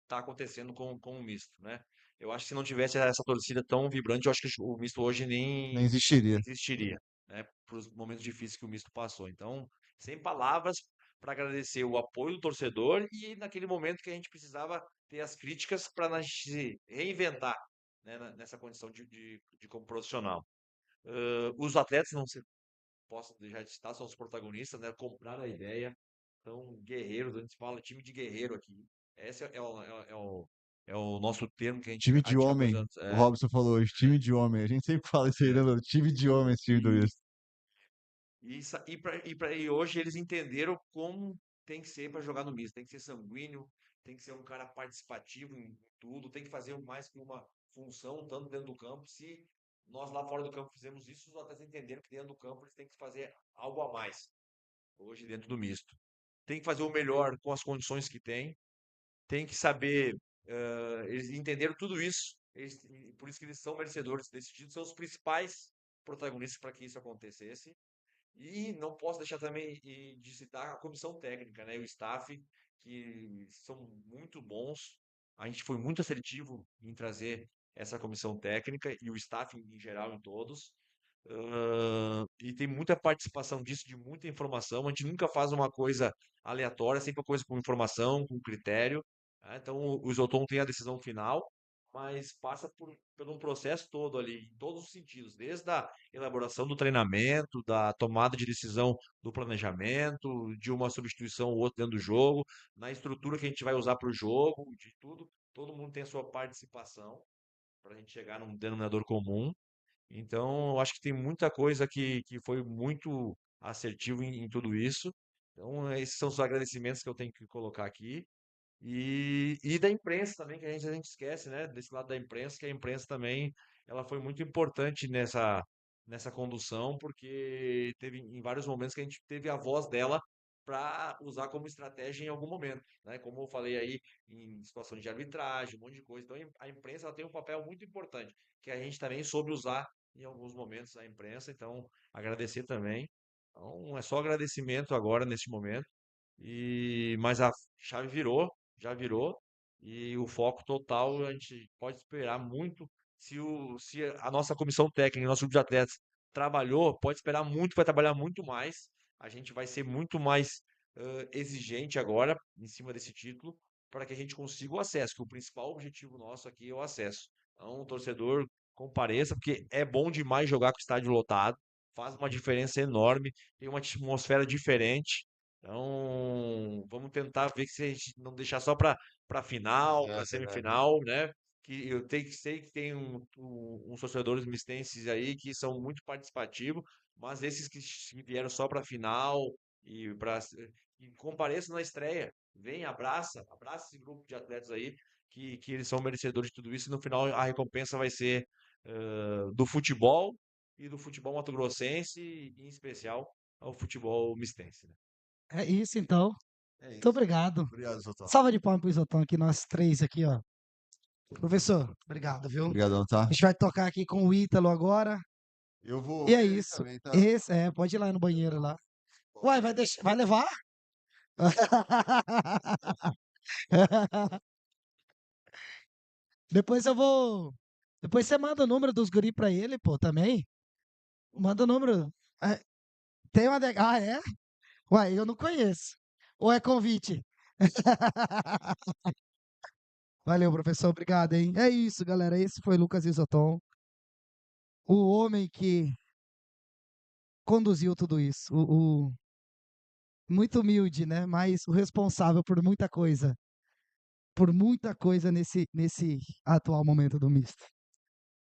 está acontecendo com o misto, né? Eu acho que se não tivesse essa torcida tão vibrante, eu acho que o misto hoje Nem nem existiria. existiria, né? Para os momentos difíceis que o misto passou. Então, sem palavras para agradecer o apoio do torcedor e naquele momento que a gente precisava ter as críticas para a gente se reinventar, né, nessa condição de como profissional. Os atletas, não se posso deixar de citar, são os protagonistas, né? Compraram a ideia, são guerreiros, a gente fala time de guerreiro aqui. Esse é o nosso termo que Time a de gente vai homem, usando. o Robson falou hoje, time de homem. A gente sempre fala isso aí, né, mano? Time de homem, esse time do E, Misto. e hoje eles entenderam como tem que ser para jogar no misto. Tem que ser sanguíneo, tem que ser um cara participativo em tudo, tem que fazer mais que uma função, tanto dentro do campo. Se nós lá fora do campo fizemos isso, os atletas entenderam que dentro do campo eles têm que fazer algo a mais, hoje dentro do misto. Tem que fazer o melhor com as condições que tem que saber. Eles entenderam tudo isso, por isso que eles são merecedores desse título, são os principais protagonistas para que isso acontecesse. E não posso deixar também de citar a comissão técnica, né? E o staff, que são muito bons. A gente foi muito assertivo em trazer essa comissão técnica e o staff em geral em todos. E tem muita participação disso, de muita informação. A gente nunca faz uma coisa aleatória, sempre uma coisa com informação, com critério. Né? Então, o Isoton tem a decisão final, mas passa por um processo todo ali, em todos os sentidos, desde a elaboração do treinamento, da tomada de decisão do planejamento, de uma substituição ou outra dentro do jogo, na estrutura que a gente vai usar para o jogo, de tudo. Todo mundo tem a sua participação para a gente chegar num denominador comum. Então, eu acho que tem muita coisa que foi muito assertivo em tudo isso. Então, esses são os agradecimentos que eu tenho que colocar aqui. E da imprensa também, que a gente esquece, né? Desse lado da imprensa, que a imprensa também ela foi muito importante nessa condução, porque teve em vários momentos que a gente teve a voz dela para usar como estratégia em algum momento, né? Como eu falei aí, em situação de arbitragem, um monte de coisa. Então a imprensa ela tem um papel muito importante, que a gente também soube usar em alguns momentos a imprensa. Então, agradecer também. Então, é só agradecimento agora neste momento. Mas a chave virou, já virou, e o foco total a gente pode esperar muito. Se a nossa comissão técnica, nosso grupo de atletas trabalhou, pode esperar muito, vai trabalhar muito mais. A gente vai ser muito mais exigente agora em cima desse título para que a gente consiga o acesso, que o principal objetivo nosso aqui é o acesso. Então, o torcedor compareça, porque é bom demais jogar com o estádio lotado, faz uma diferença enorme, tem uma atmosfera diferente. Então, vamos tentar ver se a gente não deixar só para final, para semifinal, né? Que eu sei que tem uns torcedores mistenses aí que são muito participativos, mas esses que vieram só para final e compareçam na estreia, vem, abraça esse grupo de atletas aí, que eles são merecedores de tudo isso, e no final a recompensa vai ser do futebol e do futebol mato-grossense, e em especial ao futebol mistense, né? É isso, então. É Muito isso. obrigado. Obrigado, Zotão. Salva de palmas pro Isotão aqui, nós três aqui, ó. Professor, obrigado, viu? Obrigadão, tá? A gente vai tocar aqui com o Ítalo agora. Eu vou E é beber isso. também, tá? Pode ir lá no banheiro lá. Uai, vai levar? Depois eu vou. Depois você manda o número dos guri pra ele, pô, também. Manda o número. É, tem uma. Ah, é? Uai, eu não conheço. Ou é convite? Valeu, professor. Obrigado, hein? É isso, galera. Esse foi Lucas Isoton, o homem que conduziu tudo isso. Muito humilde, né? Mas o responsável por muita coisa nesse atual momento do misto.